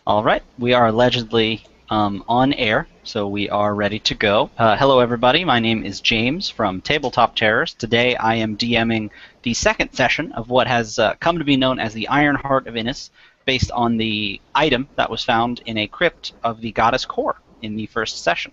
All right, we are allegedly on air, so we are ready to go. Hello, everybody. My name is James from Tabletop Terrors. Today, I am DMing the second session of what has come to be known as the Iron Heart of Innis, based on the item that was found in a crypt of the goddess Kor in the first session.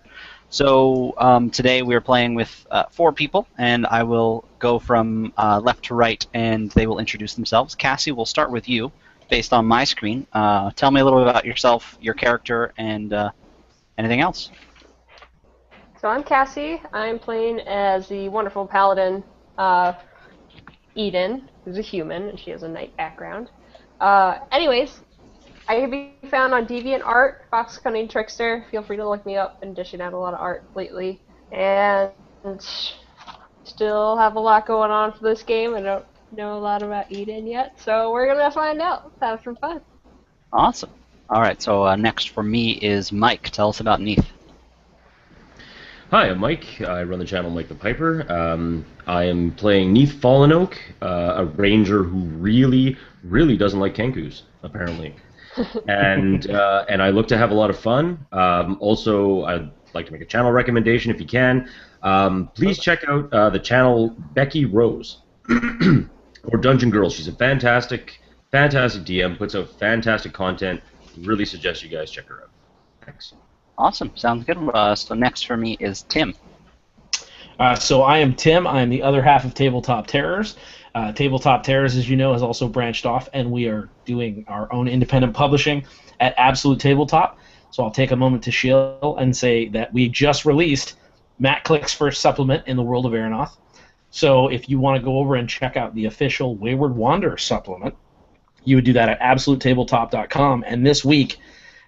So today we are playing with 4 people, and I will go from left to right, and they will introduce themselves. Cassie, we'll start with you based on my screen. Tell me a little bit about yourself, your character, and anything else. So I'm Cassie. I'm playing as the wonderful paladin Eden, who's a human, and she has a knight background. Anyways, I can be found on DeviantArt, Fox Cunning Trickster. Feel free to look me up. Been dishing out a lot of art lately, and still have a lot going on for this game. I don't know a lot about Eden yet, so we're gonna find out. Have some fun. Awesome. All right, so next for me is Mike. Tell us about Neith. Hi, I'm Mike. I run the channel Mike the Piper. I am playing Neath Fallen Oak, a ranger who really doesn't like Kenkus, apparently. And I look to have a lot of fun. Also, I'd like to make a channel recommendation if you can. Please check out the channel Becky Rose, or Dungeon Girl. She's a fantastic DM, puts out fantastic content. Really suggest you guys check her out. Thanks. Awesome. Sounds good. So next for me is Tim. So I am Tim. I am the other half of Tabletop Terrors. Tabletop Terrors, as you know, has also branched off, and we are doing our own independent publishing at Absolute Tabletop. So I'll take a moment to shill and say that we just released Matt Click's first supplement in the world of Aeronoth. So if you want to go over and check out the official Wayward Wanderer supplement, you would do that at absolutetabletop.com. And this week,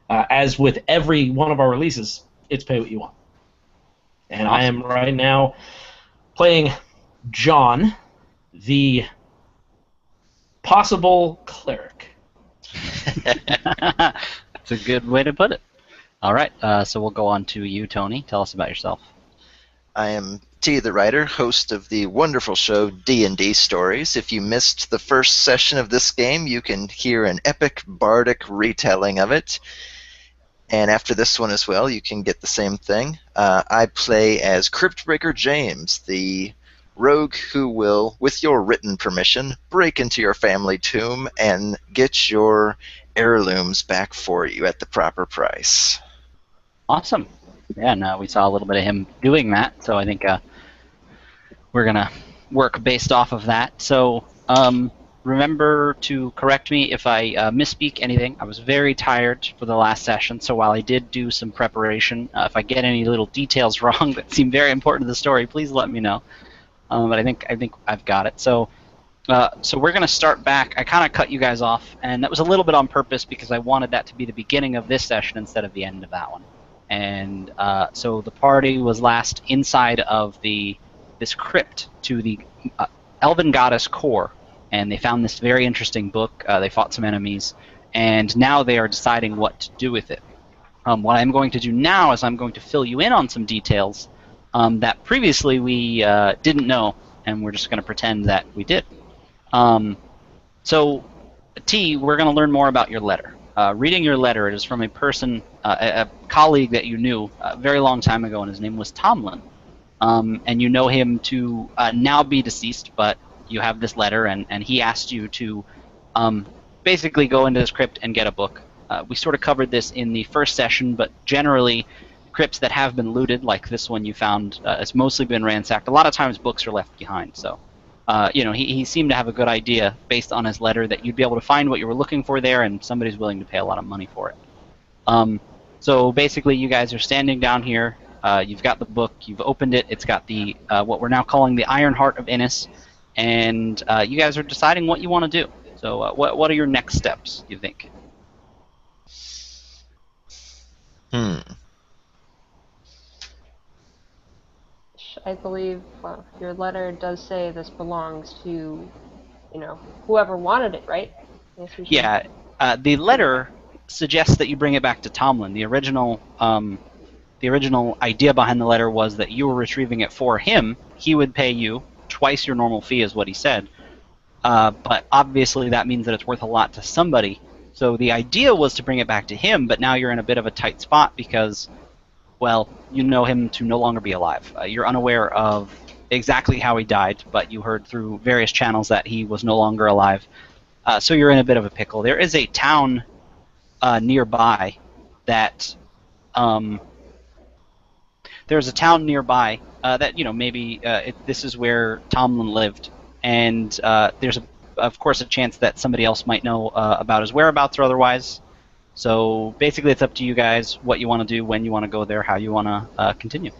as with every one of our releases, it's pay what you want. And I am right now playing John, the possible cleric. That's a good way to put it. All right, so we'll go on to you, Tony. Tell us about yourself. I am T the Writer, host of the wonderful show D&D Stories. If you missed the first session of this game, you can hear an epic bardic retelling of it. And after this one as well, you can get the same thing. I play as Cryptbreaker James, the rogue who will, with your written permission, break into your family tomb and get your heirlooms back for you at the proper price. Awesome. Yeah, and we saw a little bit of him doing that, so I think we're going to work based off of that. So remember to correct me if I misspeak anything. I was very tired for the last session, so while I did do some preparation, if I get any little details wrong that seem very important to the story, please let me know. But I think I've got it. So we're going to start back. I kind of cut you guys off, and that was a little bit on purpose because I wanted that to be the beginning of this session instead of the end of that one. And so the party was last inside of this crypt to the elven goddess Kor, and they found this very interesting book. They fought some enemies, and now they are deciding what to do with it. What I'm going to do now is I'm going to fill you in on some details that previously we didn't know, and we're just going to pretend that we did. So, T, we're going to learn more about your letter. Reading your letter, it is from a person, a colleague that you knew a very long time ago, and his name was Tomlin. And you know him to now be deceased, but you have this letter, and he asked you to basically go into this crypt and get a book. We sort of covered this in the first session, but generally, crypts that have been looted, like this one you found, it's mostly been ransacked. A lot of times books are left behind, so he seemed to have a good idea based on his letter that you'd be able to find what you were looking for there, and somebody's willing to pay a lot of money for it. So basically, you guys are standing down here. You've got the book. You've opened it. It's got the what we're now calling the Iron Heart of Innis, and you guys are deciding what you want to do. So what are your next steps, you think? I believe your letter does say this belongs to, whoever wanted it, right? Yeah, the letter suggests that you bring it back to Tomlin. The original idea behind the letter was that you were retrieving it for him. He would pay you twice your normal fee, is what he said. But obviously that means that it's worth a lot to somebody, So the idea was to bring it back to him, but now you're in a bit of a tight spot because, well, you know him to no longer be alive. You're unaware of exactly how he died, but you heard through various channels that he was no longer alive. So you're in a bit of a pickle. There is a town nearby that there's a town nearby that maybe this is where Tomlin lived, and there's of course a chance that somebody else might know about his whereabouts or otherwise. So basically, it's up to you guys what you want to do, when you want to go there, how you want to continue.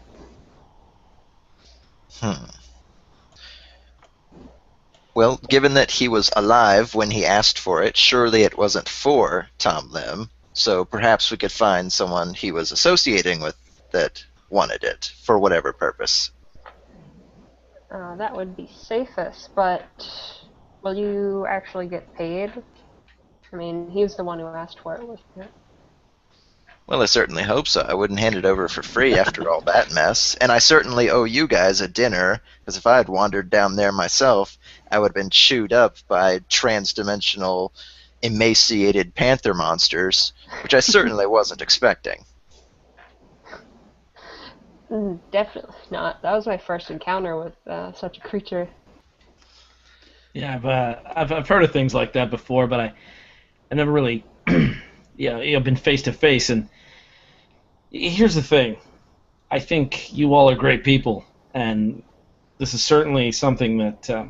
Well, given that he was alive when he asked for it, surely it wasn't for Tom Lim. So perhaps we could find someone he was associating with that wanted it for whatever purpose. That would be safest, but will you actually get paid? I mean, he was the one who asked for it, wasn't it? Well, I certainly hope so. I wouldn't hand it over for free after all that mess. And I certainly owe you guys a dinner, because if I had wandered down there myself, I would have been chewed up by trans-dimensional, emaciated panther monsters, which I certainly wasn't expecting. Definitely not. That was my first encounter with such a creature. Yeah, I've heard of things like that before, but I never really been face to face. And here's the thing: I think you all are great people, and this is certainly something that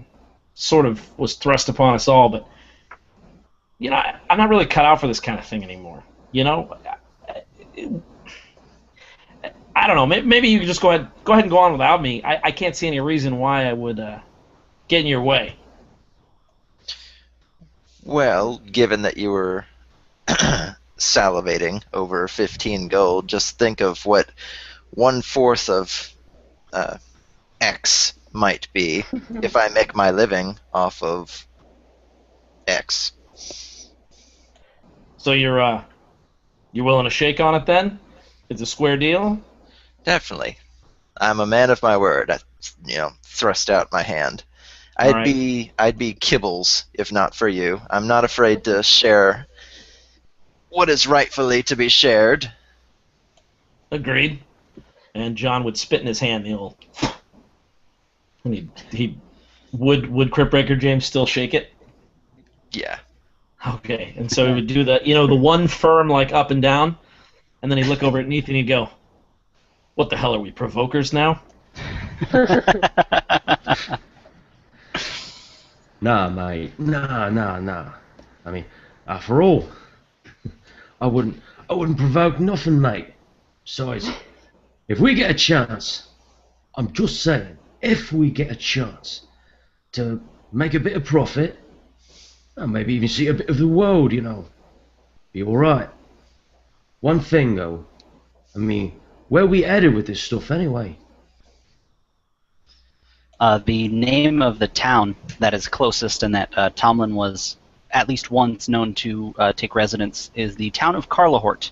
sort of was thrust upon us all. But I'm not really cut out for this kind of thing anymore. I don't know. Maybe you could just go ahead and go on without me. I can't see any reason why I would get in your way. Well, given that you were salivating over 15 gold, just think of what 1/4 of X might be if I make my living off of X. So you're willing to shake on it then? It's a square deal? Definitely. I'm a man of my word. I, thrust out my hand. I'd be kibbles if not for you. I'm not afraid to share what is rightfully to be shared. Agreed. And John would spit in his hand. And he would Cryptbreaker James still shake it? Yeah. Okay. And so he would do the one firm like up and down, and then he'd look over at Neath and he'd go, "What the hell are we, provokers now?" Nah, mate. Nah. I mean, after all, I wouldn't provoke nothing, mate. Besides, if we get a chance, I'm just saying, if we get a chance to make a bit of profit, and maybe even see a bit of the world, be alright. One thing, though, I mean, where we headed with this stuff anyway? The name of the town that is closest and that Tomlin was at least once known to take residence is the town of Carlahort.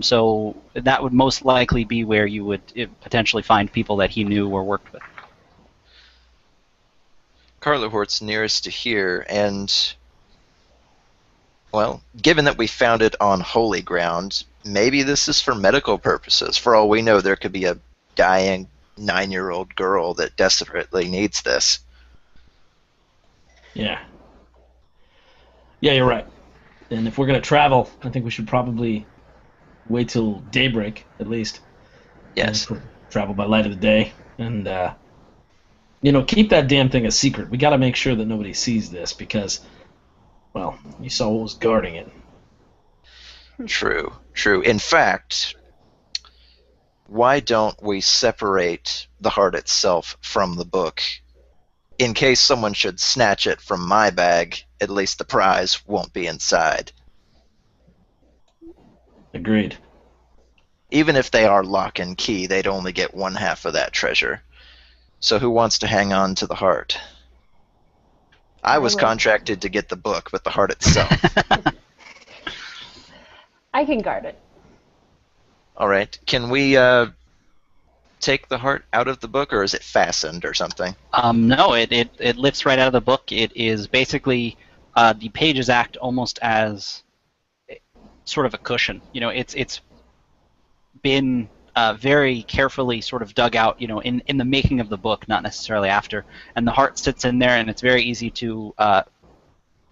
So that would most likely be where you would potentially find people that he knew or worked with. Carlahort's nearest to here, and, well, given that we found it on holy ground, maybe this is for medical purposes. For all we know, there could be a dying 9-year-old girl that desperately needs this. Yeah. Yeah, you're right. And if we're going to travel, I think we should probably wait till daybreak, at least. Yes. Travel by light of the day. And, keep that damn thing a secret. We got to make sure that nobody sees this because, well, you saw what was guarding it. True. In fact, why don't we separate the heart itself from the book? In case someone should snatch it from my bag, at least the prize won't be inside. Agreed. Even if they are lock and key, they'd only get 1/2 of that treasure. So who wants to hang on to the heart? I was contracted to get the book, but the heart itself. I can guard it. All right. Can we take the heart out of the book, or is it fastened or something? No, it lifts right out of the book. It is basically the pages act almost as sort of a cushion. It's been very carefully sort of dug out, in the making of the book, not necessarily after. And the heart sits in there, and it's very easy to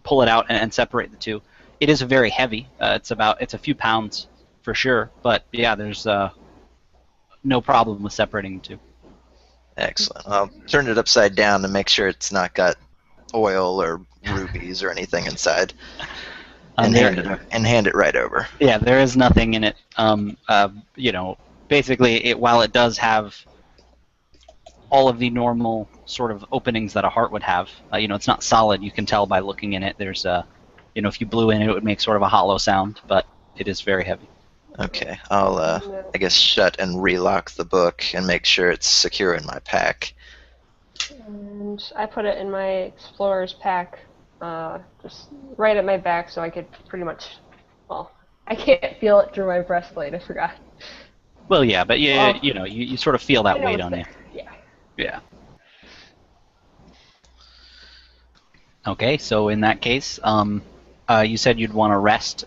pull it out and separate the two. It is very heavy. It's a few pounds for sure, but yeah, there's no problem with separating the two. Excellent. I'll turn it upside down to make sure it's not got oil or rubies or anything inside, and hand it right over. Yeah, there is nothing in it. Basically, while it does have all of the normal sort of openings that a heart would have, it's not solid. You can tell by looking in it. There's if you blew in it, it would make sort of a hollow sound, but it is very heavy. Okay, I'll I guess shut and relock the book and make sure it's secure in my pack. And I put it in my explorer's pack, just right at my back, so I could pretty much. Well, I can't feel it through my breastplate. I forgot. Well, yeah, but you sort of feel that weight on you. Yeah. Yeah. Okay, so in that case, you said you'd want to rest.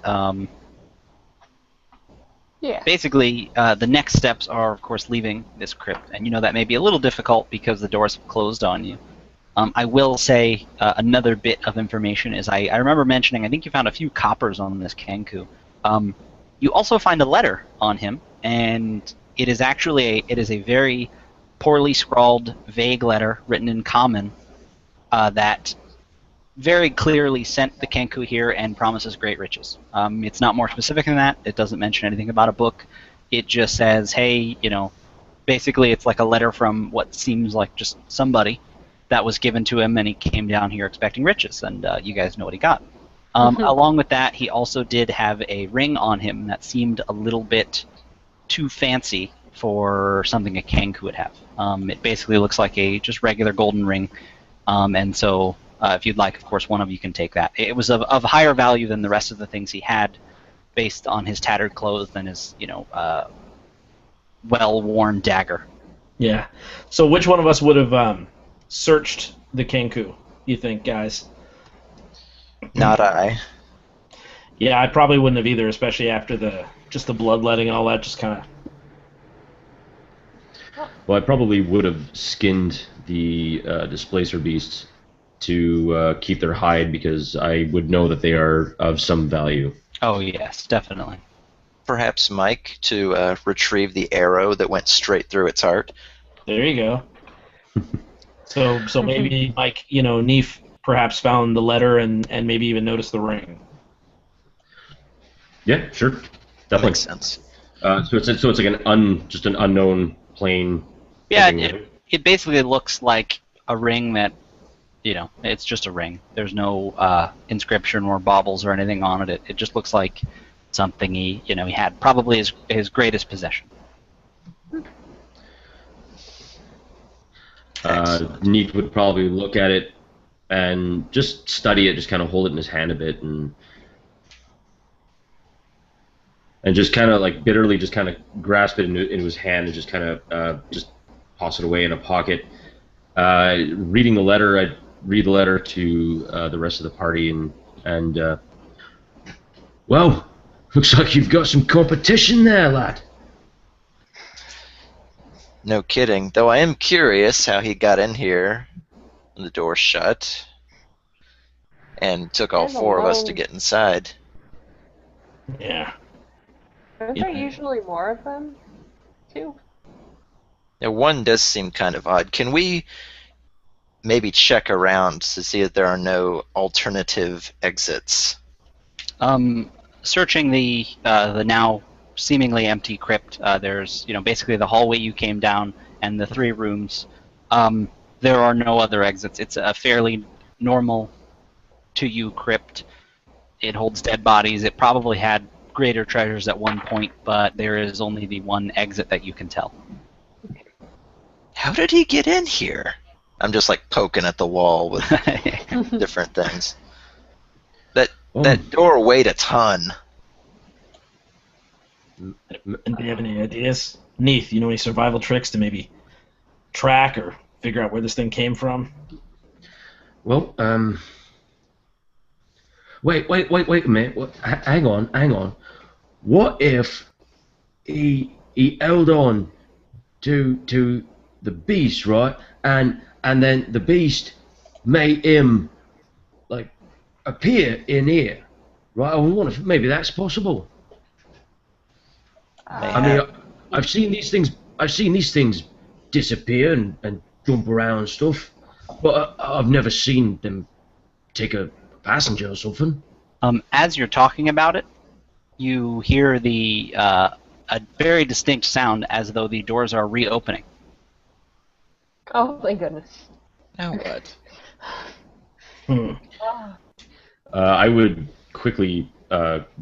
Yeah. Basically, the next steps are, of course, leaving this crypt, and that may be a little difficult because the doors have closed on you. I will say another bit of information is I remember mentioning, I think you found a few coppers on this Kenku. You also find a letter on him, and it is actually a very poorly scrawled, vague letter written in common that very clearly sent the Kenku here and promises great riches. It's not more specific than that. It doesn't mention anything about a book. It just says, hey, basically it's like a letter from what seems like just somebody that was given to him, and he came down here expecting riches, and you guys know what he got. Along with that, he also did have a ring on him that seemed a little bit too fancy for something a Kenku would have. It basically looks like a just regular golden ring, and so if you'd like, of course, one of you can take that. It was of higher value than the rest of the things he had, based on his tattered clothes and his, well-worn dagger. Yeah. So which one of us would have searched the Kenku, you think, guys? Not I. Yeah, I probably wouldn't have either, especially after the bloodletting and all that, just kind of... Well, I probably would have skinned the displacer beasts to keep their hide, because I would know that they are of some value. Oh, yes, definitely. Perhaps Mike to retrieve the arrow that went straight through its heart. There you go. So maybe Mike, Neef perhaps found the letter and maybe even noticed the ring. Yeah, sure, That definitely. makes sense. So it's like an unknown plain. Yeah, thing. it basically looks like a ring that, it's just a ring. There's no inscription or baubles or anything on it. It just looks like something he had, probably his greatest possession. Neat would probably look at it and just study it, just kind of hold it in his hand a bit, and just kind of like bitterly just kind of grasp it into his hand and just kind of just toss it away in a pocket. Reading the letter, I'd read the letter to the rest of the party, and well, looks like you've got some competition there, lad. No kidding. Though I am curious how he got in here, and the door shut, and took all There's a four of us long- to get inside. Yeah. Aren't there usually more of them, too? Now, one does seem kind of odd. Can we maybe check around to see if there are no alternative exits? Searching the now seemingly empty crypt, there's basically the hallway you came down and the 3 rooms. There are no other exits. It's a fairly normal to you crypt. It holds dead bodies. It probably had greater treasures at one point, but there is only the one exit that you can tell. How did he get in here? I'm just like poking at the wall with different things. That door weighed a ton. And do you have any ideas? Neith, you know any survival tricks to maybe track or figure out where this thing came from? Well, wait a minute. Hang on. what if he held on to the beast, right? And then the beast made him like appear in here, right? I wonder if maybe that's possible. I mean, I've seen these things. I've seen these things disappear and jump around and stuff, but I've never seen them take a passenger or something. As you're talking about it, you hear a very distinct sound as though the doors are reopening. Oh, thank goodness. Now what? I would quickly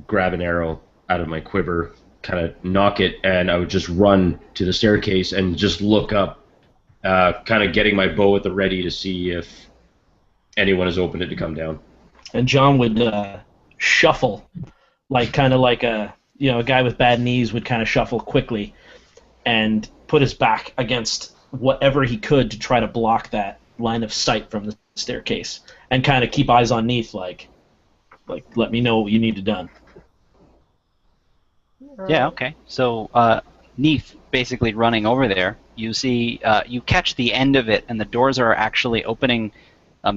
grab an arrow out of my quiver, kind of knock it, and I would just run to the staircase and just look up, kind of getting my bow at the ready to see if anyone has opened it to come down. And John would shuffle, kind of like a guy with bad knees would kind of shuffle quickly, and put his back against whatever he could to try to block that line of sight from the staircase, and kind of keep eyes on Neath, like let me know what you need done. Yeah, okay. So, Neath basically running over there, you see, you catch the end of it, and the doors are actually opening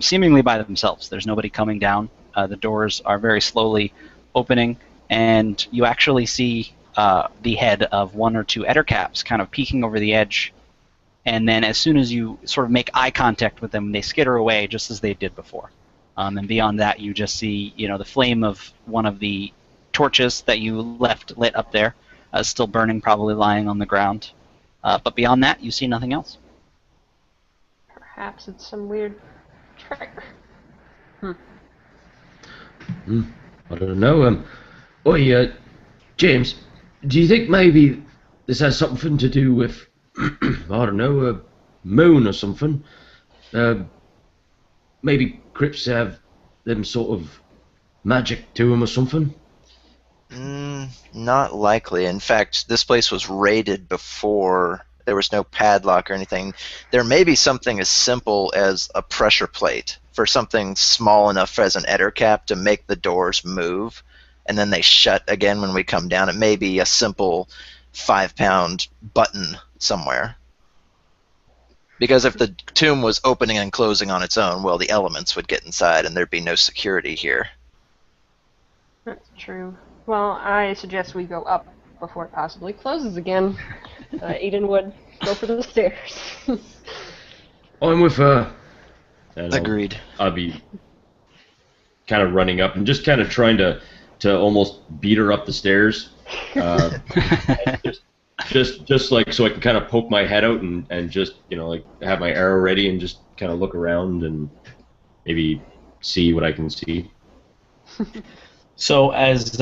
seemingly by themselves. There's nobody coming down. The doors are very slowly opening, and you actually see the head of one or two ettercaps kind of peeking over the edge, and then as soon as you sort of make eye contact with them, they skitter away just as they did before. And beyond that, you just see, the flame of one of the torches that you left lit up there, still burning, probably lying on the ground. But beyond that, you see nothing else. Perhaps it's some weird trick. I don't know. James, do you think maybe this has something to do with, I don't know, a moon or something? Maybe crypts have them sort of magic to them or something? Not likely. In fact, this place was raided before. There was no padlock or anything. There may be something as simple as a pressure plate for something small enough as an ettercap to make the doors move, and then they shut again when we come down. It may be a simple 5-pound button somewhere. Because if the tomb was opening and closing on its own, well, the elements would get inside and there'd be no security here. That's true. Well, I suggest we go up before it possibly closes again. Eden would go for the stairs. I'm with her. And Agreed. I'll be kind of running up and just kind of trying to almost beat her up the stairs. Just like so I can kind of poke my head out and just like have my arrow ready and just kind of look around and maybe see what I can see. So as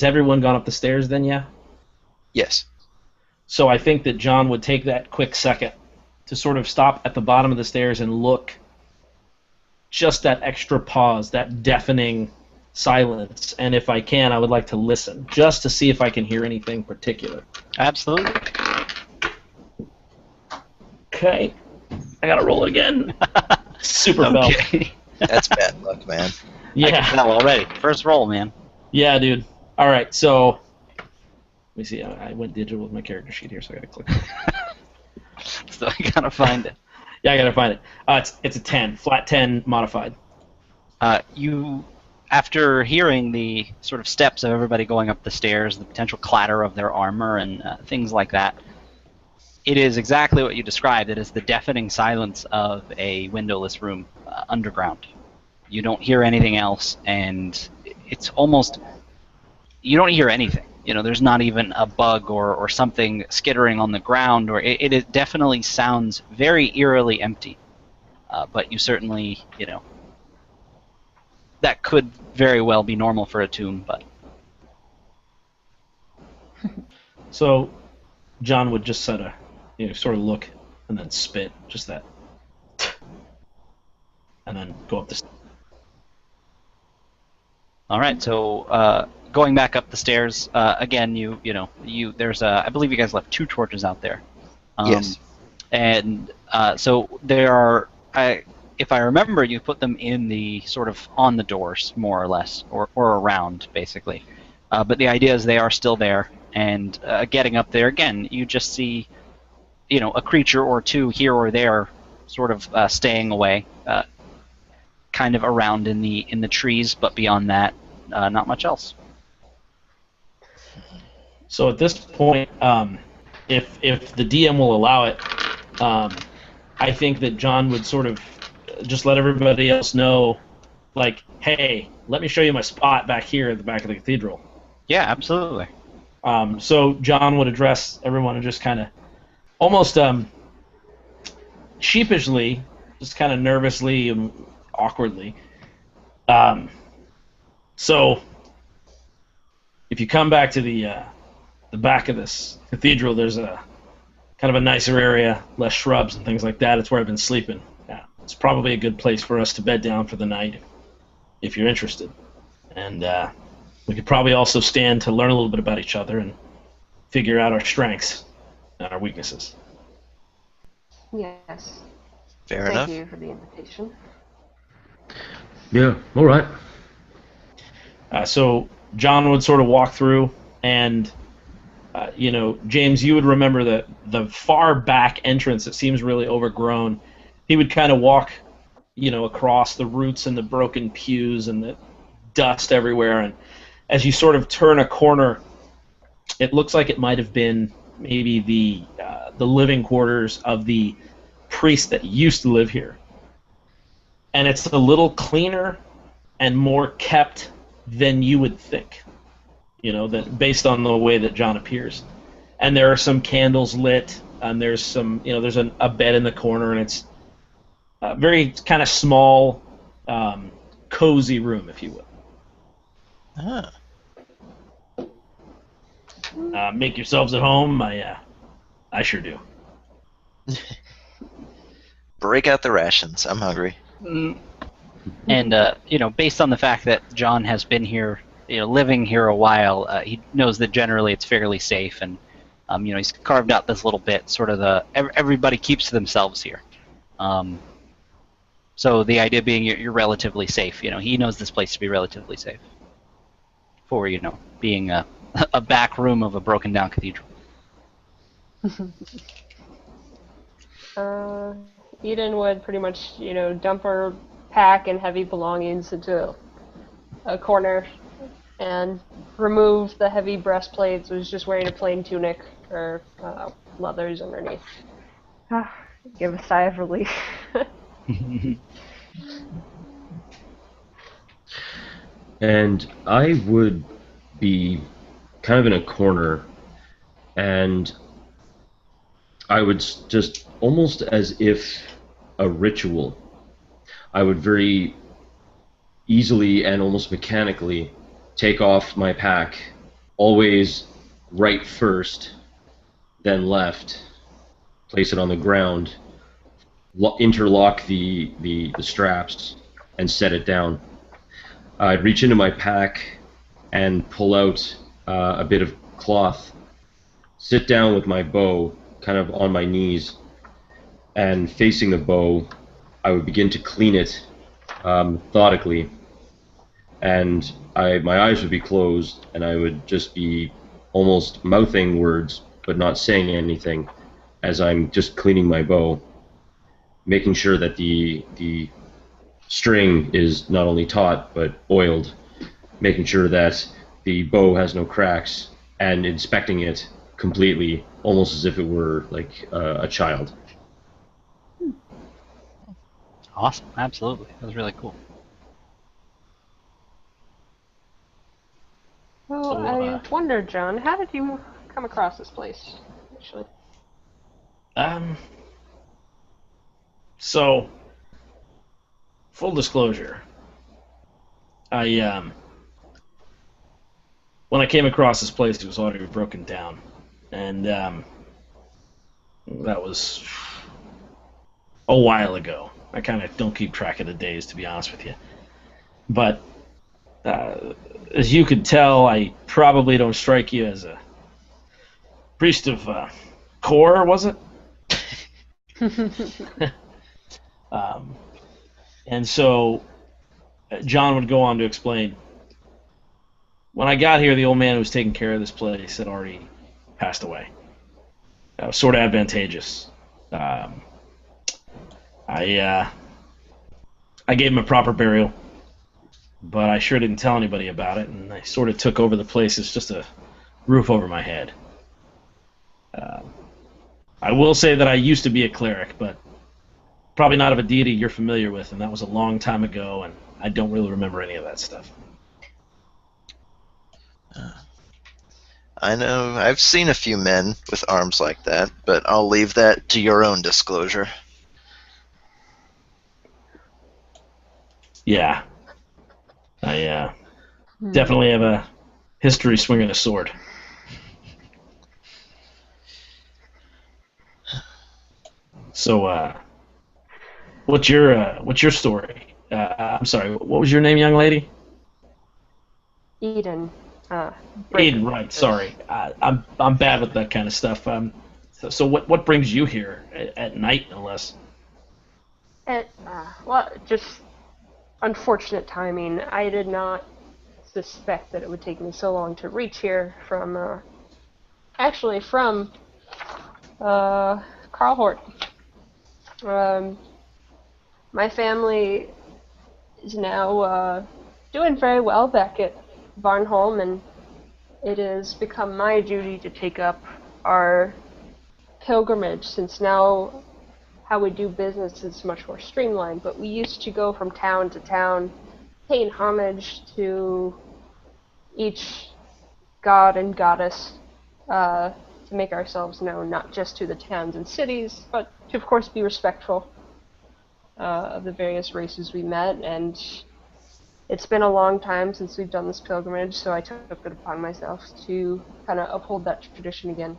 everyone gone up the stairs then, yeah? Yes. So I think that John would take that quick second to sort of stop at the bottom of the stairs and look, just that extra pause, that deafening silence, and if I can, I would like to listen, just to see if I can hear anything particular. Absolutely. Okay. I gotta roll it again. Super fell. Okay. That's bad luck, man. I Yeah. can tell already. First roll, man. Yeah, dude. Alright, so let me see, I went digital with my character sheet here, so I gotta click. So I gotta find it. Yeah, I gotta find it. It's a 10, flat 10 modified. You, after hearing the sort of steps of everybody going up the stairs, the potential clatter of their armor and things like that, it is exactly what you described. It is the deafening silence of a windowless room underground. You don't hear anything else, and it's almost, you don't hear anything. There's not even a bug or something skittering on the ground, or it definitely sounds very eerily empty. But you certainly, that could very well be normal for a tomb, but... So John would just sort of look and then spit, just that, and then go up the stairs. All right, so going back up the stairs again. There's I believe you guys left 2 torches out there. Yes. And so there are. If I remember, you put them in the sort of on the doors, more or less, or around basically. But the idea is they are still there, and getting up there again, you just see, a creature or two here or there, sort of staying away, kind of around in the trees, but beyond that, not much else. So at this point, if the DM will allow it, I think that John would sort of just let everybody else know, like, hey, let me show you my spot back here at the back of the cathedral. Yeah, absolutely. So John would address everyone and just kind of, almost sheepishly, just kind of nervously and awkwardly. So if you come back to the back of this cathedral, there's a kind of a nicer area, less shrubs and things like that. It's where I've been sleeping. Yeah, it's probably a good place for us to bed down for the night, if you're interested. And we could probably also stand to learn a little bit about each other and figure out our strengths and our weaknesses. Yes. Fair enough. Thank you for the invitation. Yeah, all right. So John would sort of walk through, and James, you would remember the far back entrance that seems really overgrown. He would kind of walk, across the roots and the broken pews and the dust everywhere, and as you sort of turn a corner, it looks like it might have been maybe the living quarters of the priest that used to live here. And it's a little cleaner and more kept than you would think, that based on the way that John appears. And there are some candles lit, and there's some, there's a bed in the corner, and it's a very kind of small, cozy room, if you will. Ah. Make yourselves at home. I sure do. Break out the rations. I'm hungry. And based on the fact that John has been here, living here a while, he knows that generally it's fairly safe, and he's carved out this little bit, sort of everybody keeps to themselves here. So the idea being you're relatively safe. He knows this place to be relatively safe for being a back room of a broken down cathedral. Eden would pretty much, dump her pack and heavy belongings into a corner and remove the heavy breastplates. Was just wearing a plain tunic or leathers underneath. Give a sigh of relief. And I would be kind of in a corner, and I would just, almost as if a ritual, I would very easily and almost mechanically take off my pack, always right first, then left, place it on the ground, interlock the straps, and set it down. I'd reach into my pack and pull out a bit of cloth, sit down with my bow kind of on my knees, and facing the bow, I would begin to clean it methodically, and my eyes would be closed, and I would just be almost mouthing words but not saying anything as I'm just cleaning my bow, making sure that the string is not only taut but oiled, making sure that the bow has no cracks, and inspecting it completely, almost as if it were like a child. Awesome, absolutely. That was really cool. Well, I wonder, John, how did you come across this place, actually? So, full disclosure, when I came across this place, it was already broken down, and that was a while ago. I kind of don't keep track of the days, to be honest with you. But as you could tell, I probably don't strike you as a priest of Kor, was it? And so John would go on to explain, when I got here, the old man who was taking care of this place had already passed away. That was sort of advantageous. I gave him a proper burial, but I sure didn't tell anybody about it, and I sort of took over the place as just a roof over my head. I will say that I used to be a cleric, but probably not of a deity you're familiar with, and that was a long time ago, and I don't really remember any of that stuff. I know I've seen a few men with arms like that, but I'll leave that to your own disclosure. Yeah. I definitely have a history swinging a sword. So, what's your story? I'm sorry, what was your name, young lady? Eden. Eden, right? Sorry, I'm bad with that kind of stuff. So what brings you here at night, no less? Well, just unfortunate timing. I did not suspect that it would take me so long to reach here from Carlhort. My family is now doing very well back at Varnholm, and it has become my duty to take up our pilgrimage, since now how we do business is much more streamlined. But we used to go from town to town, paying homage to each god and goddess, to make ourselves known not just to the towns and cities, but to, of course, be respectful of the various races we met. And it's been a long time since we've done this pilgrimage, so I took it upon myself to kind of uphold that tradition again.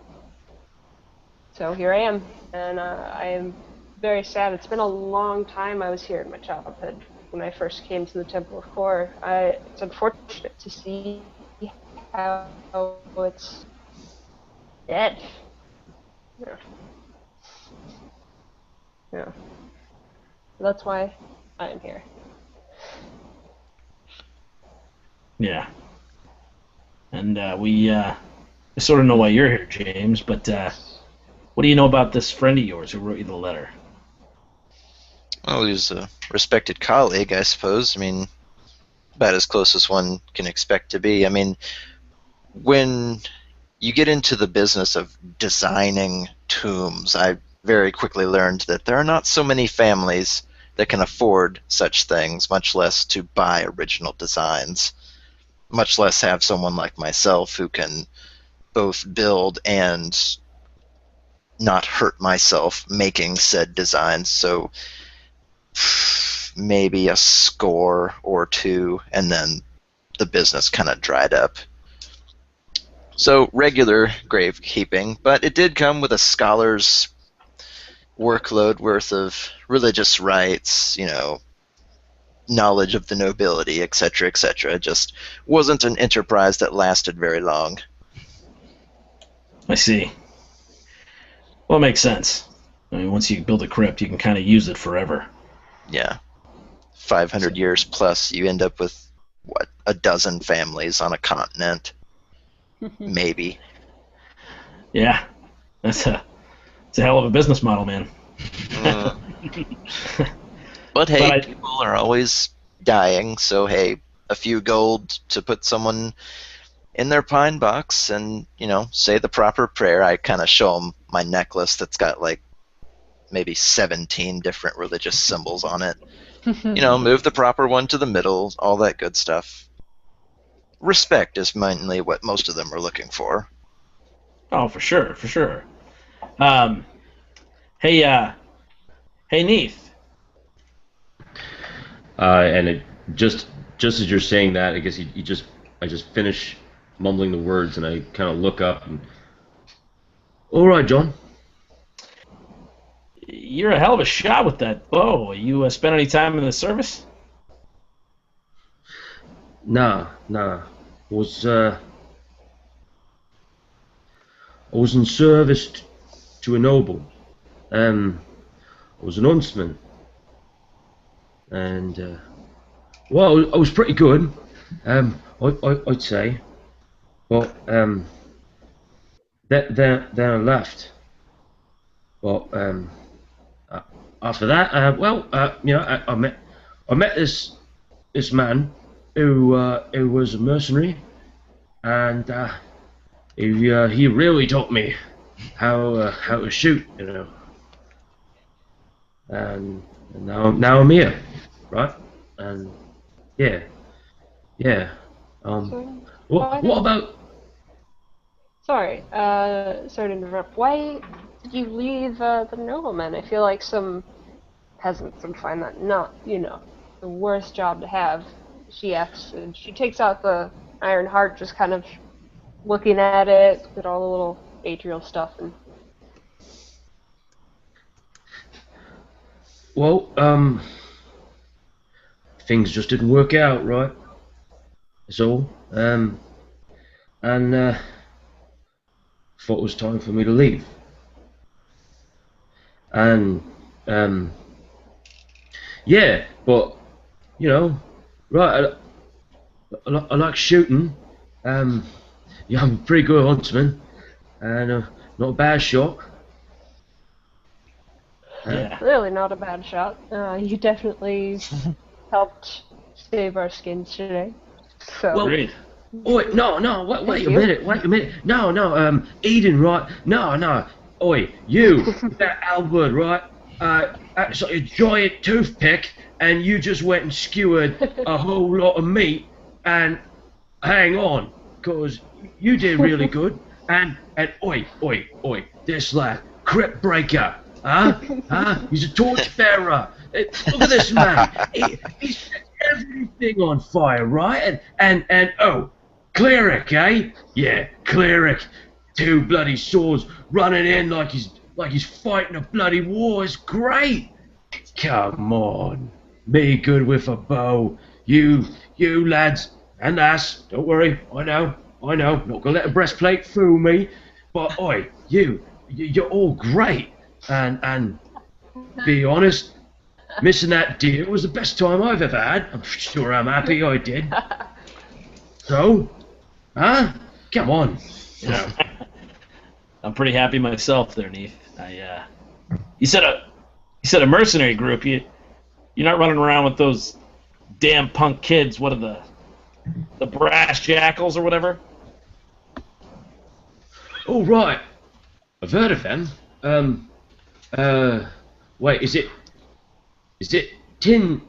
So here I am, and I am very sad. It's been a long time. I was here in my childhood when I first came to the Temple of Kor. It's unfortunate to see how it's dead. Yeah. Yeah. That's why I am here. Yeah. And we sort of know why you're here, James, but what do you know about this friend of yours who wrote you the letter? Well, he was a respected colleague, I suppose. I mean, about as close as one can expect to be. I mean, when you get into the business of designing tombs, I very quickly learned that there are not so many families that can afford such things, much less to buy original designs, much less have someone like myself who can both build and not hurt myself making said designs. So maybe a score or two, and then the business kind of dried up. So regular gravekeeping, but it did come with a scholar's workload worth of religious rites, you know, knowledge of the nobility, etc., etc. It just wasn't an enterprise that lasted very long. I see. Well, it makes sense. I mean, once you build a crypt, you can kind of use it forever. Yeah. 500 years plus, you end up with, what, a dozen families on a continent? Maybe. Yeah. It's a hell of a business model, man. But hey, people are always dying, so hey, a few gold to put someone in their pine box and, you know, say the proper prayer. I kind of show them my necklace that's got like maybe 17 different religious symbols on it. You know, move the proper one to the middle, all that good stuff. Respect is mainly what most of them are looking for. Oh, for sure, for sure. Hey, Neith. And it just as you're saying that, I guess I just finish mumbling the words, and I kind of look up and, all right, John. You're a hell of a shot with that bow. You spent any time in the service? Nah. I was in service to a noble. I was an huntsman. And, well, I was pretty good, I'd say. Well, then I left. Well, uh, after that, I met this man who was a mercenary, and he really taught me how to shoot, and now I'm here, right? And yeah, yeah. So, What about? sorry to interrupt. Why did you leave the nobleman? I feel like some peasants would find that not, the worst job to have. She asks, and she takes out the iron heart, just kind of looking at it, with all the little atrial stuff, and Well, things just didn't work out, right? That's all. And thought it was time for me to leave. And yeah, but right, I like shooting. Yeah, I'm a pretty good huntsman, and not a bad shot. Yeah. really not a bad shot. You definitely helped save our skins today. So, Well, Great. oi, no, wait a you. minute. No, Eden, right? No. Oi, you, that Albert, right? That's like a giant toothpick, and you just went and skewered a whole lot of meat, and hang on, cause you did really good, and oi, this lad, Cryptbreaker, he's a torchbearer. Look at this man, he's set everything on fire, right? And oh, Cleric, eh? Yeah, Cleric, two bloody swords running in like he's fighting a bloody war. It's great. Come on, be good with a bow, you lads. And lass, don't worry, I know, not gonna let a breastplate fool me, but oi, you're all great, and be honest, missing that deer was the best time I've ever had. I'm sure I'm happy I did. So, come on, I'm pretty happy myself there, Neef. You said a mercenary group. You're not running around with those damn punk kids. What are the brass jackals or whatever? all right, I've heard of them. Wait, is it tin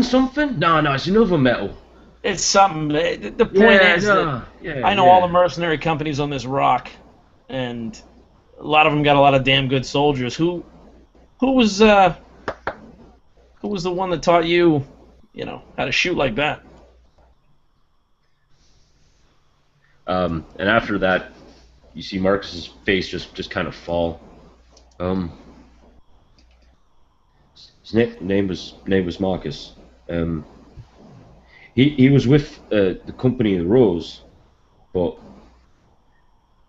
something? No, it's another metal. It's something. The point is that I know all the mercenary companies on this rock, and a lot of them got a lot of damn good soldiers. Who was the one that taught you, how to shoot like that? And after that, you see Marcus's face just kind of fall. His name was Marcus. He was with the company of the Rose, but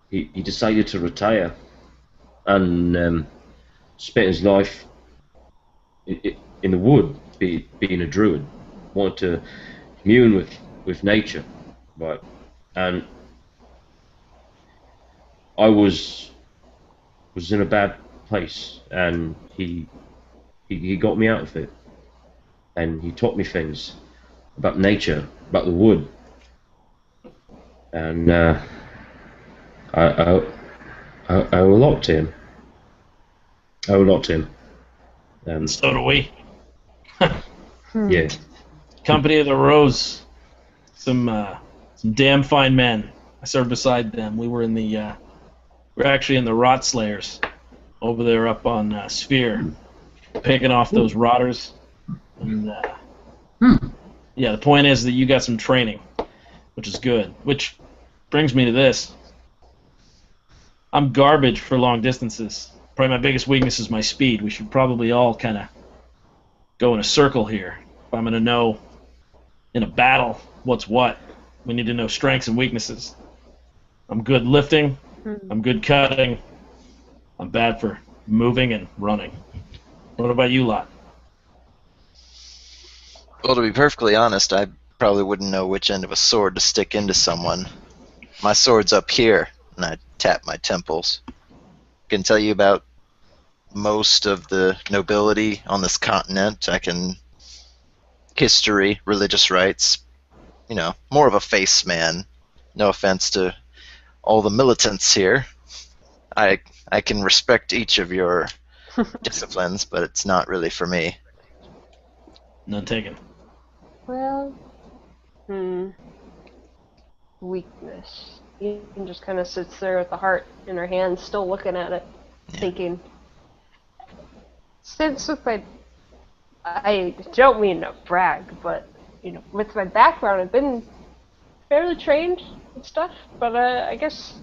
he decided to retire and spent his life in the wood, being a druid, wanted to commune with nature, right? And I was in a bad place, and he got me out of it, and he taught me things about nature, about the wood, and I owe a lot to him. I owe a lot to him. So do we. Yeah. Company of the Rose. Some damn fine men. I served beside them. We were we're actually in the Rot Slayers over there up on Sphere, picking off those rotters. And yeah, the point is that you got some training, which is good. Which brings me to this. I'm garbage for long distances. Probably my biggest weakness is my speed. We should probably all kind of go in a circle here. If I'm going to know in a battle what's what, we need to know strengths and weaknesses. I'm good lifting. I'm good cutting. I'm bad for moving and running. What about you lot? Well, to be perfectly honest, I probably wouldn't know which end of a sword to stick into someone. my sword's up here, and I tap my temples. Can tell you about most of the nobility on this continent. I can history, religious rites, more of a face man. No offense to all the militants here. I can respect each of your disciplines, but it's not really for me. None taken. Well, weakness. Ian just kind of sits there with the heart in her hand, still looking at it, thinking. Since with I don't mean to brag, but with my background, I've been fairly trained and stuff. But I guess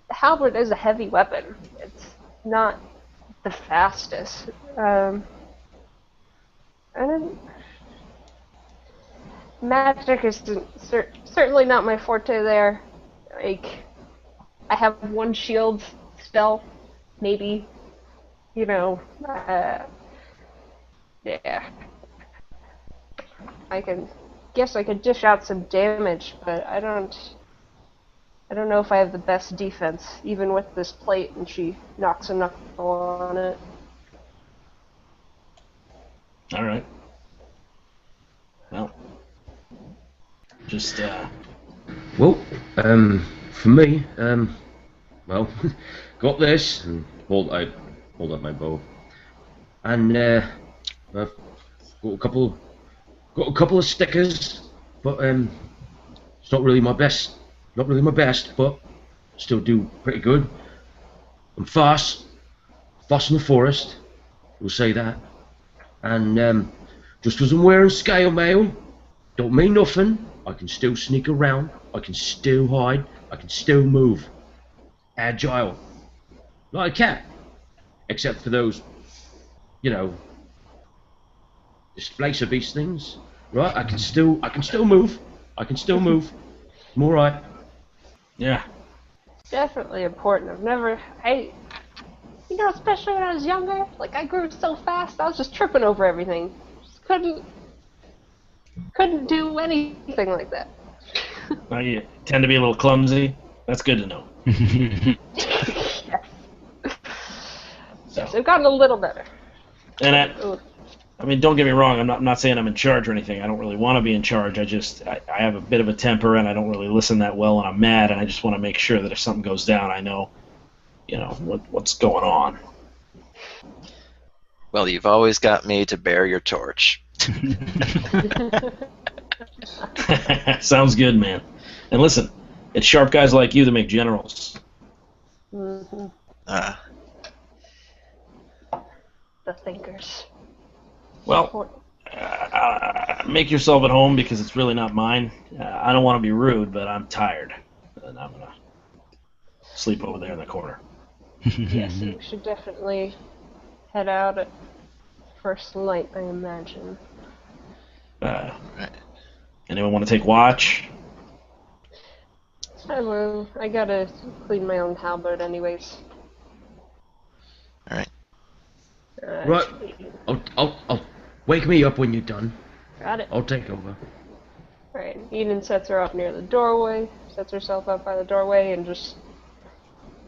the halberd is a heavy weapon. It's not the fastest. Magic is certainly not my forte there. Like, I have one shield spell, maybe. Yeah. I could dish out some damage, but I don't know if I have the best defense, even with this plate, and she knocks a knuckle on it. Alright. Well. Just, Well, for me, well, got this, and hold up my bow, and I've got a couple of stickers, but it's not really my best, but still do pretty good. I'm fast in the forest, we'll say that, and just as I'm wearing scale mail, don't mean nothing. I can still sneak around, I can still hide, I can still move. Agile. Like a cat. Except for those, displacer beast things. Right? I can still move. I'm alright. yeah. Definitely important. Especially when I was younger, like, I grew so fast, I was just tripping over everything. Just couldn't do anything like that. You tend to be a little clumsy. That's good to know. Yes. So. Yes, I've gotten a little better. And I mean, don't get me wrong. I'm not saying I'm in charge or anything. I don't really want to be in charge. I have a bit of a temper, and I don't really listen that well when I'm mad. And I just want to make sure that if something goes down, I know, what's going on. Well, you've always got me to bear your torch. Sounds good, man. And listen, it's sharp guys like you that make generals. Mm-hmm. The thinkers. Well, make yourself at home because it's really not mine. I don't want to be rude, but I'm tired, and I'm gonna sleep over there in the corner. Yes, we should definitely head out at first light, I imagine. Anyone want to take watch? I will. I gotta clean my own halberd anyways. Alright. Right. I'll wake me up when you're done. Got it. I'll take over. Alright, Eden sets her up near the doorway, sets herself up by the doorway, and just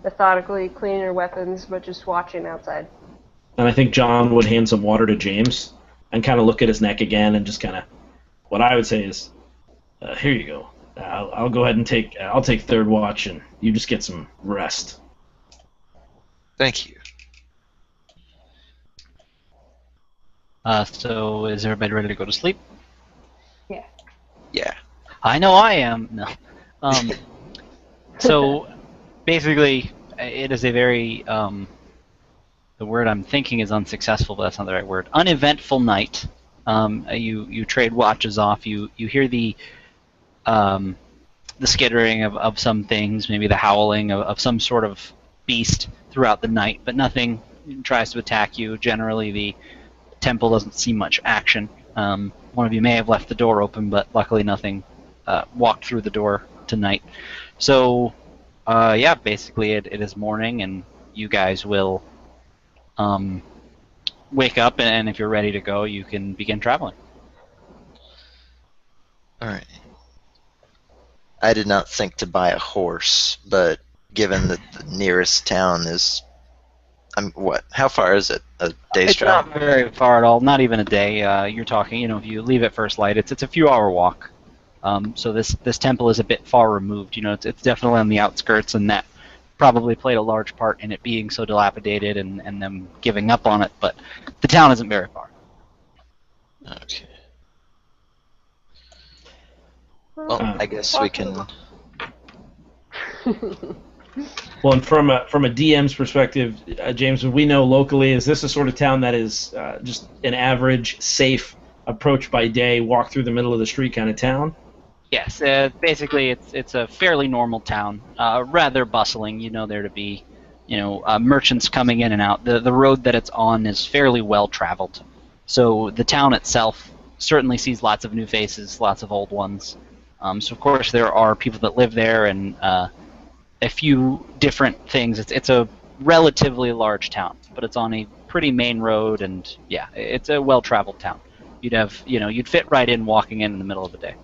methodically cleaning her weapons, but just watching outside. And I think John would hand some water to James and kind of look at his neck again and just kind of, what I would say is, here you go. I'll go ahead and I'll take third watch, and you just get some rest. Thank you. So is everybody ready to go to sleep? Yeah. Yeah. I know I am. No. So basically, it is a very the word I'm thinking is unsuccessful, but that's not the right word. Uneventful night. You trade watches off. You hear the skittering of some things, maybe the howling of some sort of beast throughout the night, but nothing tries to attack you. Generally, the temple doesn't see much action. One of you may have left the door open, but luckily nothing walked through the door tonight. So, yeah, basically it is morning, and you guys will wake up, and if you're ready to go, you can begin traveling. Alright. I did not think to buy a horse, but given that the nearest town is, what? How far is it? A day's It's travel? not very far at all. Not even a day. You're talking, if you leave at first light, it's a few hour walk. So this temple is a bit far removed. It's definitely on the outskirts, and that probably played a large part in it being so dilapidated and them giving up on it. But the town isn't very far. Okay. Well, I guess we can. Well, and from a DM's perspective, James, we know locally, is this a sort of town that is just an average, safe approach by day, walk through the middle of the street kind of town? Yes, basically it's a fairly normal town, rather bustling. There to be, merchants coming in and out. The road that it's on is fairly well traveled, so the town itself certainly sees lots of new faces, lots of old ones. So of course there are people that live there and a few different things. It's a relatively large town, but it's on a pretty main road, and yeah, it's a well traveled town. You'd fit right in walking in the middle of the day.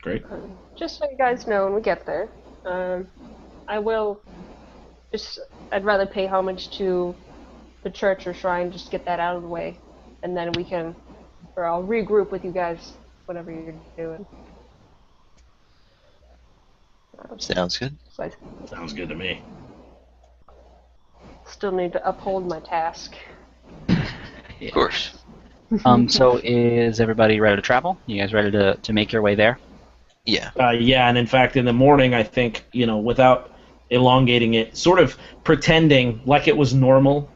Great. Just so you guys know when we get there, I'd rather pay homage to the church or shrine, just get that out of the way, and then I'll regroup with you guys, whatever you're doing. Sounds good. So I Sounds good to me. still need to uphold my task. Of course. So is everybody ready to travel? You guys ready to make your way there? Yeah. Yeah, and in fact, in the morning, I think, without elongating it, sort of pretending like it was normal,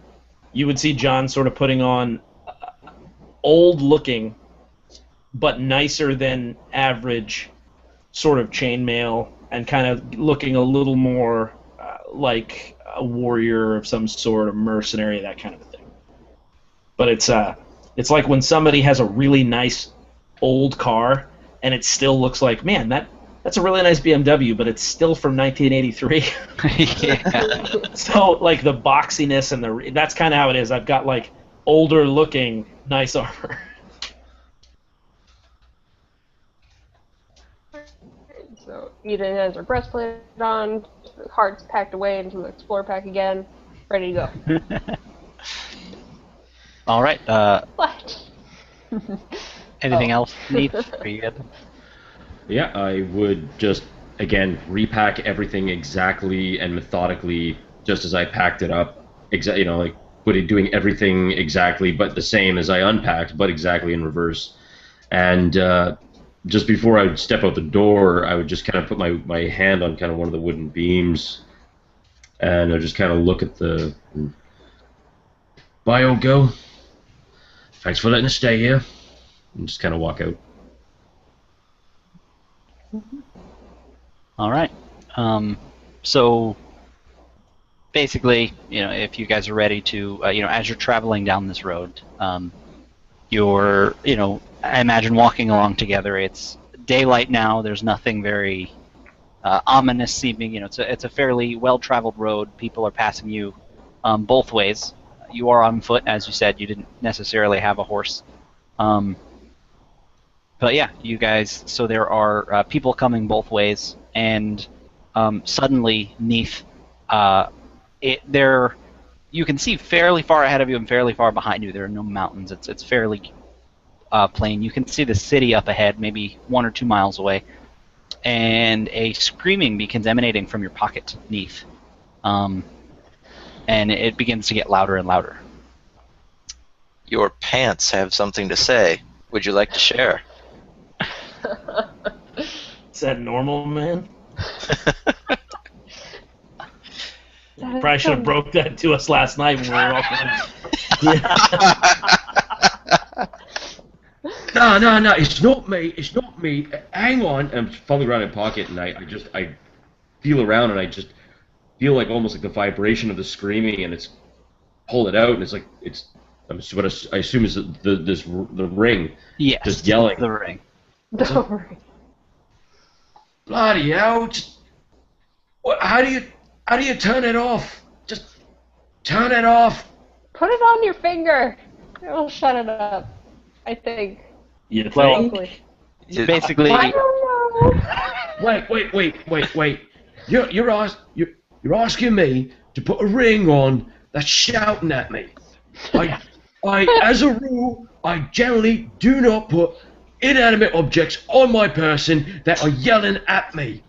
you would see John sort of putting on old-looking, but nicer than average sort of chainmail, and kind of looking a little more like a warrior of some sort, a mercenary, that kind of a thing. But it's like when somebody has a really nice old car, and it still looks like, man, that's a really nice BMW, but it's still from 1983. Yeah. So, like, the boxiness and that's kind of how it is. I've got, like, older-looking, nice armor. So Eden has her breastplate on, heart's packed away into the explorer pack again, ready to go. All right. What? Anything else, Neith? Are you good? Yeah, I would just, again, repack everything exactly and methodically, just as I packed it up. Doing everything exactly, but the same as I unpacked, but exactly in reverse. And just before I would step out the door, I would just kind of put my hand on kind of one of the wooden beams, and I'd just kind of look at the bio go. Thanks for letting us stay here. And just kind of walk out. All right. So basically, if you guys are ready to, as you're traveling down this road, you're, I imagine walking along together. It's daylight now. There's nothing very ominous seeming. It's a fairly well-traveled road. People are passing you both ways. You are on foot, as you said. You didn't necessarily have a horse. But yeah, you guys. So there are people coming both ways, and suddenly, Neath, you can see fairly far ahead of you and fairly far behind you. There are no mountains. It's fairly plain. You can see the city up ahead, maybe 1 or 2 miles away, and a screaming begins emanating from your pocket, Neath, and it begins to get louder and louder. Your pants have something to say. Would you like to share? Is that normal, man? That Probably should have sounds- broke that to us last night when we were all kind of... No, it's not me. Hang on. I'm fumbling around in my pocket, and I feel around, and I just feel like almost like the vibration of the screaming, and it's pull it out, and it's like what I assume is the ring. Yes, Just yelling. the ring. Don't worry. Bloody hell! How do you turn it off? Just turn it off. Put it on your finger. It'll shut it up. I think. You think? Hopefully. Basically, I don't know. Wait. You're asking me to put a ring on that's shouting at me. As a rule, I generally do not put inanimate objects on my person that are yelling at me.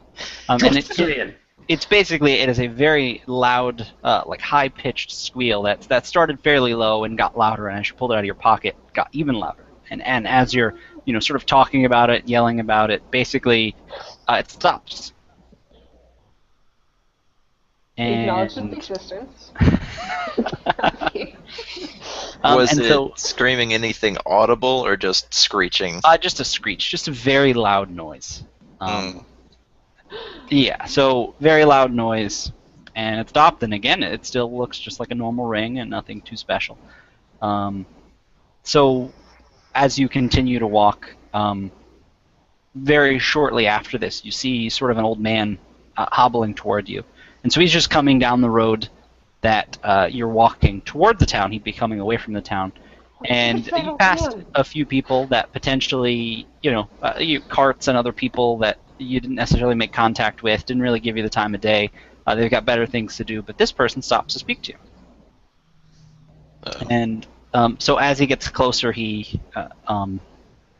and Just saying. it's basically, it is a very loud, like high-pitched squeal that started fairly low and got louder, and as you pulled it out of your pocket, got even louder. And as you're, sort of talking about it, yelling about it, basically, it stops. Acknowledge its And existence. Was and it so, screaming anything audible or just screeching? just a screech, just a very loud noise. Mm. Yeah, so very loud noise, and it stopped. And again, it still looks just like a normal ring and nothing too special. So as you continue to walk, very shortly after this, you see sort of an old man hobbling toward you, and so he's just coming down the road that you're walking toward the town. He'd be coming away from the town. And you passed a few people that potentially, carts and other people that you didn't necessarily make contact with, didn't really give you the time of day. They've got better things to do, but this person stops to speak to you. And so as he gets closer, he,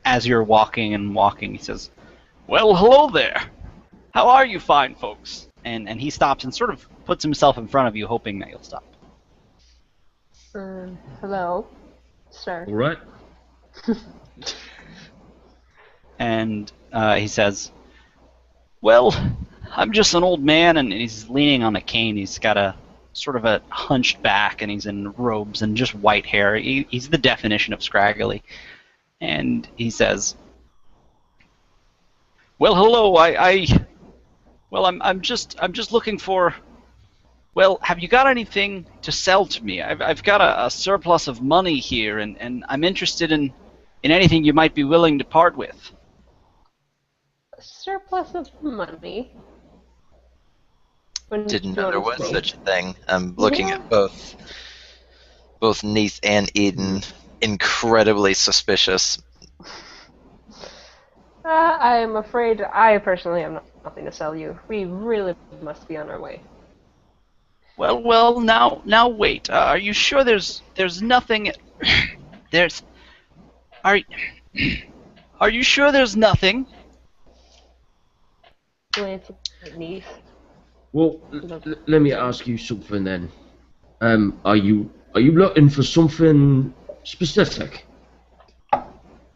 as you're walking, he says, "Well, hello there. How are you fine folks?" And he stops and sort of puts himself in front of you, hoping that you'll stop. Hello, sir. All right. And he says, "Well, I'm just an old man," and he's leaning on a cane. He's got a sort of a hunched back, and he's in robes and just white hair. He's the definition of scraggly. And he says, "Well, hello. I'm just looking for. Well, have you got anything to sell to me? I've got a surplus of money here, and I'm interested in anything you might be willing to part with." A surplus of money. Didn't know there was such a thing. I'm looking at both Neath and Eden, incredibly suspicious. I'm afraid I personally have nothing to sell you. We really must be on our way. Well, now wait. Are you sure there's nothing? Are you sure there's nothing? Glance at Neath. Well, let me ask you something then. Are you looking for something specific?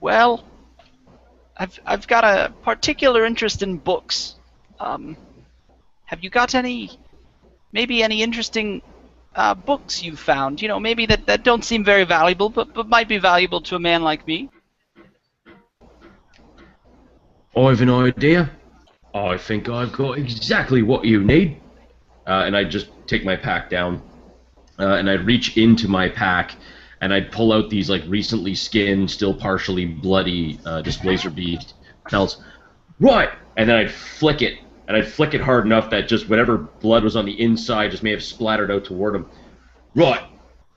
Well, I've got a particular interest in books. Have you got maybe any interesting books you've found? Maybe that don't seem very valuable, but might be valuable to a man like me. I have an idea. I think I've got exactly what you need. And I just take my pack down, and I reach into my pack, and I pull out these like recently skinned, still partially bloody displacer bead pelts. Right, and then I'd flick it, and I'd flick it hard enough that just whatever blood was on the inside just may have splattered out toward him. Right,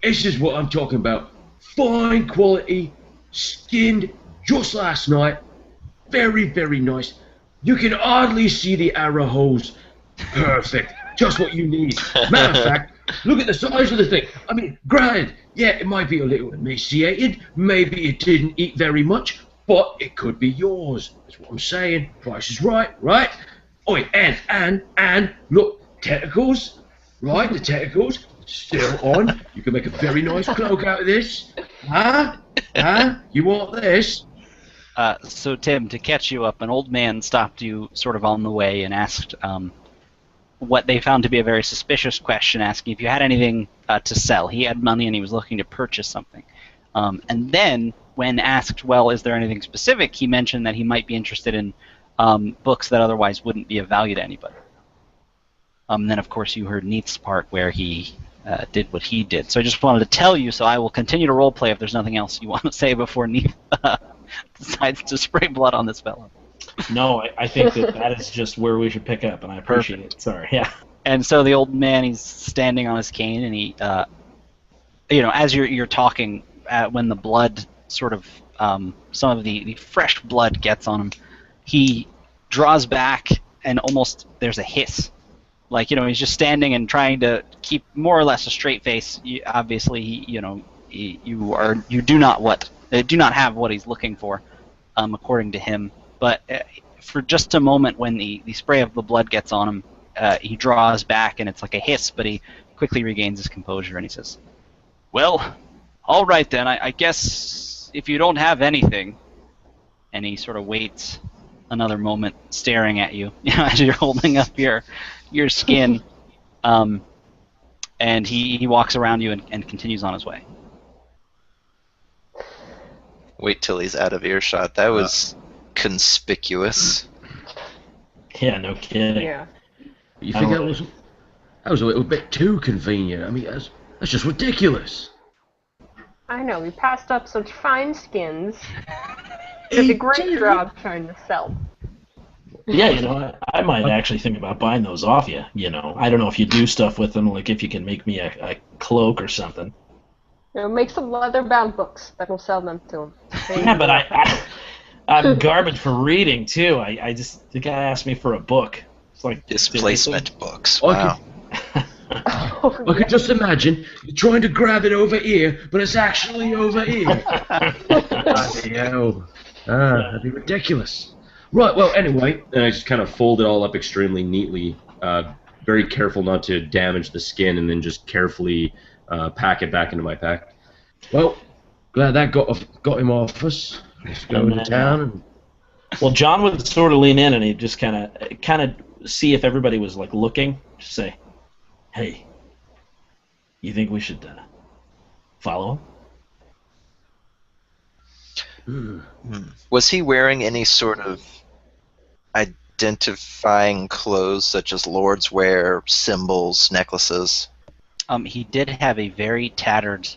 this is what I'm talking about. Fine quality, skinned just last night. Very, very nice. You can hardly see the arrow holes. Perfect. Just what you need. Matter of fact, look at the size of the thing. I mean, granted, yeah, it might be a little emaciated. Maybe it didn't eat very much, but it could be yours. That's what I'm saying. Price is right, right? Oh, and look, tentacles, right? The tentacles still on. You can make a very nice cloak out of this. Huh? You want this? So Tim, to catch you up, an old man stopped you sort of on the way and asked what they found to be a very suspicious question, asking if you had anything to sell. He had money and he was looking to purchase something. And then, when asked, well, is there anything specific, he mentioned that he might be interested in books that otherwise wouldn't be of value to anybody. Then, of course, you heard Neath's part where he did what he did. So I just wanted to tell you, so I will continue to roleplay if there's nothing else you want to say before Neath decides to spray blood on this fellow. No, I think that is just where we should pick up, and I appreciate it. Sorry, yeah. And so the old man, he's standing on his cane, and he, as you're talking, when the blood sort of some of the fresh blood gets on him, he draws back and almost there's a hiss. Like, he's just standing and trying to keep more or less a straight face. Obviously, you do not have what he's looking for, according to him. But for just a moment, when the spray of the blood gets on him, he draws back and it's like a hiss, but he quickly regains his composure and he says, "Well, all right then. I guess if you don't have anything," and he sort of waits another moment, staring at you, as you're holding up your skin, and he walks around you and continues on his way. Wait till he's out of earshot. That was conspicuous. Yeah, no kidding. Yeah. You think that was a little bit too convenient? I mean, that's just ridiculous. I know, we passed up such fine skins. Did a great job trying to sell. Yeah, I might actually think about buying those off you. I don't know if you do stuff with them, like if you can make me a cloak or something. Make some leather-bound books that will sell them to them. Yeah, but I'm garbage for reading too. The guy asked me for a book. It's like Displacement books. I Wow. I could just imagine you trying to grab it over here, but it's actually over here. Bloody hell. That'd be ridiculous. Right, well, anyway, and I just kind of fold it all up extremely neatly, very careful not to damage the skin, and then just carefully pack it back into my pack. Well, glad that got him off us. Let's go to town. And... Well, John would sort of lean in and he'd just kind of see if everybody was like looking. Just say, "Hey, you think we should follow him?" Was he wearing any sort of identifying clothes, such as lords wear, symbols, necklaces? He did have a very tattered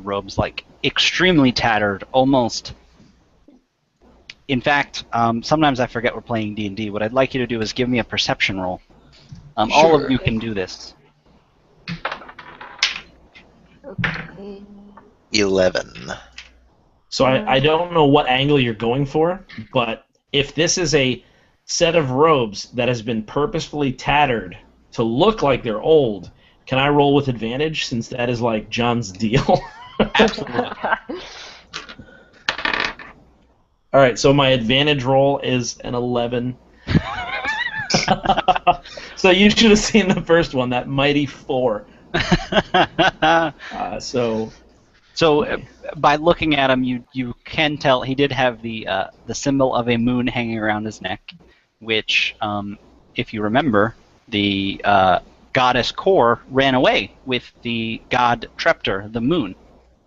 robes, like extremely tattered, almost. In fact, sometimes I forget we're playing D&D. What I'd like you to do is give me a perception roll. All of you can do this. Okay. 11. So I don't know what angle you're going for, but if this is a set of robes that has been purposefully tattered to look like they're old, can I roll with advantage since that is like John's deal? Absolutely. All right, so my advantage roll is an 11. So you should have seen the first one, that mighty 4. So by looking at him, you can tell he did have the symbol of a moon hanging around his neck, which, if you remember, the goddess Kor ran away with the god Treptor, the moon,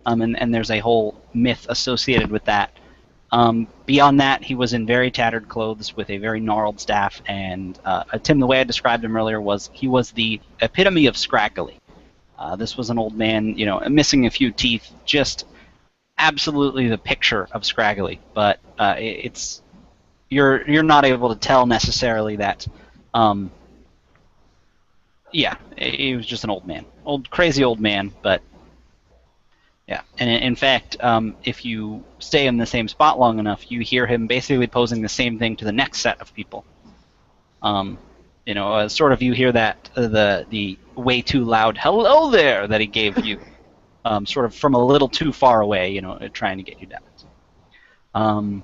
and there's a whole myth associated with that. Beyond that, he was in very tattered clothes with a very gnarled staff, and Tim, the way I described him earlier was he was the epitome of scraggly. This was an old man, missing a few teeth, just absolutely the picture of scraggly. But you're not able to tell necessarily that. Yeah, he was just an old man, crazy old man. But yeah, and in fact, if you stay in the same spot long enough, you hear him basically posing the same thing to the next set of people. Sort of you hear that the way too loud "hello there" that he gave you, sort of from a little too far away, trying to get you down.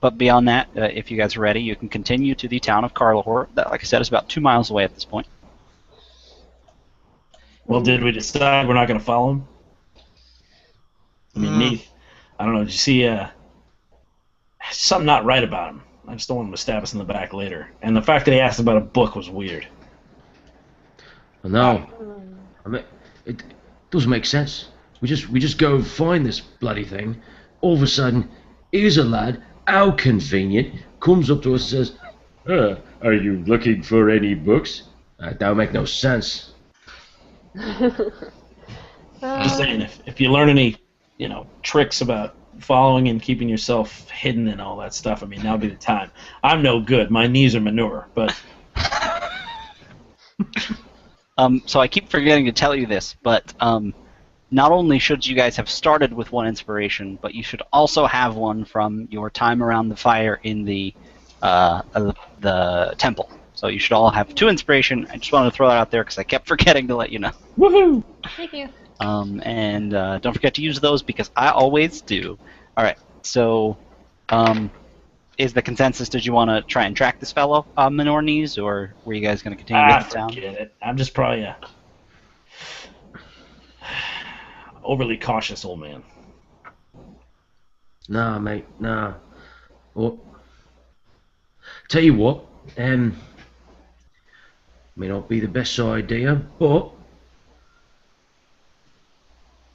But beyond that, if you guys are ready, you can continue to the town of Carlahor. That, like I said, is about 2 miles away at this point. Well, did we decide we're not going to follow him? I mean, Neith, I don't know, did you see something not right about him? I just don't want him to stab us in the back later. And the fact that he asked about a book was weird. Well, no. I mean, it doesn't make sense. We just go find this bloody thing. All of a sudden, here's a lad, how convenient, comes up to us and says, "Are you looking for any books?" That don't make no sense. Just saying, if you learn any, tricks about following and keeping yourself hidden and all that stuff, I mean, now'd be the time. I'm no good. My knees are manure, but... So I keep forgetting to tell you this, but not only should you guys have started with 1 inspiration, but you should also have one from your time around the fire in the temple. So you should all have 2 inspiration. I just wanted to throw that out there because I kept forgetting to let you know. Woohoo! Thank you. And don't forget to use those because I always do. All right. So, is the consensus? Did you want to try and track this fellow, Minornes, or were you guys going to continue with the town? Forget it. I'm just probably a overly cautious old man. Nah, mate, nah. Well, tell you what, may not be the best idea, but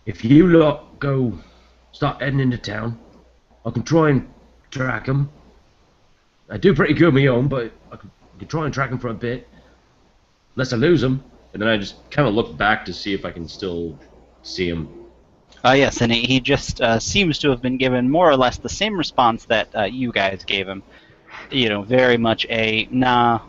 if you lot start heading into town, I can try and track them. I do pretty good on my own, but I can try and track them for a bit, unless I lose them. And then I just kind of look back to see if I can still see them. Yes, and he just seems to have been given more or less the same response that you guys gave him. You know, very much a, nah,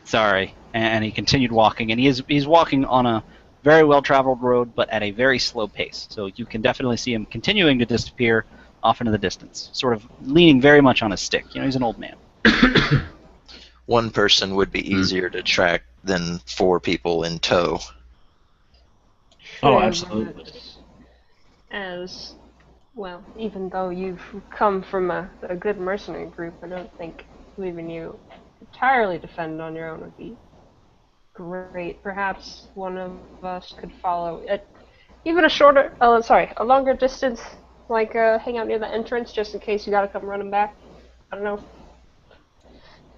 sorry. And he continued walking, and he's walking on a very well-traveled road, but at a very slow pace. So you can definitely see him continuing to disappear off into the distance, sort of leaning very much on his stick. You know, he's an old man. 1 person would be easier to track than 4 people in tow. Oh, Very absolutely. much. As well, even though you've come from a good mercenary group, I don't think leaving you entirely defend on your own would be great. Perhaps one of us could follow at even a longer distance, like hang out near the entrance just in case you gotta come running back. I don't know.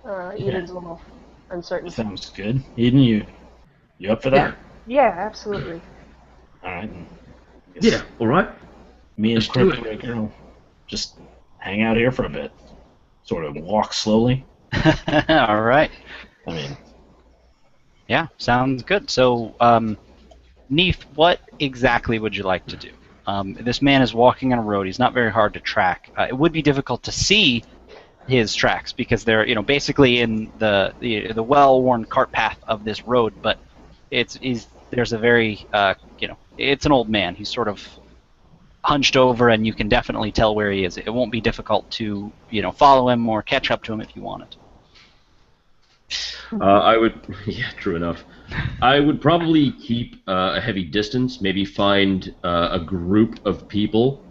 Eden's a little uncertain. Sounds good. Eden, you up for that? Yeah, absolutely. All right. Yeah, alright. Me and Let's do it. Cryptbreaker will just hang out here for a bit. Sort of walk slowly. All right. I mean, Yeah, sounds good. So, Neef, what exactly would you like to do? This man is walking on a road. He's not very hard to track. It would be difficult to see his tracks because they're, you know, basically in the well-worn cart path of this road. But there's a very, you know, it's an old man. He's sort of hunched over, and you can definitely tell where he is. It won't be difficult to, you know, follow him or catch up to him if you wanted. I would, yeah, true enough. I would probably keep a heavy distance, maybe find a group of people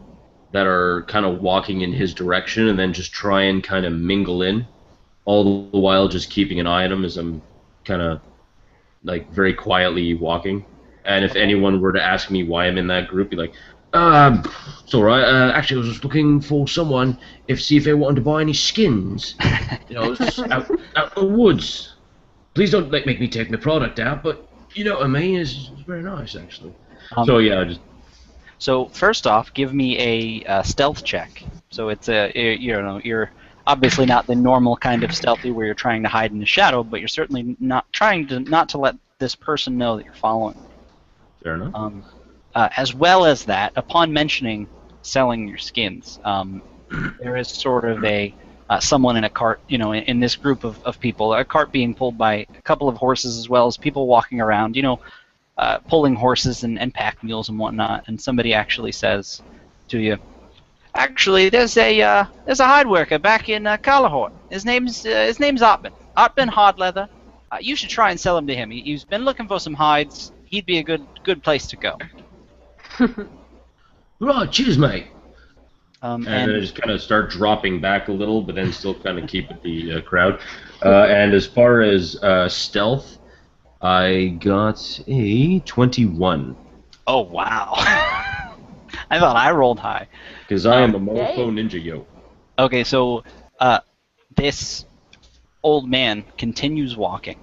that are kind of walking in his direction, and then just try and kind of mingle in, all the while just keeping an eye on him as I'm kind of, like, very quietly walking. And if anyone were to ask me why I'm in that group, be like, it's alright, actually I was just looking for someone, see if they wanted to buy any skins. You know, it's out in the woods. Please don't make me take the product out, but you know what I mean, it's very nice, actually. So yeah, So first off, give me a stealth check. So it's you're obviously not the normal kind of stealthy where you're trying to hide in the shadow, but you're certainly not trying to let this person know that you're following. fair enough. As well as that, upon mentioning selling your skins, there is sort of a someone in a cart, you know, in this group of people, a cart being pulled by a couple of horses as well as people walking around, you know, pulling horses and pack mules and whatnot. And somebody actually says to you, "Actually, there's a hide worker back in Kalahort. His name's Artman. Artman Hardleather. You should try and sell him to him. He's been looking for some hides. He'd be a good place to go." Right, cheers, mate. And then I just kind of start dropping back a little, but then still kind of keep with the crowd. And as far as stealth, I got a 21. oh wow, I thought I rolled high. Because I am a mofo ninja, yo. Okay, so this old man continues walking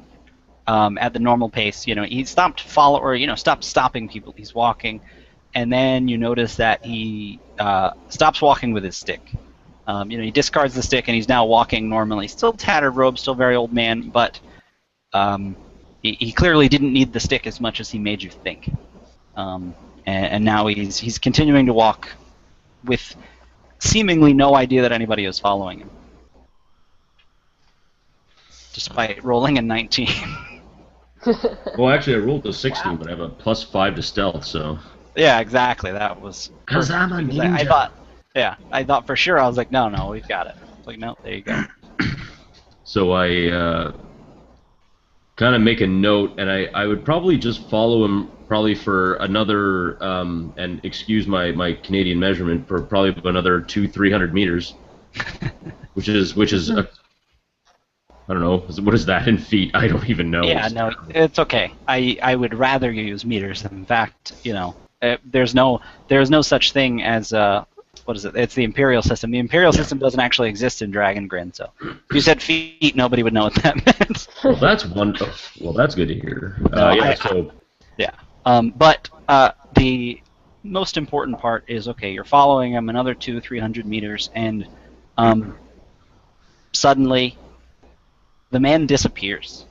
at the normal pace. You know, he stopped stopping people. He's walking, and then you notice that he stops walking with his stick. You know, he discards the stick and he's now walking normally. Still tattered robe, still very old man, but he clearly didn't need the stick as much as he made you think. And now he's continuing to walk with seemingly no idea that anybody is following him, despite rolling a 19. Well, actually, I rolled a 16, but I have a +5 to stealth, so... Yeah, exactly. That was Because I'm a because ninja. I thought for sure. I was like, no, we've got it. It's like, no, there you go. So I kind of make a note, and I would probably just follow him probably for another, and excuse my Canadian measurement, for probably another 300 meters, which is I don't know, what is that in feet? I don't even know. Yeah, no, it's okay. I would rather you use meters. In fact, there's no such thing as what is it? It's the imperial system. The imperial system doesn't actually exist in Dragongrin. So if you said feet, nobody would know what that meant. Well, that's good to hear. But the most important part is, okay, you're following him another 300 meters, and suddenly the man disappears.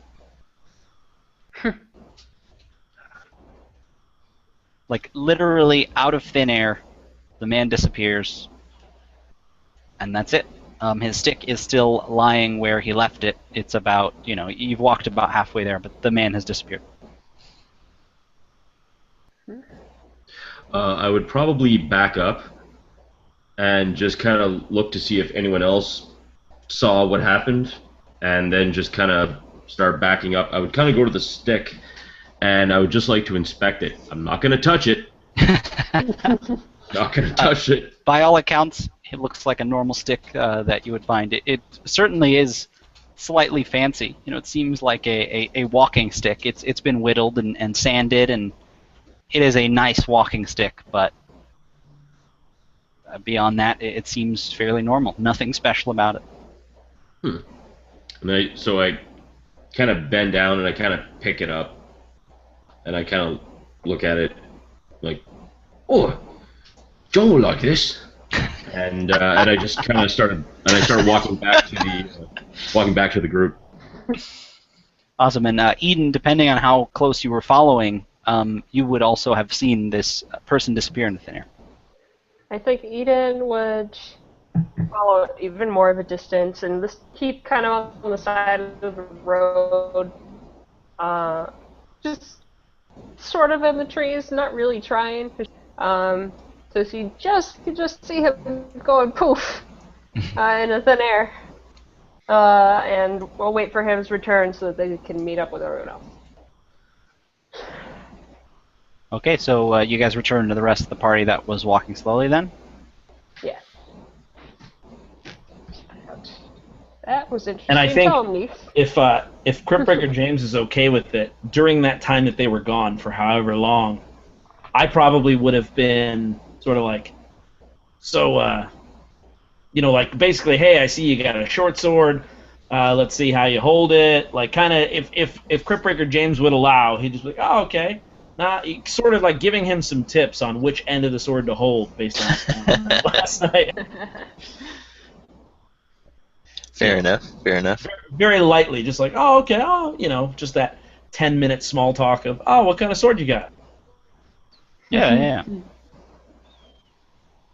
Like, literally out of thin air, the man disappears, and that's it. His stick is still lying where he left it. It's about, you've walked about halfway there, but the man has disappeared. I would probably back up and just kind of look to see if anyone else saw what happened, and then just kind of start backing up. I would kind of go to the stick, and I would just like to inspect it. I'm not going to touch it. Not going to touch it. By all accounts, it looks like a normal stick that you would find. It certainly is slightly fancy. It seems like a walking stick. It's been whittled and sanded, and it is a nice walking stick, but beyond that, it seems fairly normal. Nothing special about it. And so I kind of bend down and I kind of pick it up, and I kind of look at it like, oh, John will like this. And I just kind of started walking back to the group. Awesome. And Eden, depending on how close you were following, you would also have seen this person disappear into thin air. I think Eden would follow it even more of a distance and just keep kind of on the side of the road, just sort of in the trees, not really trying. So you could just see him going poof in the thin air, and we'll wait for his return so that they can meet up with everyone else. Okay, so you guys return to the rest of the party that was walking slowly then? Yeah. That was interesting. And I think Tell me. if Cryptbreaker James is okay with it, during that time that they were gone for however long, I probably would have been sort of like, so, like basically, hey, I see you got a short sword. Let's see how you hold it. Like, kind of, if Cryptbreaker James would allow, he'd just be like, oh, okay. Sort of like giving him some tips on which end of the sword to hold based on last night. Fair enough. Very lightly, just like, oh, okay, just that 10-minute small talk of, oh, what kind of sword you got? Yeah.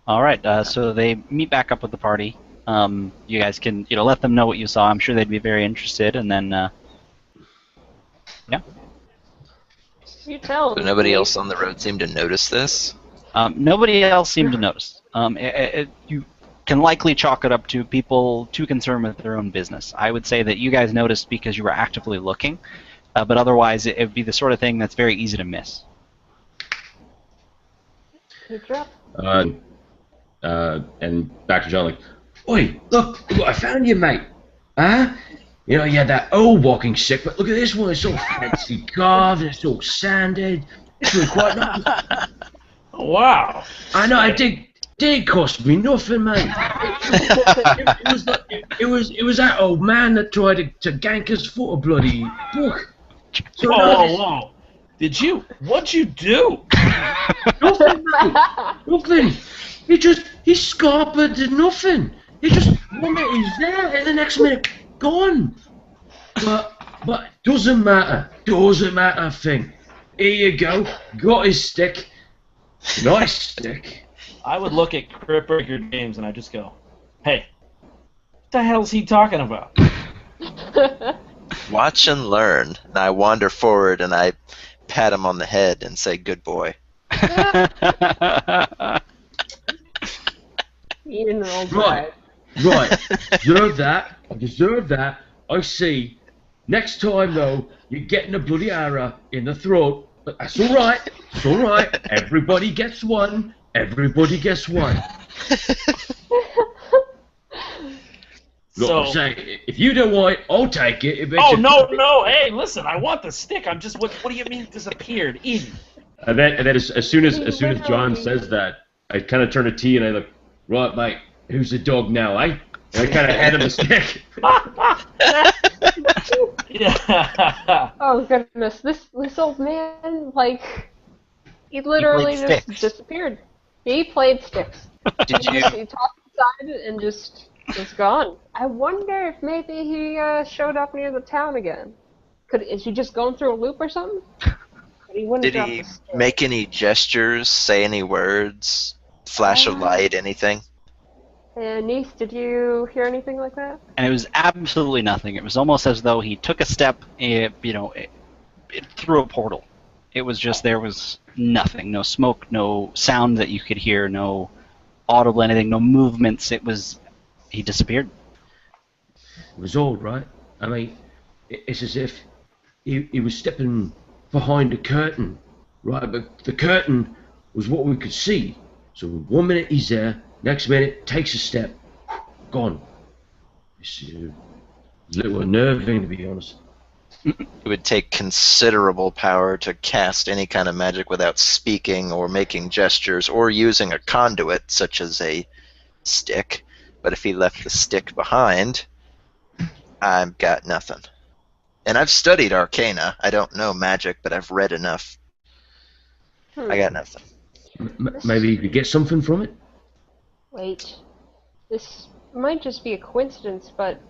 All right, so they meet back up with the party. You guys can, let them know what you saw. I'm sure they'd be very interested, and then, yeah. You tell So nobody else on the road seemed to notice this? Nobody else seemed to notice. You can likely chalk it up to people too concerned with their own business. I would say that you guys noticed because you were actively looking, but otherwise it would be the sort of thing that's very easy to miss. Good job. And back to John, like, oi, look what I found you, mate. Huh? You had that old walking stick, but look at this one. It's all fancy carved, it's all sanded. It's really quite nice. Wow. I know, it did cost me nothing, mate. It was that old man that tried to gank us for a bloody book. So Whoa. What'd you do? Nothing, mate. Nothing. He scarpered to nothing. He just, one minute he's there, and the next minute, gone. But doesn't matter. Thing. Here you go. Got his stick. Nice stick. I would look at Cryptbreaker James and I just go, hey, what the hell's he talking about? Watch and learn. And I wander forward and I pat him on the head and say, good boy. Ian rolls Right. eyes. Right. Deserve that. I deserve that. I see. Next time, though, you're getting a bloody arrow in the throat. But that's all right. It's all right. Everybody gets one. Everybody gets one. Look, So- I'm saying, if you don't want it, I'll take it. Oh, no, hey, listen, I want the stick. I'm just, what do you mean disappeared? Easy. And then as soon as John Literally. says that, I kind of turn to T and I look, right, mate, who's the dog now, eh? And I kind of hand him a stick. Yeah. Oh goodness, this old man, like, he literally played just sticks. disappeared. He played sticks. Did you? He tossed aside and just was gone. I wonder if maybe he showed up near the town again. Is he just going through a loop or something? But he wouldn't Did drop he the stick. make any gestures, say any words, flash a light, anything? And Neith, did you hear anything like that? And it was absolutely nothing. It was almost as though he took a step, it through a portal. It was just, there was nothing. No smoke, no sound that you could hear, no audible anything, no movements. He disappeared. It was all right. I mean, it's as if he was stepping behind a curtain, right? But the curtain was what we could see. So 1 minute he's there, next minute takes a step, gone. It's a little unnerving, to be honest. It would take considerable power to cast any kind of magic without speaking or making gestures or using a conduit, such as a stick. But if he left the stick behind, I've got nothing. And I've studied Arcana. I don't know magic, but I've read enough. I got nothing. Maybe you could get something from it? Wait. This might just be a coincidence, but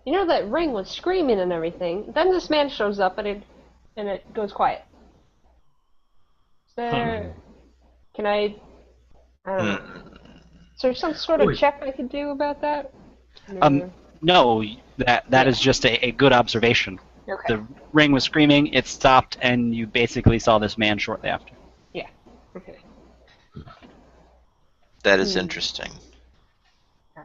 you know that ring was screaming and everything. Then this man shows up and it goes quiet. Is there... Can I don't know. Is there some sort of Wait. check I could do about that? No, that is just a good observation. Okay. The ring was screaming, it stopped, and you basically saw this man shortly after. Okay. That is interesting.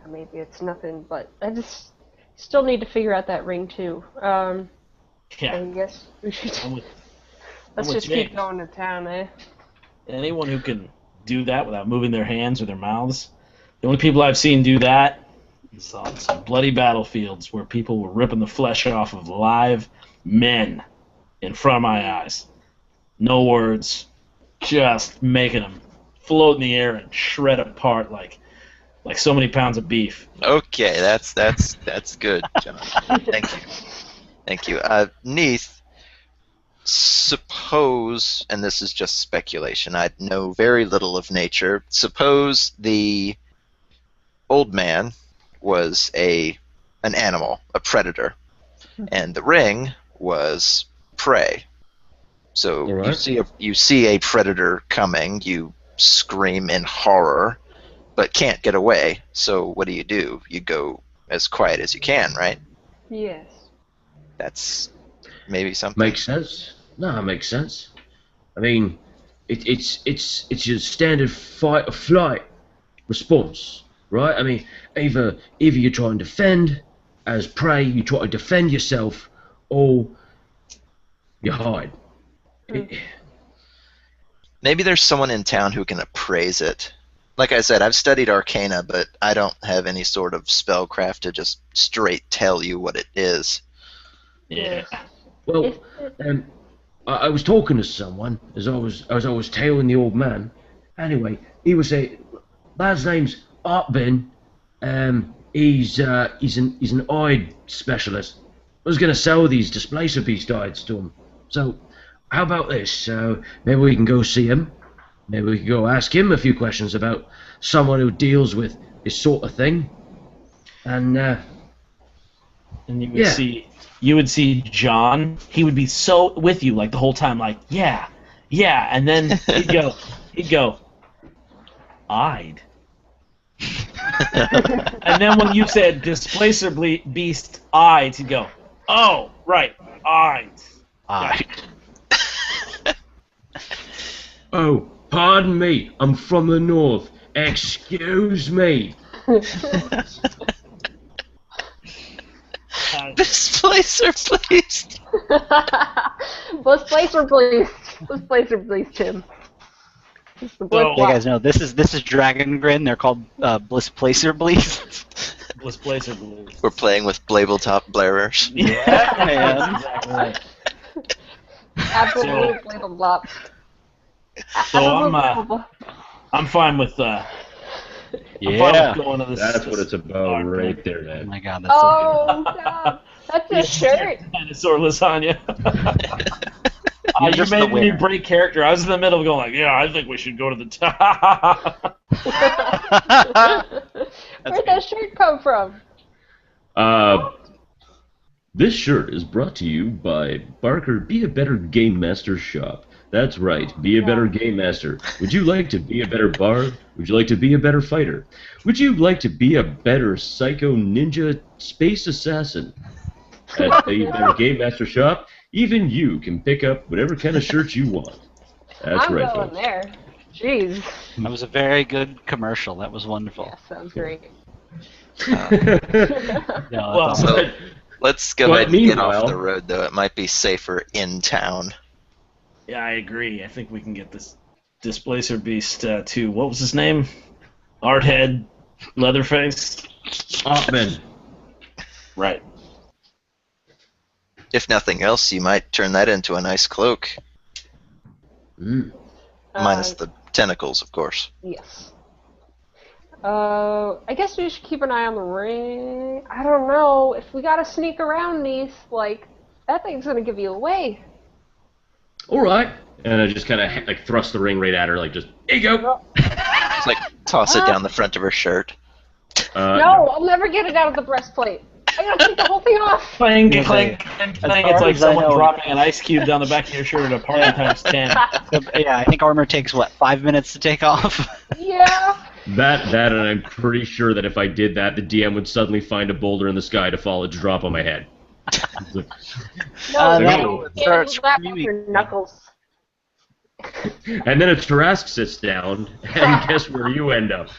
Maybe it's nothing, but I just still need to figure out that ring too. I Yeah. guess we should. I'm with, Let's with just keep James. going to town, eh? Anyone who can do that without moving their hands or their mouths. The only people I've seen do that is on some bloody battlefields where people were ripping the flesh off of live men in front of my eyes. No words, just making them float in the air and shred apart like so many pounds of beef. Okay, that's good, John. Thank you. Neith, suppose, and this is just speculation, I know very little of nature, suppose the old man was an animal, a predator, and the ring was prey. So All right. you see a predator coming, you scream in horror, but can't get away. So what do? You go as quiet as you can, right? Yes. That's maybe something. Makes sense. No, it makes sense. I mean, it's your standard fight or flight response, right? I mean, either you try and defend as prey, you try to defend yourself, or you hide. Maybe there's someone in town who can appraise it. Like I said, I've studied Arcana, but I don't have any sort of spellcraft to just straight tell you what it is. Yeah. Well, I was talking to someone as I was tailing the old man. Anyway, he was lad's name's Artbin. He's an eye specialist. I was gonna sell these displacer beast eyes to him. So, how about this? Maybe we can go see him. Maybe we can go ask him a few questions about someone who deals with this sort of thing. And you would see John. He would be so with you like the whole time, like yeah, and then he'd go, eyed. And then when you said displacer beast eyed, he'd go, oh right, eyed. Ah, oh, Pardon me, I'm from the north. Excuse me. Displacer, please. Let's place her, please. Let's place her, please, Tim. It's the blood So- You clot. guys know this is Dragongrin. They're called Bliss Placer Bleeds. Let's place her, please. We're playing with Tabletop blarers. Yeah, man. That's exactly right. Absolutely blah. So I'm fine with I'm fine Yeah. with going to this. That's what it's about art right thing. there, Oh man. my god, that's so Oh, God. That's a shirt. Dinosaur lasagna. You're You just made the me winner. break character. I was in the middle of going like, yeah, I think we should go to the top. Where'd that shirt come from? This shirt is brought to you by Barker Be a Better Game Master Shop. That's right, be a better game master. Would you like to be a better bard? Would you like to be a better fighter? Would you like to be a better psycho ninja space assassin? At Be a Better Game Master Shop, even you can pick up whatever kind of shirt you want. That's I'm right, going folks. there. Jeez. That was a very good commercial. That was wonderful. Yeah, sounds great. No, that's Well, awesome. So let's go But ahead and get meanwhile- off the road, though. It might be safer in town. Yeah, I agree. I think we can get this Displacer Beast to, what was his name? Arthead Leatherface? Oppman. Right. If nothing else, you might turn that into a nice cloak. Minus the tentacles, of course. Yes. I guess we should keep an eye on the ring. I don't know. If we gotta sneak around these, like, that thing's gonna give you away. All right. And I just kind of like thrust the ring right at her, like just, here you go. Just like toss it down the front of her shirt. No, I'll never get it out of the breastplate. I gotta take the whole thing off. Clang, Yeah, clang, clang, clang. far It's like as I someone know- dropping an ice cube down the back of your shirt at a party times 10. Yeah, I think armor takes, what, 5 minutes to take off? Yeah. That, and I'm pretty sure that if I did that, the DM would suddenly find a boulder in the sky to fall and drop on my head. No, that'll you start can't wrap up screaming. your knuckles. And then a Tarask sits down, and guess where you end up?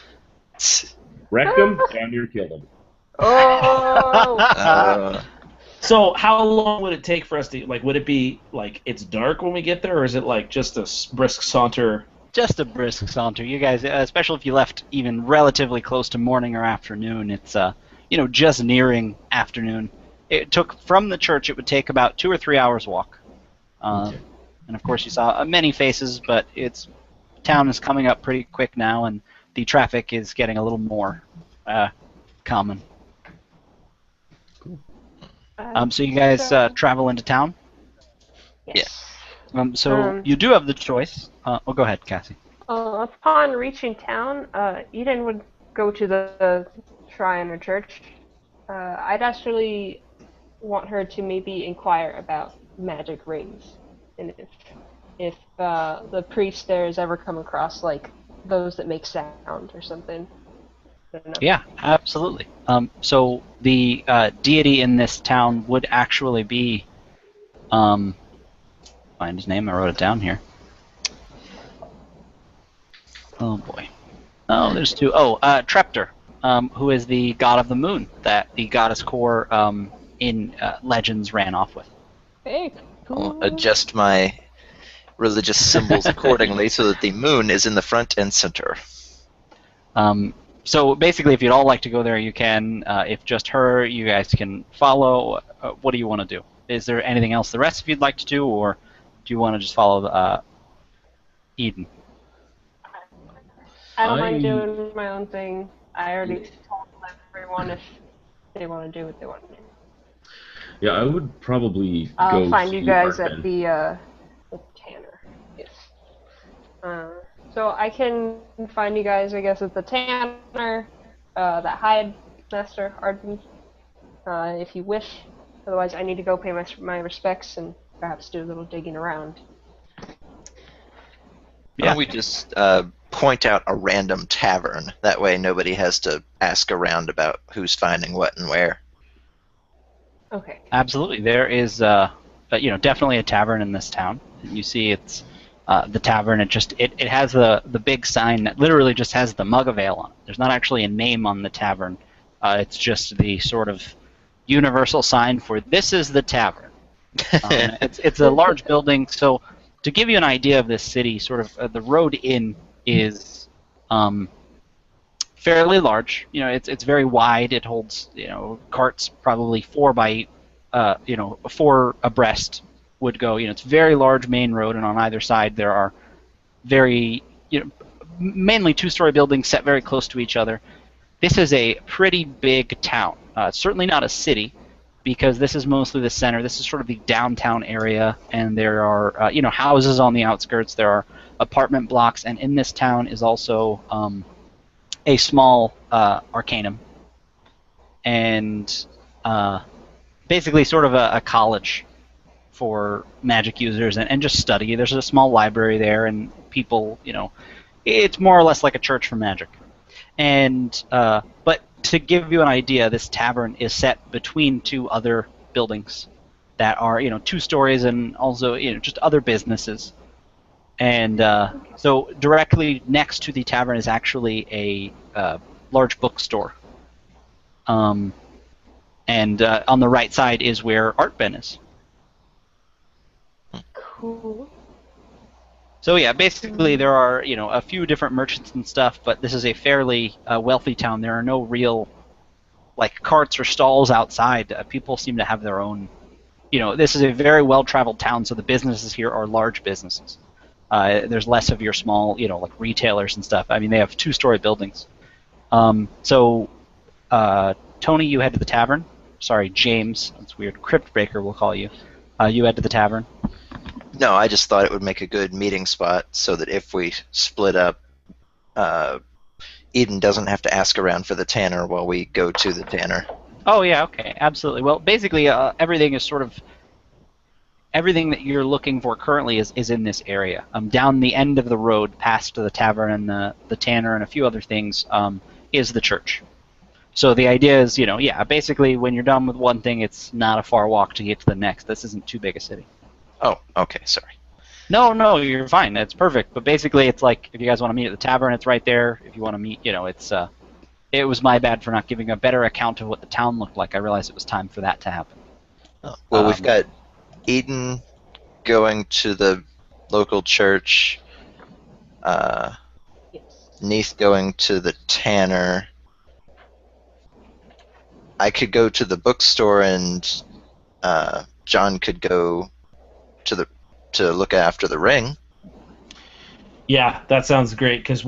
Rectum, down near kill him. Oh. So how long would it take for us to, like, would it be, like, it's dark when we get there, or is it, like, just a brisk saunter? Just a brisk saunter. You guys, especially if you left even relatively close to morning or afternoon, it's, just nearing afternoon. It took, from the church, it would take about 2 or 3 hours walk. Okay. And of course you saw many faces, but town is coming up pretty quick now, and the traffic is getting a little more common. So you guys travel into town. Yes. So you do have the choice. Go ahead, Cassie. Upon reaching town, Eden would go to the shrine or church. I'd actually want her to maybe inquire about magic rings, and if the priest there has ever come across like those that make sound or something. I don't know. Yeah, absolutely. So the deity in this town would actually be, find his name. I wrote it down here. Oh boy. Oh, there's two. Oh, Treptor, who is the god of the moon that the goddess core in Legends ran off with. Hey, cool. I'll adjust my religious symbols accordingly so that the moon is in the front and center. So basically, if you'd all like to go there, you can. If just her, you guys can follow. What do you want to do? Is there anything else the rest of you'd like to do, or do you want to just follow Eden? I don't mind doing my own thing. I already told everyone if they want to do what they want to do. Yeah, I would probably I'll go find you see guys Art at then. the tanner. Yes. So I can find you guys, I guess, at the tanner, that hide master Arden, if you wish. Otherwise, I need to go pay my respects and perhaps do a little digging around. Why don't we just point out a random tavern? That way nobody has to ask around about who's finding what and where. Okay. Absolutely. There is, definitely a tavern in this town. You see it's the tavern. It has the big sign that literally just has the Mug of Ale on it. There's not actually a name on the tavern. It's just the sort of universal sign for this is the tavern. It's a large building. So to give you an idea of this city, sort of the road in is fairly large. It's very wide. It holds carts probably four abreast would go. It's a very large main road, and on either side there are very mainly two-story buildings set very close to each other. This is a pretty big town. It's certainly not a city, because this is mostly the center. This is sort of the downtown area, and there are houses on the outskirts. There are apartment blocks, and in this town is also a small arcanum, and basically sort of a college for magic users and just study. There's a small library there, and people, it's more or less like a church for magic. And but to give you an idea, this tavern is set between two other buildings that are 2 stories, and also just other businesses. And so directly next to the tavern is actually a large bookstore. And on the right side is where Art Ben is. Cool. So yeah, basically there are a few different merchants and stuff, but this is a fairly wealthy town. There are no real carts or stalls outside. People seem to have their own. This is a very well-traveled town, so the businesses here are large businesses. There's less of your small, retailers and stuff. I mean, they have 2-story buildings. So Tony, you head to the tavern. Sorry, James. That's weird. Cryptbreaker, we'll call you. You head to the tavern. No, I just thought it would make a good meeting spot so that if we split up, Eden doesn't have to ask around for the tanner while we go to the tanner. Oh yeah, okay, absolutely. Well, basically, everything is sort of everything that you're looking for currently is in this area. Down the end of the road, past the tavern and the tanner and a few other things, is the church. So the idea is, basically when you're done with one thing, it's not a far walk to get to the next. This isn't too big a city. Oh, okay, sorry. No, you're fine. It's perfect. But basically, it's like if you guys want to meet at the tavern, it's right there. If you want to meet, it's. It was my bad for not giving a better account of what the town looked like. I realized it was time for that to happen. Oh, well, we've got Eden going to the local church. Yes. Neath going to the tanner. I could go to the bookstore, and John could go to look after the ring. Yeah, that sounds great. Because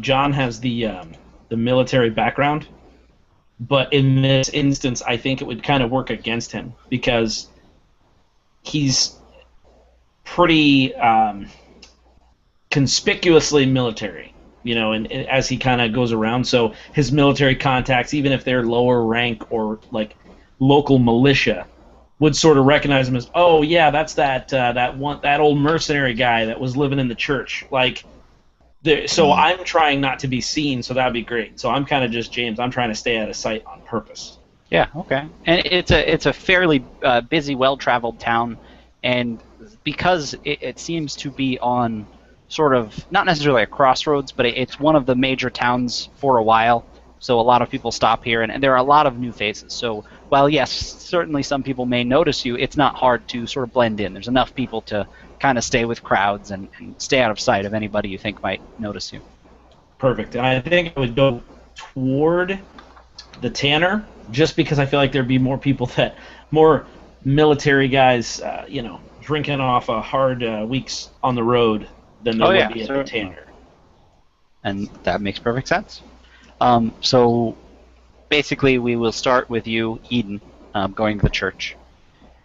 John has the military background, but in this instance, I think it would kind of work against him because he's pretty conspicuously military. And as he kind of goes around, so his military contacts, even if they're lower rank or local militia, would sort of recognize him as, oh yeah, that's that old mercenary guy that was living in the church. So I'm trying not to be seen, so that'd be great. So I'm kind of just James. I'm trying to stay out of sight on purpose. Yeah, okay. And it's a fairly busy, well-traveled town, and because it seems to be on sort of not necessarily a crossroads, but it's one of the major towns for a while. So a lot of people stop here, and there are a lot of new faces. So while, yes, certainly some people may notice you, it's not hard to sort of blend in. There's enough people to kind of stay with crowds and stay out of sight of anybody you think might notice you. Perfect. And I think I would go toward the tanner, just because I feel like there'd be more military guys, drinking off a hard weeks on the road than there would be at the tanner. And that makes perfect sense. So basically, we will start with you, Eden, going to the church.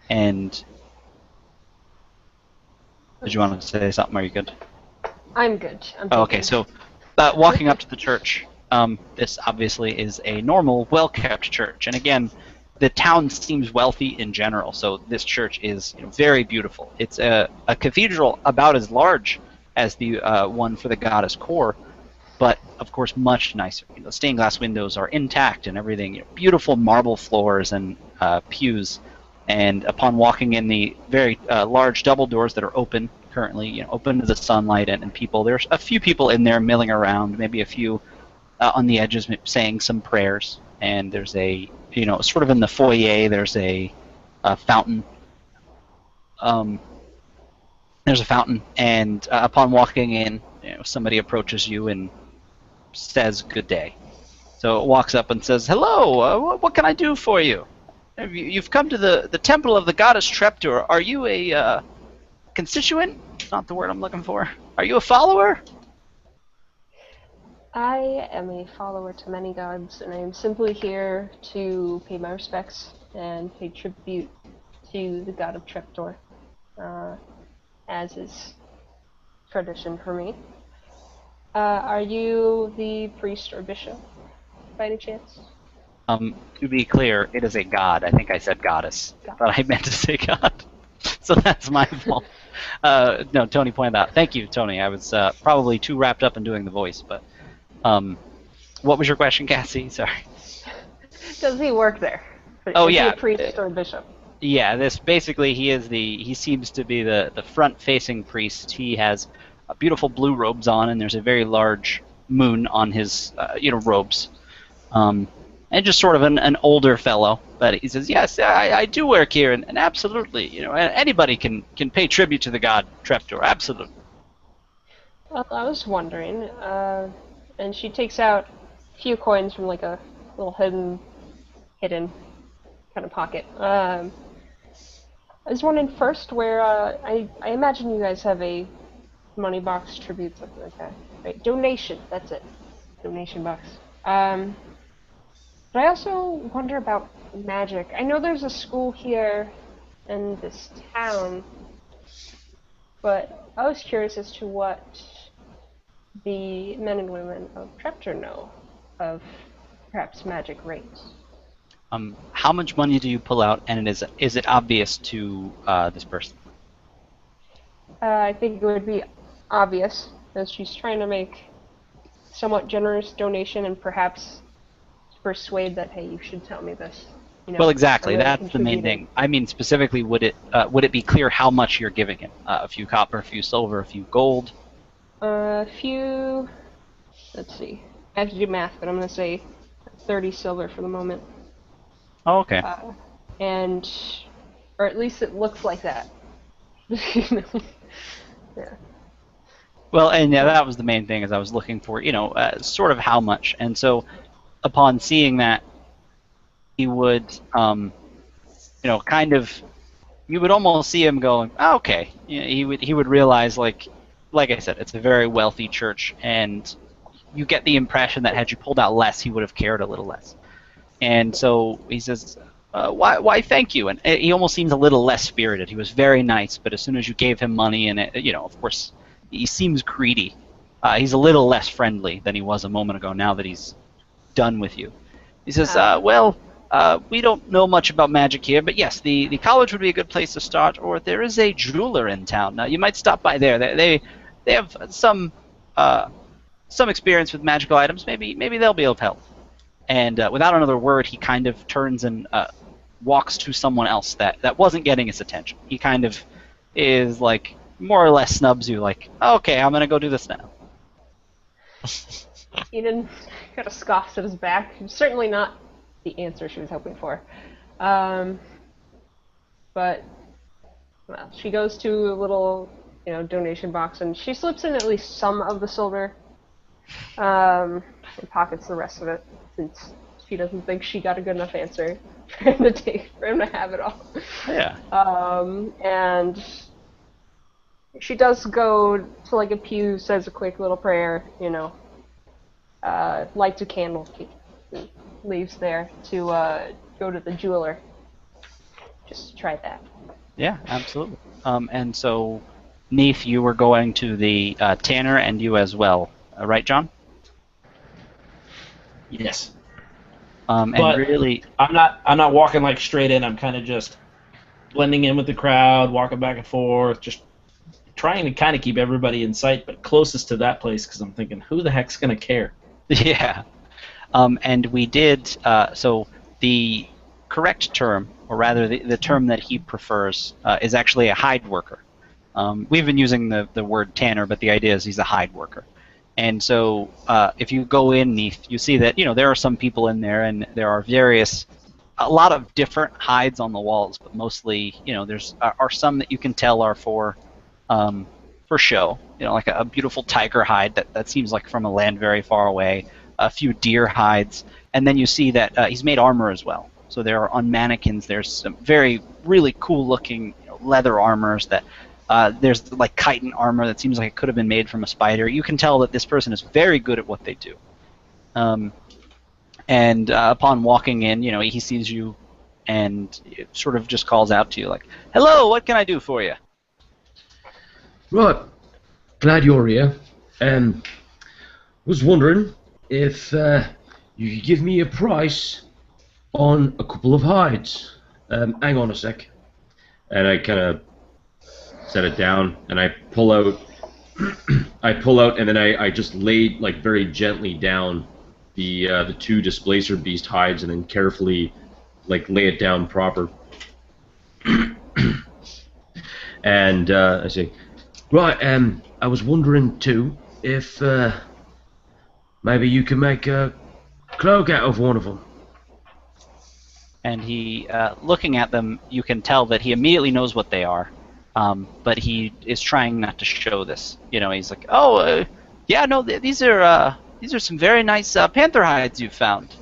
And did you want to say something? Are you good? I'm good. Okay, so walking up to the church, this obviously is a normal, well-kept church. And again, the town seems wealthy in general, so this church is very beautiful. It's a cathedral about as large as the one for the goddess Core, but of course much nicer. Stained glass windows are intact and everything. Beautiful marble floors and pews. And upon walking in the very large double doors that are open currently, open to the sunlight and people, there's a few people in there milling around, maybe a few on the edges saying some prayers. And there's a, sort of in the foyer, there's a fountain. There's a fountain, and upon walking in, somebody approaches you and says good day. So it walks up and says, hello, what can I do for you? You've come to the temple of the goddess Treptor. Are you a constituent? Not the word I'm looking for. Are you a follower? I am a follower to many gods, and I am simply here to pay my respects and pay tribute to the god of Treptor, as is tradition for me. Are you the priest or bishop, by any chance? To be clear, it is a god. I think I said goddess, but I meant to say god. So that's my fault. No, Tony pointed out. Thank you, Tony. I was probably too wrapped up in doing the voice, but what was your question, Cassie? Sorry. Does he work there? Oh, is yeah. He a priest or a bishop? Yeah, this basically he seems to be the front-facing priest. He has beautiful blue robes on, and there's a very large moon on his robes. And just sort of an older fellow, but he says, yes, I do work here, and absolutely, anybody can pay tribute to the god Treptor, absolutely. Well, I was wondering, and she takes out a few coins from like a little hidden kind of pocket. I was wondering first where, I imagine you guys have a money box tribute, something like that. Right? Donation, that's it. Donation box. But I also wonder about magic. I know there's a school here in this town, but I was curious as to what the men and women of Treptor know of perhaps magic rates. How much money do you pull out, and is it obvious to this person? I think it would be obvious, as she's trying to make somewhat generous donation and perhaps persuade that, hey, you should tell me this. Well, exactly. Really That's the main thing. I mean, specifically, would it be clear how much you're giving him? A few copper, a few silver, a few gold? A few. Let's see. I have to do math, but I'm going to say 30 silver for the moment. Oh, okay. Or at least it looks like that. Yeah. Well, and yeah, that was the main thing, as I was looking for, sort of how much. And so, upon seeing that, he would, kind of, you would almost see him going, oh, okay. He would realize, like I said, it's a very wealthy church, and you get the impression that had you pulled out less, he would have cared a little less. And so he says, why thank you? And he almost seems a little less spirited. He was very nice, but as soon as you gave him money, and of course, he seems greedy. He's a little less friendly than he was a moment ago now that he's done with you. He says, we don't know much about magic here, but yes, the college would be a good place to start, or there is a jeweler in town. Now, you might stop by there. They have some experience with magical items. Maybe they'll be able to help. And without another word, he kind of turns and walks to someone else that wasn't getting his attention. He kind of is like, more or less snubs you, like, okay, I'm going to go do this now. Eden kind of scoffs at his back. Certainly not the answer she was hoping for. But, well, she goes to a little, donation box, and she slips in at least some of the silver, and pockets the rest of it, since she doesn't think she got a good enough answer for him to have it all. Yeah. And she does go to like a pew, says a quick little prayer, lights a candle, and leaves there to go to the jeweler. Just try that. Yeah, absolutely. And so, Neith, you were going to the tanner, and you as well, right, John? Yes. And but really, I'm not walking like straight in. I'm kind of just blending in with the crowd, walking back and forth, just trying to kind of keep everybody in sight, but closest to that place because I'm thinking, who the heck's gonna care? Yeah. And we did. So the correct term or rather the term that he prefers, is actually a hide worker. We've been using the word tanner, but the idea is he's a hide worker. And so if you go in, you see that there are some people in there, and there are a lot of different hides on the walls, but mostly there's are some that you can tell are for show. Like a beautiful tiger hide that seems like from a land very far away. A few deer hides, and then you see that he's made armor as well. So there are on mannequins. There's some really cool looking leather armors that. There's like chitin armor that seems like it could have been made from a spider. You can tell that this person is very good at what they do. And upon walking in, he sees you and sort of just calls out to you like, "Hello, what can I do for you?" Right, glad you're here. Was wondering if you could give me a price on a couple of hides. Hang on a sec. And I kind of set it down, and I pull out, and then I just laid like very gently down the two displacer beast hides, and then carefully like lay it down proper. And I say, right, I was wondering too if maybe you can make a cloak out of one of them. And he, looking at them, you can tell that he immediately knows what they are. But he is trying not to show this. He's like, "Oh, yeah, no, these are some very nice panther hides you found.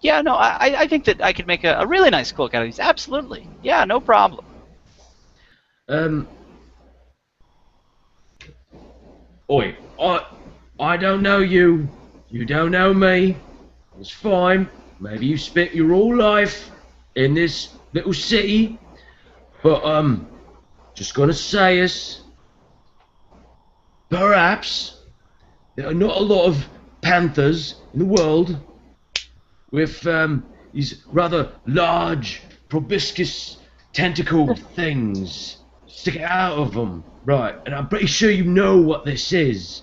Yeah, no, I think that I could make a really nice cloak out of these. Absolutely, yeah, no problem." Oi, I don't know you. You don't know me. It's fine. Maybe you spent your whole life in this little city, but just gonna say is, perhaps there are not a lot of panthers in the world with these rather large, proboscis tentacled things sticking out of them. Right, and I'm pretty sure you know what this is.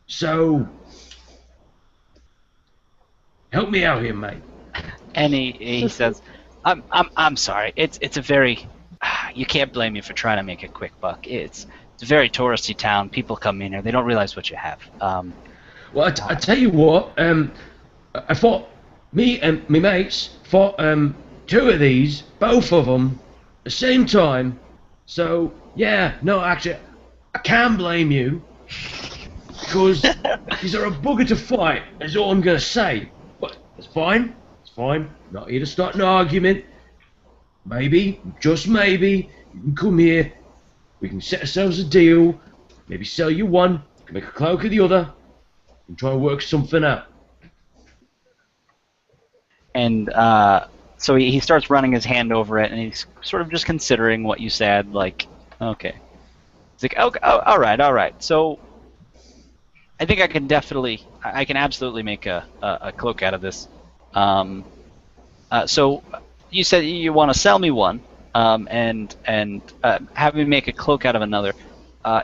So, help me out here, mate. And he says, "I'm sorry. It's a very you can't blame me for trying to make a quick buck. It's a very touristy town. People come in here. They don't realize what you have." Well, I tell you what. I fought me and my mates fought two of these, both of them, at the same time. So yeah, no, actually, I can't blame you because these are a bugger to fight. Is all I'm gonna say. But it's fine. It's fine. Not here to start an argument. Maybe, just maybe, you can come here, we can set ourselves a deal, maybe sell you one, you can make a cloak of the other, and try and work something out. And so he starts running his hand over it, and he's sort of just considering what you said, like, okay. He's like, okay, oh, all right. So I think I can absolutely make a cloak out of this. So you said you want to sell me one, and have me make a cloak out of another.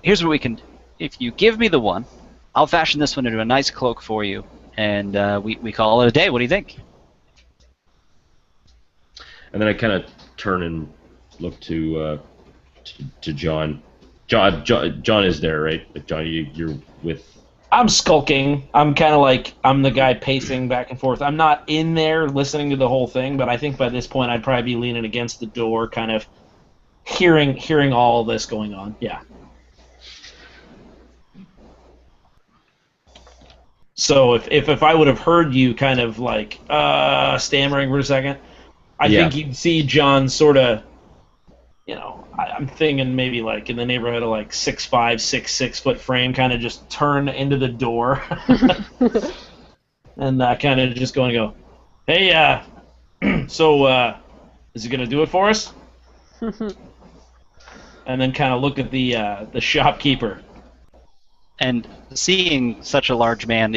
Here's what we can. If you give me the one, I'll fashion this one into a nice cloak for you, and we call it a day. What do you think? And then I kind of turn and look to John. John is there, right? Like John, you're with. I'm skulking. I'm kind of like, I'm the guy pacing back and forth. I'm not in there listening to the whole thing, but I think by this point I'd probably be leaning against the door, kind of hearing all of this going on. Yeah. So if I would have heard you kind of like stammering for a second, I think you'd see John sort of, I'm thinking maybe like in the neighborhood of like 6'5", 6'6" foot frame, kind of just turn into the door, and kind of just go and go, "Hey, so is it gonna do it for us?" And then kind of look at the shopkeeper. And seeing such a large man,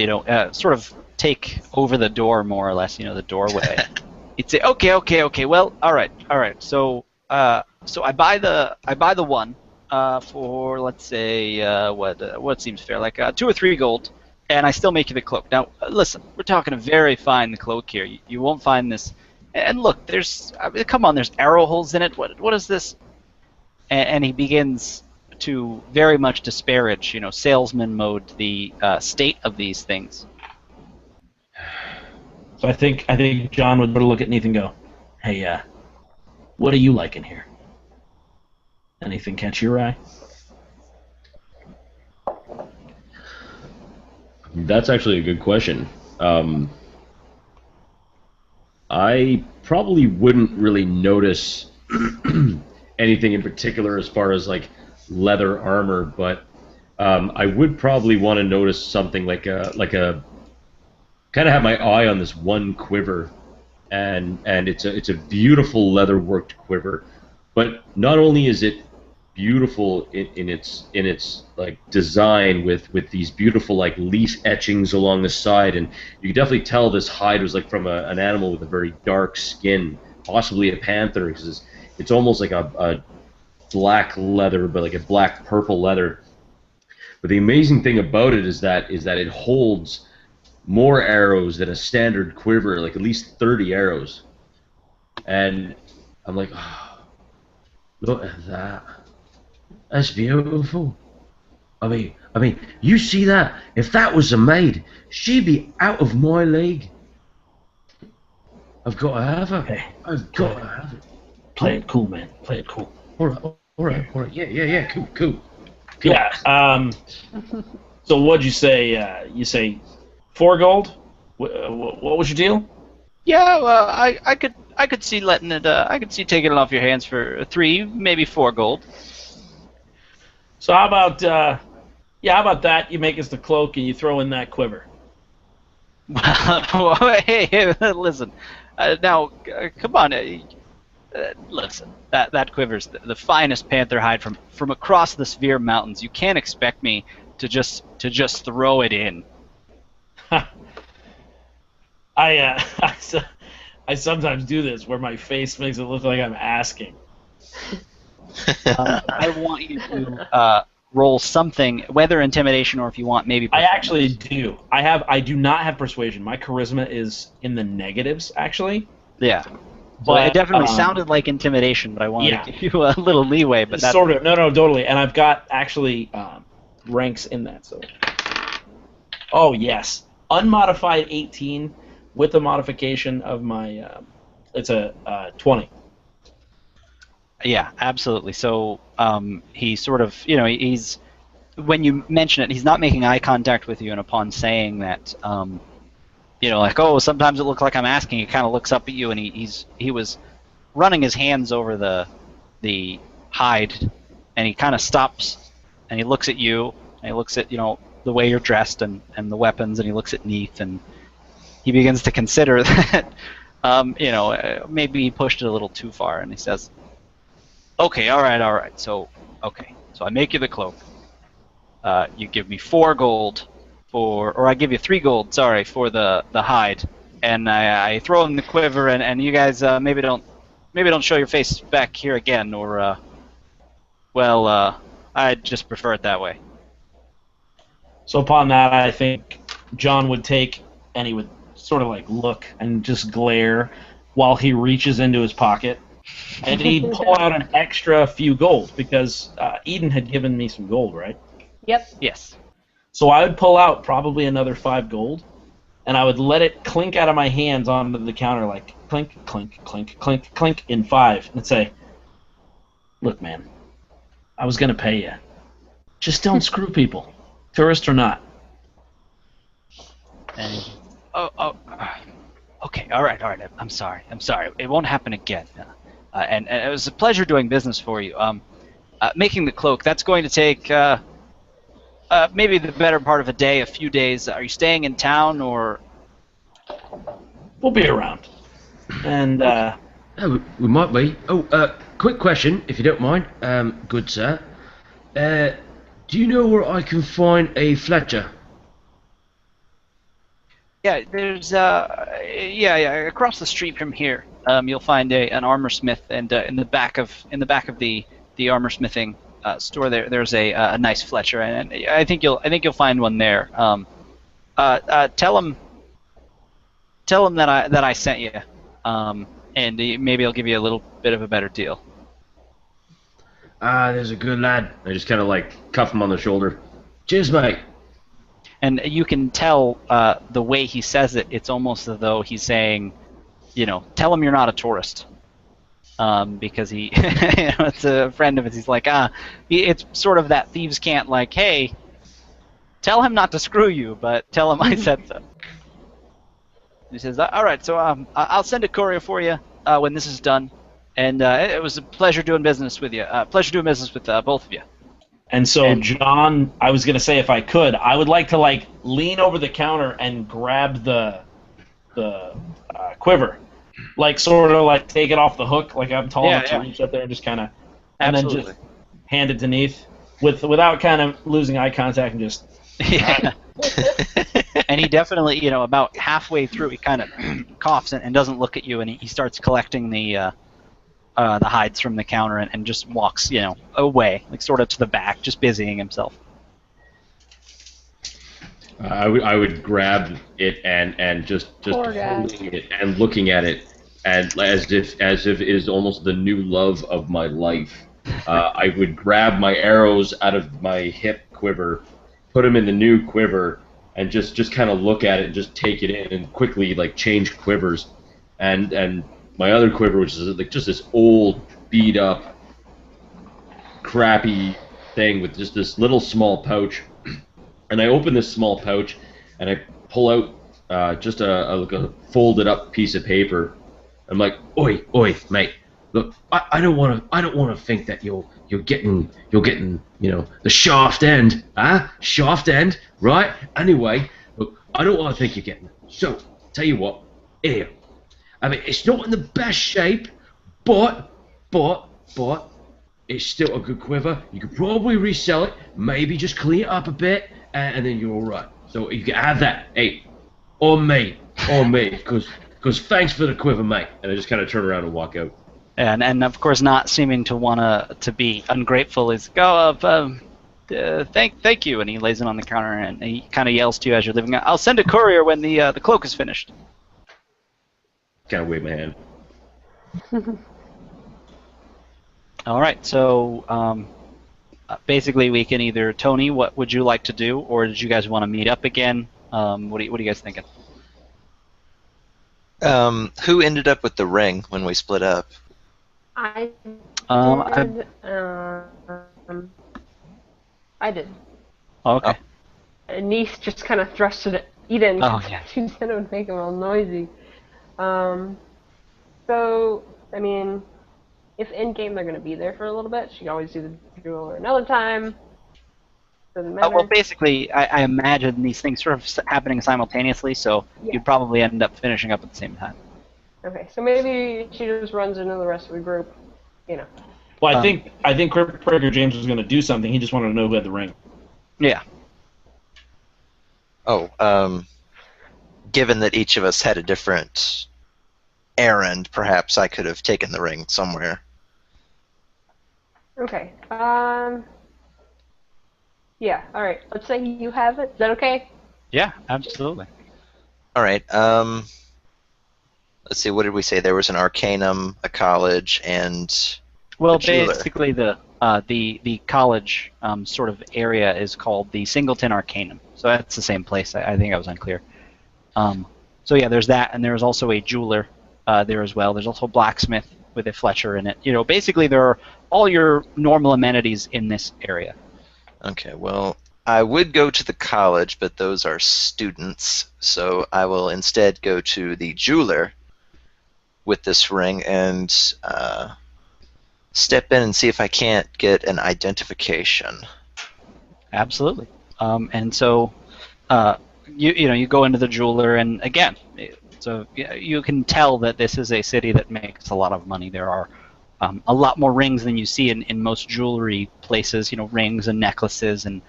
sort of take over the door more or less, the doorway. He'd say, okay. Well, all right. So I buy the one for, let's say, what seems fair, like 2 or 3 gold, and I still make you the cloak. Now, listen, we're talking a very fine cloak here. You won't find this And look, come on, there's arrow holes in it. What is this? And he begins to very much disparage, salesman mode, the state of these things. So I think John would sort of look at Neith and go, "Hey, what do you like in here? Anything catch your eye?" That's actually a good question. I probably wouldn't really notice anything in particular as far as like leather armor, but I would probably want to notice something like a kind of have my eye on this one quiver, and it's a beautiful leather worked quiver, but not only is it beautiful in its like design with these beautiful like leaf etchings along the side, and you can definitely tell this hide was like from an animal with a very dark skin, possibly a panther, because it's almost like a black leather, but like a black purple leather. But the amazing thing about it is that it holds more arrows than a standard quiver, like at least 30 arrows. And I'm like, oh, look at that. That's beautiful. I mean, you see that? If that was a maid, she'd be out of my league. I've got to have her. Hey, I've got to have it. play it cool, man. Play it cool. All right. Yeah. Cool. Yeah. So what'd you say? You say 4 gold? What was your deal? Yeah, well, I could see letting it. I could see taking it off your hands for 3, maybe 4 gold. So how about how about that? You make us the cloak and you throw in that quiver. Hey, listen. Now, come on. Listen, that quiver's the finest panther hide from across the Sphere Mountains. You can't expect me to just throw it in. I sometimes do this where my face makes it look like I'm asking. I want you to roll something, whether intimidation or if you want maybe. I actually do. I do not have persuasion. My charisma is in the negatives, actually. Yeah. But Well, it definitely sounded like intimidation, but I wanted to give you a little leeway. But that's sort of no, totally. And I've got actually ranks in that. So. Oh yes, unmodified 18 with a modification of my. It's a 20. Yeah, absolutely. So he sort of, he's when you mention it, he's not making eye contact with you, and upon saying that, like, oh, sometimes it looks like I'm asking, he kind of looks up at you, and he was running his hands over the hide, and he kind of stops, and he looks at you, and he looks at the way you're dressed and the weapons, and he looks at Neith, and he begins to consider that maybe he pushed it a little too far, and he says, okay, all right. So I make you the cloak. You give me 4 gold or I give you 3 gold, sorry, for the hide, and I throw in the quiver, and you guys maybe don't show your face back here again, or I just prefer it that way. So upon that, I think John would take, and he would sort of like look and just glare while he reaches into his pocket. And he'd pull out an extra few gold, because Eden had given me some gold, right? Yep. Yes. So I would pull out probably another 5 gold, and I would let it clink out of my hands onto the counter, like clink, clink, clink, clink, clink, in 5, and say, look, man, I was going to pay you. Just don't screw people, tourist or not. And okay, all right. I'm sorry. It won't happen again. And it was a pleasure doing business for you. Making the cloak, that's going to take maybe the better part of a day, a few days. Are you staying in town, or? We'll be around. And We might be. Quick question, if you don't mind, good sir. Do you know where I can find a Fletcher? Yeah, there's across the street from here. You'll find an armor smith, and in the back of the armor smithing store there's a nice Fletcher, and I think you'll find one there. Tell him that I sent you, and maybe he'll give you a little bit of a better deal. There's a good lad. I just kind of like cuff him on the shoulder. Cheers, mate. And you can tell the way he says it, it's almost as though he's saying, tell him you're not a tourist. Because he, it's a friend of his. He's like, it's sort of that thieves' can't, like, hey, tell him not to screw you, but tell him I said so. He says, all right, so I'll send a courier for you when this is done. And it was a pleasure doing business with you. Pleasure doing business with both of you. And so, John, I was going to say, if I could, I would like to, like, lean over the counter and grab the quiver. Like, sort of, like, take it off the hook, like I'm tall enough to reach up there and just kind of... And then just hand it to Neith without kind of losing eye contact and just... Yeah. And he definitely, about halfway through, he kind of coughs and doesn't look at you, and he starts collecting the hides from the counter and just walks, away, like sort of to the back, just busying himself. I would grab it and just holding it and looking at it, and as if it is almost the new love of my life. I would grab my arrows out of my hip quiver, put them in the new quiver, and just kind of look at it and just take it in and quickly like change quivers, and my other quiver, which is like just this old beat up, crappy thing with just this little small pouch. And I open this small pouch, and I pull out just a folded up piece of paper. I'm like, oi, mate, look, I don't want to think that you're getting the shaft end, shaft end, right? Anyway, look, I don't want to think you're getting it. So, tell you what, here. I mean, it's not in the best shape, but it's still a good quiver. You could probably resell it, maybe just clean it up a bit, and then you're all right. So you can have that, hey, on me, because thanks for the quiver, mate. And I just kind of turn around and walk out. And of course, not seeming to want to be ungrateful, is thank you. And he lays it on the counter, and he kind of yells to you as you're leaving. I'll send a courier when the cloak is finished. Kind of wave my hand. All right, so basically we can either, Tony, what would you like to do, or did you guys want to meet up again? What are you guys thinking? Who ended up with the ring when we split up? I did. Oh, okay. Neith just kind of thrusted it Eden. Oh, yeah. She said it would make him all noisy. So, I mean, if in-game they're going to be there for a little bit, she can always do the jeweler another time. Doesn't matter. Well, basically, I imagine these things sort of happening simultaneously, so you'd probably end up finishing up at the same time. Okay, so maybe she just runs into the rest of the group, Well, I think Cryptbreaker James was going to do something. He just wanted to know who had the ring. Yeah. Oh, given that each of us had a different errand, perhaps I could have taken the ring somewhere. Okay. Yeah, alright. Let's say you have it. Is that okay? Yeah, absolutely. Alright, let's see, what did we say? There was an Arcanum, a college, and Well, a jeweler. basically the college sort of area is called the Singleton Arcanum. So that's the same place. I think I was unclear. So yeah, there's that, and there's also a jeweler there as well. There's also a blacksmith with a Fletcher in it. Basically there are all your normal amenities in this area. Okay, well, I would go to the college, but those are students, so I will instead go to the jeweler with this ring and step in and see if I can't get an identification. Absolutely. And so you go into the jeweler, and again, so you can tell that this is a city that makes a lot of money. There are a lot more rings than you see in most jewelry places, rings and necklaces and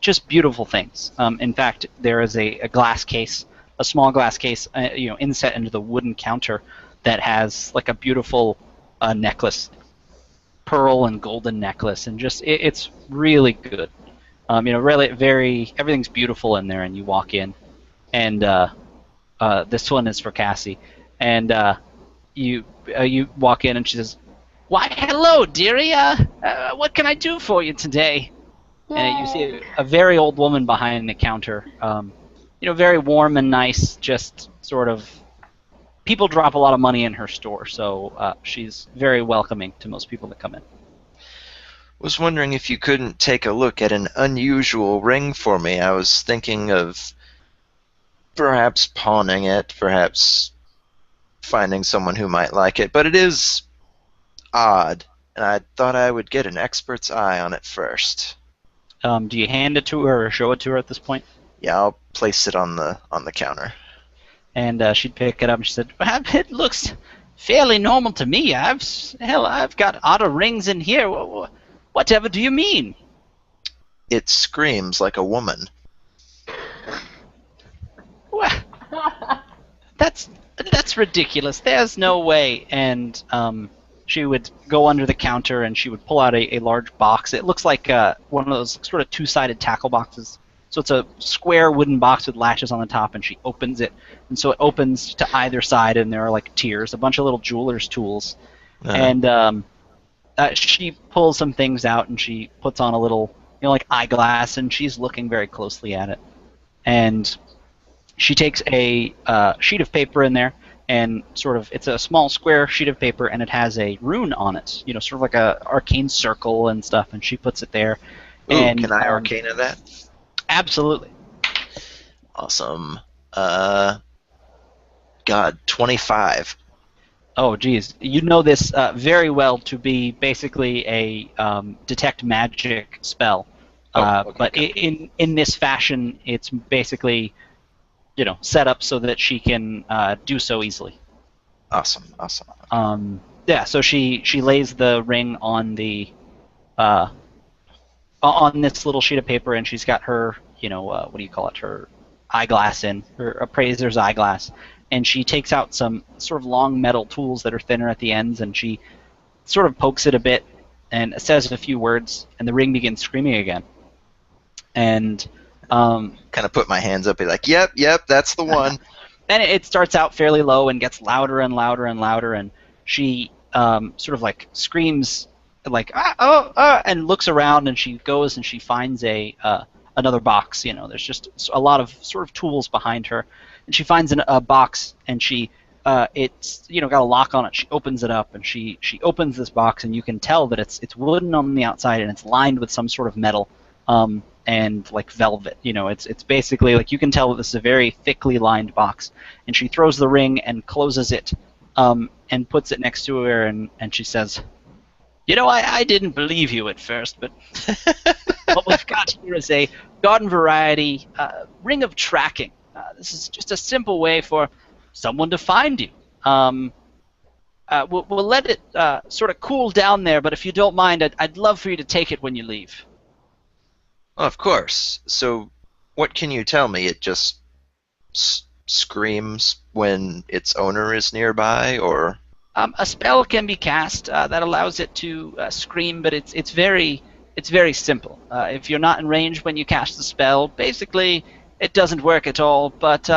just beautiful things. In fact, there is a glass case, a small glass case, inset into the wooden counter that has like a beautiful necklace, pearl and golden necklace, and just it's really good. Really everything's beautiful in there, and you walk in, and this one is for Cassie, and you you walk in and she says, "Why, hello, dearie. What can I do for you today?" And you see a very old woman behind the counter. Very warm and nice. Just sort of, people drop a lot of money in her store, so she's very welcoming to most people that come in. Was wondering if you couldn't take a look at an unusual ring for me. I was thinking of perhaps pawning it, perhaps finding someone who might like it, but it is odd, and I thought I would get an expert's eye on it first. Do you hand it to her or show it to her at this point? Yeah, I'll place it on the counter. And she'd pick it up and she said, "Well, it looks fairly normal to me. I've got odder rings in here. Whatever do you mean?" It screams like a woman. Well, that's ridiculous. There's no way. And she would go under the counter and she would pull out a large box. It looks like one of those sort of two-sided tackle boxes. So it's a square wooden box with latches on the top, and she opens it. And so it opens to either side, and there are like tiers, a bunch of little jeweler's tools. And she pulls some things out, and she puts on a little, like eyeglass, and she's looking very closely at it. And she takes a sheet of paper in there, and sort of, it's a small square sheet of paper, and it has a rune on it, sort of like a arcane circle and stuff, and she puts it there. Ooh, and can I arcana that? Absolutely. Awesome. God, 25. Oh, geez. You know this very well to be basically a detect magic spell. Okay, but in this fashion, it's basically, set up so that she can do so easily. Awesome. Yeah, so she lays the ring on the on this little sheet of paper, and she's got her, what do you call it, her eyeglass in, her appraiser's eyeglass, and she takes out some sort of long metal tools that are thinner at the ends, and she sort of pokes it a bit and says a few words, and the ring begins screaming again. And kind of put my hands up, be like, yep, that's the one. And it starts out fairly low and gets louder and louder and louder, and she sort of like screams like and looks around, and she goes and she finds another box. There's just a lot of sort of tools behind her, and she finds a box, and she it's got a lock on it. She opens it up, and she opens this box, and you can tell that it's wooden on the outside, and it's lined with some sort of metal and like velvet. It's basically like, you can tell that this is a very thickly lined box, and she throws the ring and closes it and puts it next to her, and she says, I didn't believe you at first, but what we've got here is a garden variety ring of tracking. This is just a simple way for someone to find you. We'll let it sort of cool down there, but if you don't mind, I'd love for you to take it when you leave. Of course. So, what can you tell me? It just screams when its owner is nearby, or? A spell can be cast that allows it to scream, but it's very simple. If you're not in range when you cast the spell, basically it doesn't work at all. But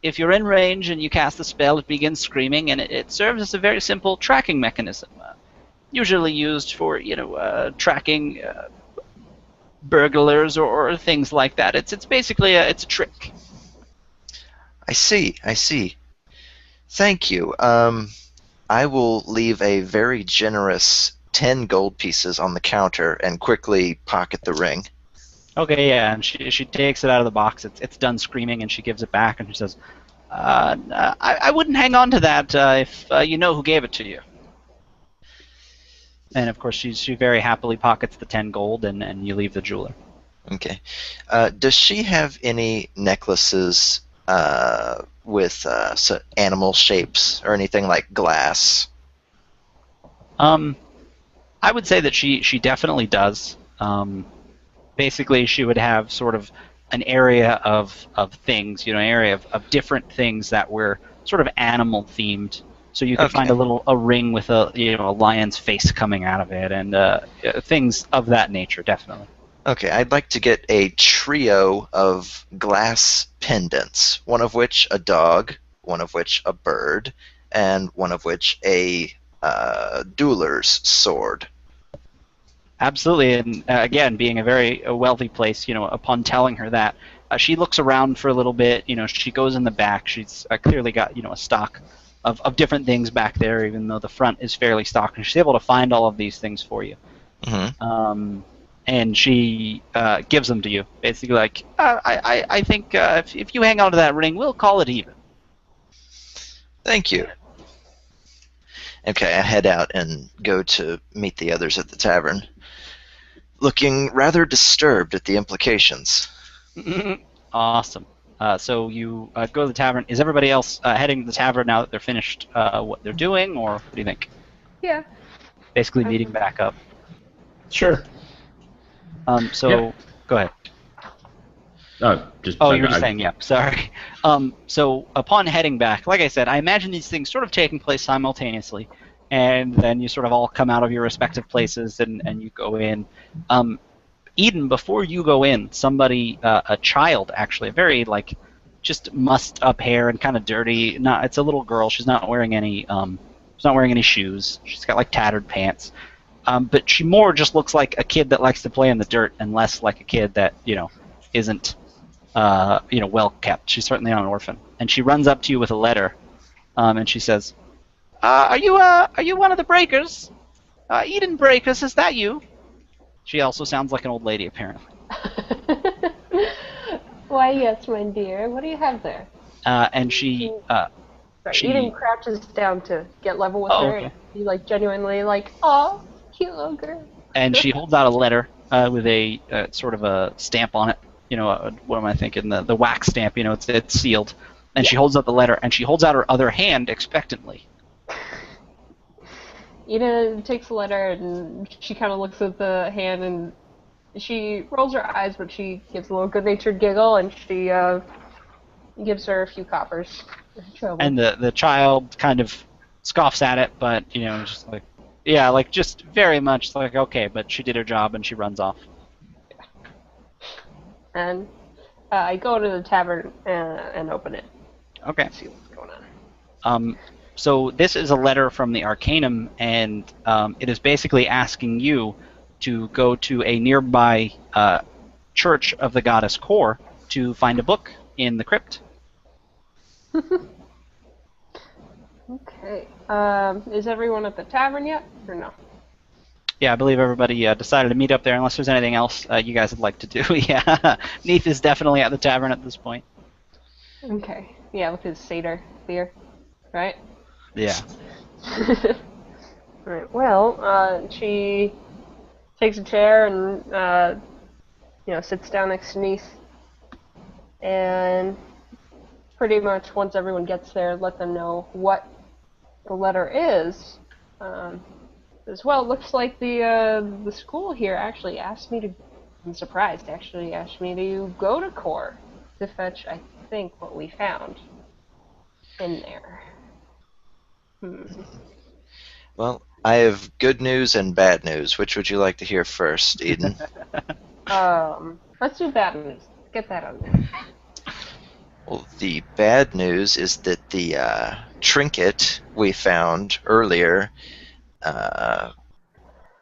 if you're in range and you cast the spell, it begins screaming, and it serves as a very simple tracking mechanism, usually used for tracking burglars or things like that. It's basically it's a trick. I see. Thank you. I will leave a very generous 10 gold pieces on the counter and quickly pocket the ring. Okay, yeah, and she takes it out of the box. It's done screaming, and she gives it back, and she says, I wouldn't hang on to that if you know who gave it to you. And of course, she very happily pockets the 10 gold, and you leave the jeweler. Okay. Does she have any necklaces with animal shapes or anything like glass? I would say that she definitely does. Basically, she would have sort of an area of things, an area of different things that were sort of animal themed. So you could find a ring with a lion's face coming out of it, and things of that nature, definitely. Okay, I'd like to get a trio of glass pendants, one of which a dog, one of which a bird, and one of which a dueler's sword. Absolutely, and again, being a very wealthy place, upon telling her that, she looks around for a little bit. She goes in the back. She's clearly got a stock of different things back there, even though the front is fairly stocked, and she's able to find all of these things for you. Mm-hmm. And she gives them to you, basically like, I think if you hang on to that ring, we'll call it even. Thank you. Okay, I head out and go to meet the others at the tavern, looking rather disturbed at the implications. Awesome. So you go to the tavern. Is everybody else heading to the tavern now that they're finished what they're doing, or what do you think? Yeah. Basically meeting back up. Sure. So go ahead. Just Oh, you were just saying, yeah. Sorry. So upon heading back, like I said, I imagine these things sort of taking place simultaneously, and then you sort of all come out of your respective places and you go in. Eden, before you go in, somebody, a child actually, a very just mussed up hair and kind of dirty. It's a little girl. She's not wearing any. She's not wearing any shoes. She's got tattered pants. But she more just looks like a kid that likes to play in the dirt, and less like a kid that isn't well kept. She's certainly not an orphan. And she runs up to you with a letter, and she says, "Are you one of the breakers? Eden Breakers, is that you?" She also sounds like an old lady, apparently. Why, yes, my dear. What do you have there? And she Eden crouches down to get level with her. Okay. And he genuinely oh, cute little girl. And she holds out a letter with a sort of a stamp on it. What am I thinking? The wax stamp. It's sealed. And she holds out the letter, and she holds out her other hand expectantly. Eden takes the letter, and she kind of looks at the hand, and she rolls her eyes, but she gives a little good-natured giggle, and she gives her a few coppers. And the child kind of scoffs at it, but just just very much okay, but she did her job, and she runs off. And I go to the tavern and open it. Okay. See what's going on. So this is a letter from the Arcanum, and it is basically asking you to go to a nearby church of the goddess Kor to find a book in the crypt. Okay. Is everyone at the tavern yet, or no? Yeah, I believe everybody decided to meet up there, unless there's anything else you guys would like to do. Yeah, Neith is definitely at the tavern at this point. Okay. Yeah, with his satyr spear, right? Yeah. Right. Well, she takes a chair and sits down next to Neith, and pretty much once everyone gets there, let them know what the letter is. As well, it looks like the school here actually asked me to. I'm surprised. Actually, asked me to go to Kor to fetch, I think, what we found in there. Well, I have good news and bad news. Which would you like to hear first, Eden? Let's do bad news. Get that on there. Well, the bad news is that the trinket we found earlier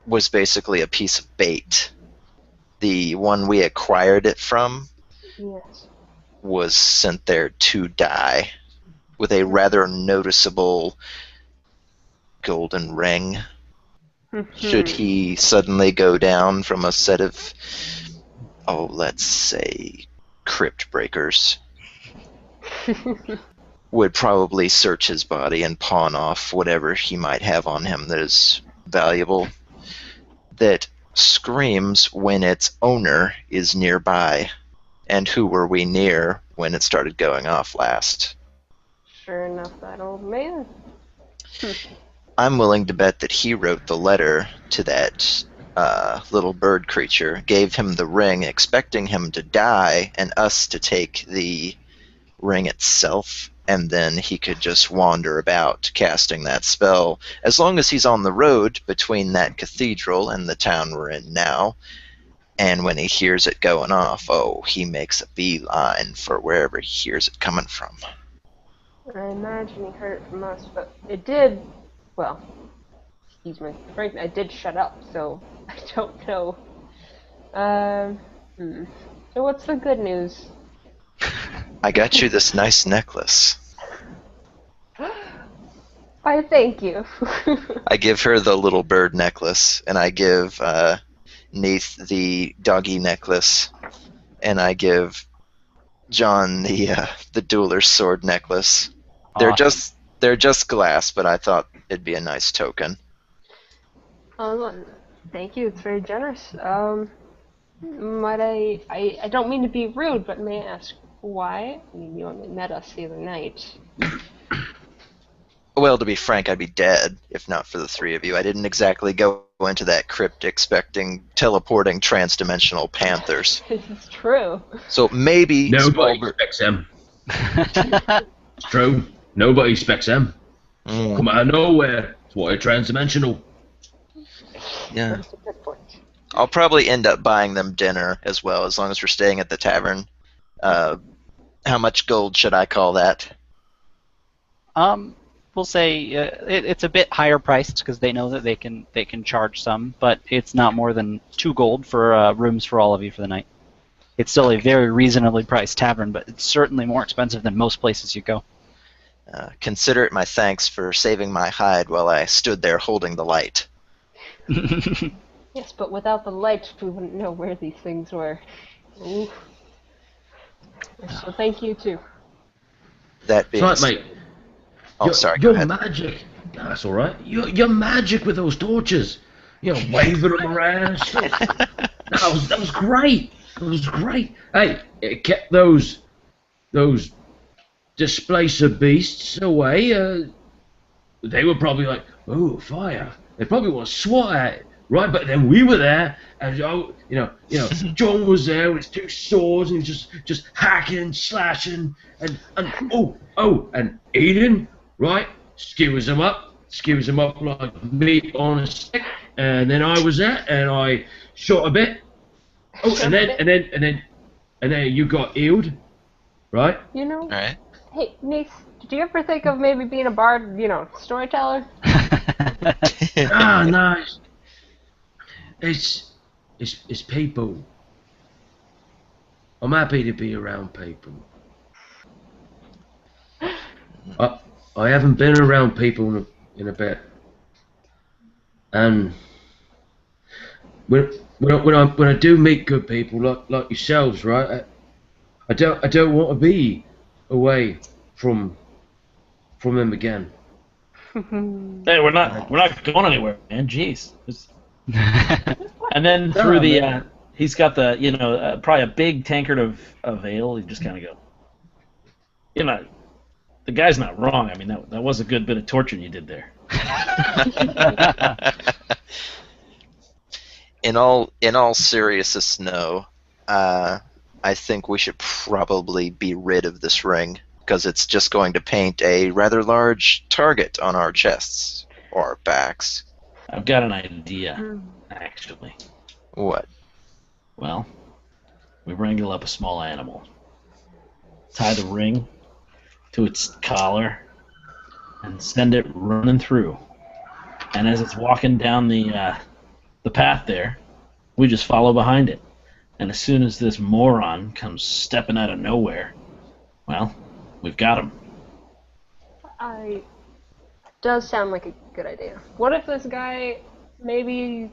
was basically a piece of bait. The one we acquired it from Yes. was sent there to die, with a rather noticeable golden ring. Should he suddenly go down from a set of, let's say, Cryptbreakers, would probably search his body and pawn off whatever he might have on him that is valuable, that screams when its owner is nearby. And who were we near when it started going off last? Sure enough, that old man. I'm willing to bet that he wrote the letter to that little bird creature, gave him the ring, expecting him to die and us to take the ring itself, and then he could just wander about casting that spell. As long as he's on the road between that cathedral and the town we're in now, and when he hears it going off, he makes a beeline for wherever he hears it coming from. I imagine he heard it from us, but it did. Well, excuse me, frankly, I did shut up, so I don't know. So what's the good news? I got you this nice necklace. Why, thank you. I give her the little bird necklace, and I give Neith the doggy necklace, and I give John the dueler's sword necklace. Awesome. They're just glass, but I thought it'd be a nice token. Well, thank you. It's very generous. Might I don't mean to be rude, but may I ask why? I mean, you only met us the other night. Well, to be frank, I'd be dead if not for the three of you. I didn't exactly go into that crypt expecting teleporting transdimensional panthers. It's true. So maybe Nobody small expects them. It's true. Nobody expects them. Mm, Come out of nowhere. It's why transdimensional. yeah. That's a good point. I'll probably end up buying them dinner as well, as long as we're staying at the tavern. How much gold should I call that? We'll say it's a bit higher priced because they know that they can charge some, but it's not more than 2 gold for rooms for all of you for the night. It's still a very reasonably priced tavern, but it's certainly more expensive than most places you go. Consider it my thanks for saving my hide while I stood there holding the light. Yes, but without the lights, we wouldn't know where these things were. Ooh. So thank you too. That being That's right, mate. Oh, sorry. Go Your ahead. magic. That's all right. Your magic with those torches. You know, waving them around and stuff. That was great. That was great. Hey, it kept those displacer beasts away. They were probably like, oh, fire. They probably want to swat at it, right? But then we were there, and John was there with his 2 swords, and he was just hacking, slashing, and and Eden, right? Skewers them up like meat on a stick, and then I was there, and I shot a bit. Oh, and then you got healed, right? You know, All right. hey, Nath, did you ever think of maybe being a bard, storyteller? Nice. It's people. I'm happy to be around people. I haven't been around people in a bit, and when I do meet good people like yourselves, right? I don't want to be away from them again. Hey, we're not going anywhere, man. Jeez. And then through the he's got the probably a big tankard of ale. You just kind of go, the guy's not wrong. I mean that was a good bit of torture you did there. In all seriousness, no. I think we should probably be rid of this ring, because it's just going to paint a rather large target on our chests or our backs. I've got an idea, actually. What? Well, we wrangle up a small animal, tie the ring to its collar, and send it running through. And as it's walking down the path there, we just follow behind it. And as soon as this moron comes stepping out of nowhere, well, we've got him. Does sound like a good idea. What if this guy maybe...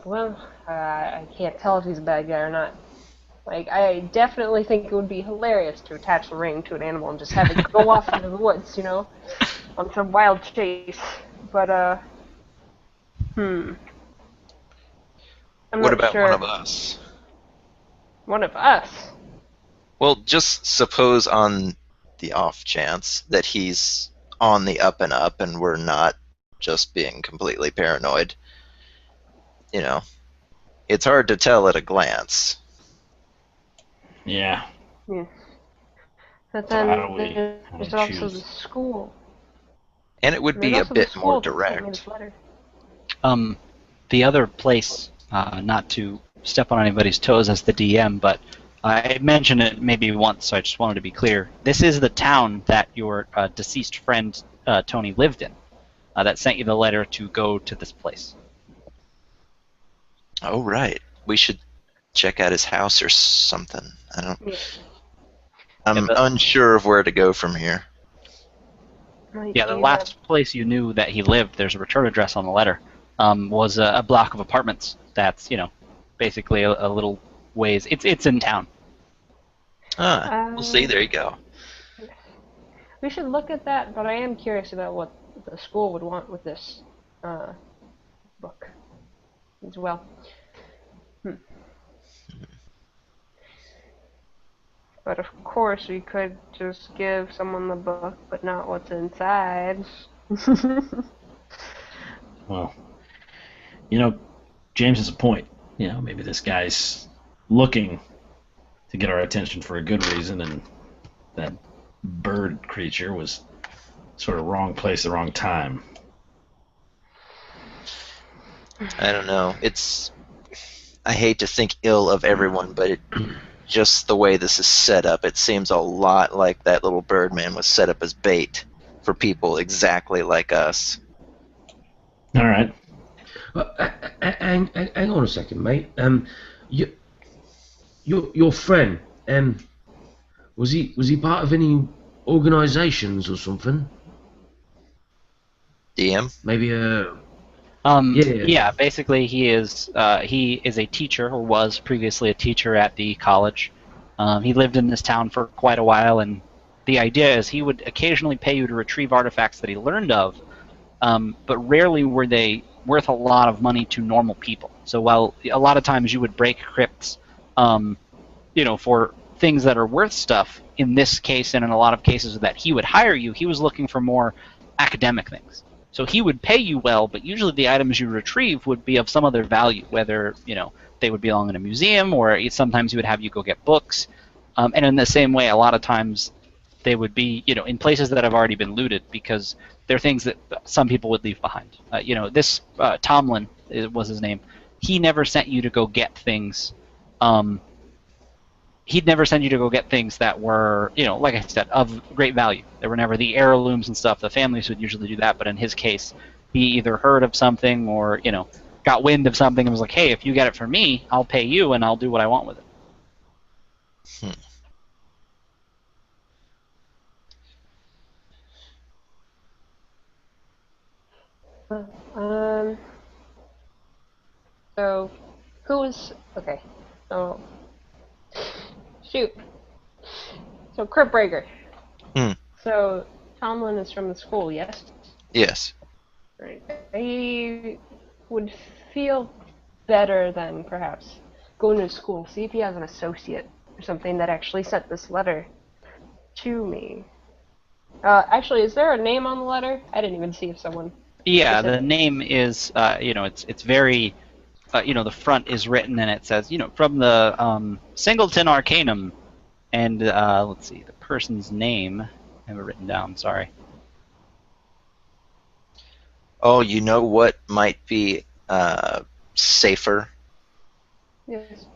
Well, I can't tell if he's a bad guy or not. Like, I definitely think it would be hilarious to attach a ring to an animal and just have it go off into the woods, on some wild chase. But, I'm What not about sure. one of us? One of us? Well, just suppose on the off chance that he's on the up and up and we're not just being completely paranoid. It's hard to tell at a glance. Yeah. Yeah. But So then how do we there's also choose? the school. And it would be There's a also the bit school more that sent me direct. this letter. The other place, not to step on anybody's toes as the DM, but I mentioned it maybe once, so I just wanted to be clear. This is the town that your deceased friend Tony lived in. That sent you the letter to go to this place. Oh, right. We should check out his house or something. Yeah. I'm unsure of where to go from here. Yeah, the last place you knew that he lived, there's a return address on the letter, was a block of apartments. That's, basically a little ways. It's in town. We'll see. There you go. We should look at that, but I am curious about what the school would want with this book as well. But of course, we could just give someone the book, but not what's inside. Well, James has a point. Maybe this guy's looking to get our attention for a good reason, and that bird creature was sort of wrong place, the wrong time. I don't know. I hate to think ill of everyone, but just the way this is set up, it seems a lot like that little Birdman was set up as bait for people exactly like us. All right. Hang on a second, mate. Your friend, was he part of any organisations or something? DM? Maybe Yeah, basically he is a teacher, or was previously a teacher at the college. He lived in this town for quite a while, and the idea is he would occasionally pay you to retrieve artifacts that he learned of, but rarely were they worth a lot of money to normal people. So while a lot of times you would break crypts, for things that are worth stuff, in this case and in a lot of cases that he would hire you, he was looking for more academic things. So he would pay you well, but usually the items you retrieve would be of some other value, whether they would belong in a museum, or sometimes he would have you go get books. And in the same way, a lot of times they would be in places that have already been looted, because they're things that some people would leave behind. This Tomlin was his name. He never sent you to go get things. He'd never send you to go get things that were, like I said, of great value. They were never the heirlooms and stuff. The families would usually do that, but in his case, he either heard of something or, got wind of something and was like, hey, if you get it for me, I'll pay you and I'll do what I want with it. So, who is... Okay, so... Shoot. So, Cryptbreaker. So, Tomlin is from the school, yes? Yes. Right. He would feel better than perhaps going to school. See if he has an associate or something that actually sent this letter to me. Actually, is there a name on the letter? I didn't even see if someone... Yeah, the name is, it's very... the front is written and it says, from the Singleton Arcanum, and let's see, the person's name. I have it written down. Sorry. Oh, you know what might be safer? Yes.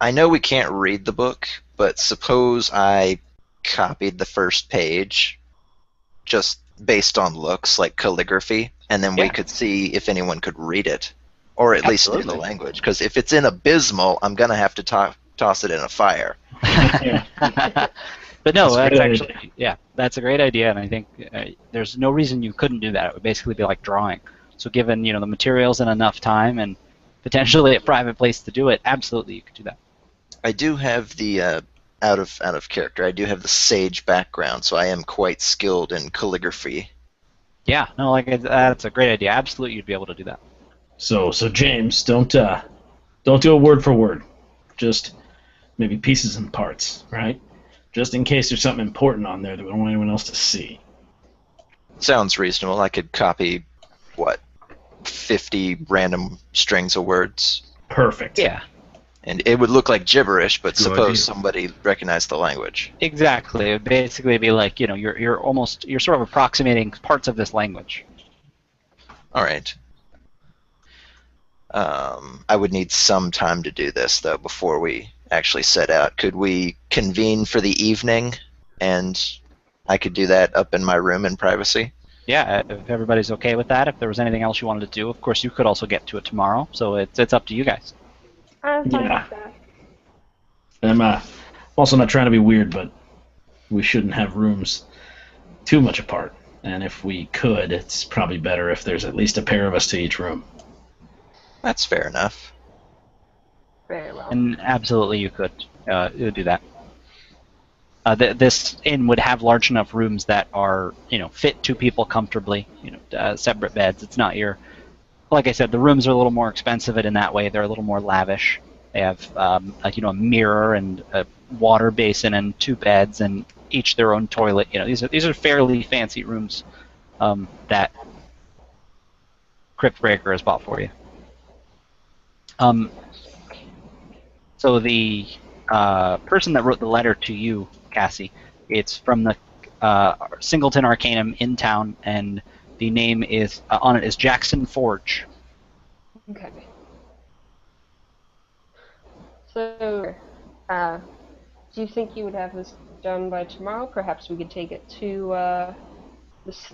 I know we can't read the book, but suppose I copied the first page, just based on looks, like calligraphy, and then we could see if anyone could read it. Or at least in the language, because if it's in Abysmal, I'm going to have to toss it in a fire. But no, that's actually, that's a great idea, and I think there's no reason you couldn't do that. It would basically be like drawing. So given, the materials and enough time and potentially a private place to do it, absolutely you could do that. I do have the, out of character, I do have the sage background, so I am quite skilled in calligraphy. Yeah, no, that's a great idea. Absolutely you'd be able to do that. So James, don't do a word for word. Just maybe pieces and parts, right? Just in case there's something important on there that we don't want anyone else to see. Sounds reasonable. I could copy, 50 random strings of words? Perfect. Yeah. And it would look like gibberish, but suppose somebody recognized the language. Exactly. It would basically be like, you're sort of approximating parts of this language. All right. I would need some time to do this, though, before we actually set out. Could we convene for the evening, and I could do that up in my room in privacy? Yeah, if everybody's okay with that. If there was anything else you wanted to do, of course you could also get to it tomorrow. So it's up to you guys. I'm fine Yeah. with that. I'm also not trying to be weird, but we shouldn't have rooms too much apart. And if we could, it's probably better if there's at least a pair of us to each room. That's fair enough. Very well. And absolutely, you could do that. This inn would have large enough rooms that are, fit two people comfortably. Separate beds. It's not like I said, the rooms are a little more expensive, and in that way, they're a little more lavish. They have, a mirror and a water basin and two beds, and each their own toilet. These are fairly fancy rooms that Cryptbreaker has bought for you. So the person that wrote the letter to you, Cassie, it's from the Singleton Arcanum in town, and the name is on it is Jackson Forge. Okay. So, do you think you would have this done by tomorrow? Perhaps we could take it to this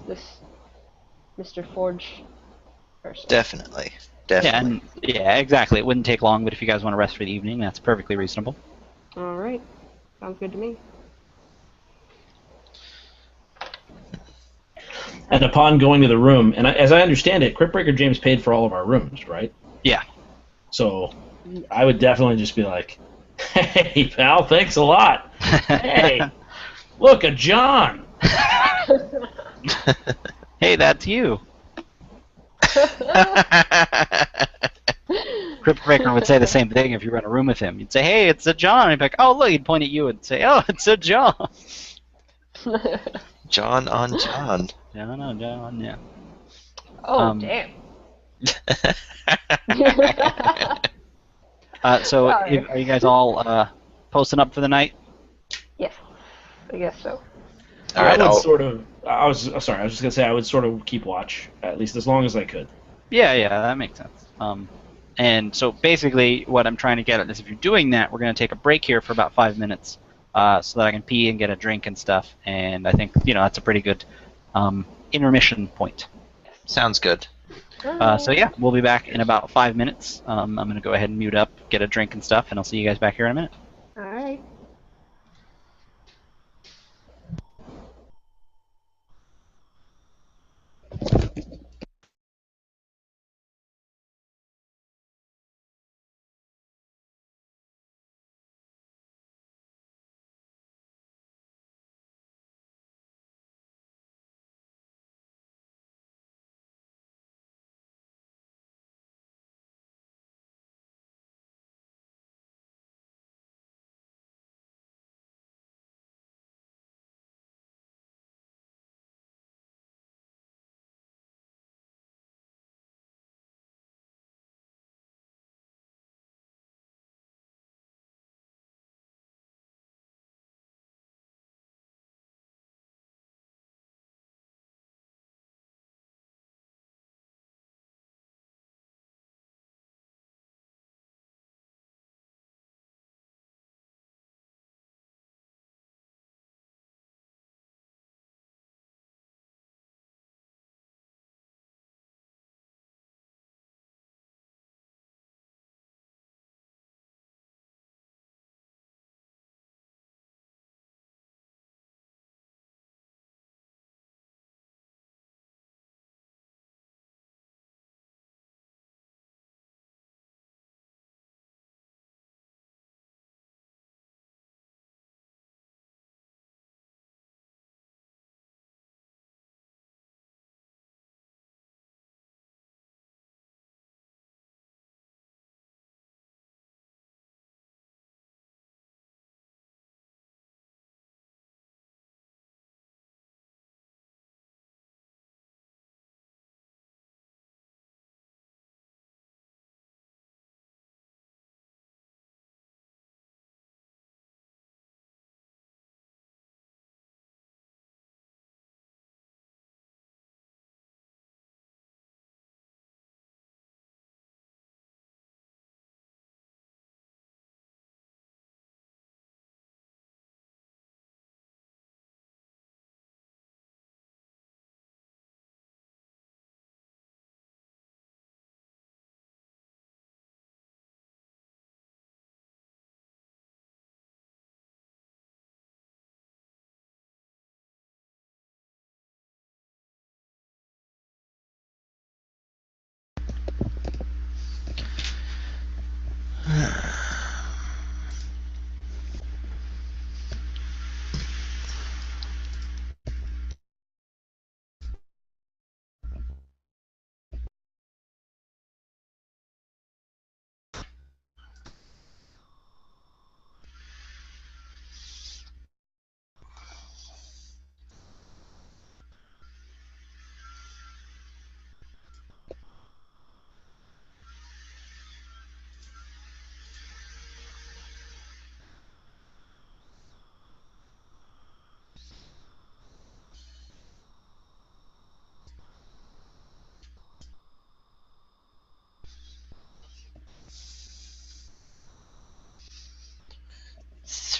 Mr. Forge person. Definitely. Yeah, Definitely. yeah, exactly. It wouldn't take long, but if you guys want to rest for the evening, that's perfectly reasonable. All right. Sounds good to me. And upon going to the room, and as I understand it, Cryptbreaker James paid for all of our rooms, right? Yeah. So I would definitely just be like, hey, pal, thanks a lot. Hey, look, a John. Hey, that's you. Cryptbreaker would say the same thing if you were in a room with him. You'd say, hey, it's a John. He'd be like, oh, look. He'd point at you and say, oh, it's a John. John on John. John, yeah. Oh, damn. So, Sorry. are you guys all posting up for the night? Yes, I guess so. All right, I was just gonna say I would sort of keep watch, at least as long as I could. Yeah, that makes sense. And so basically, what I'm trying to get at is, if you're doing that, we're going to take a break here for about 5 minutes, so that I can pee and get a drink and stuff. And I think that's a pretty good intermission point. sounds good. So yeah, we'll be back in about 5 minutes. I'm going to go ahead and mute up, get a drink and stuff, and I'll see you guys back here in a minute. All right.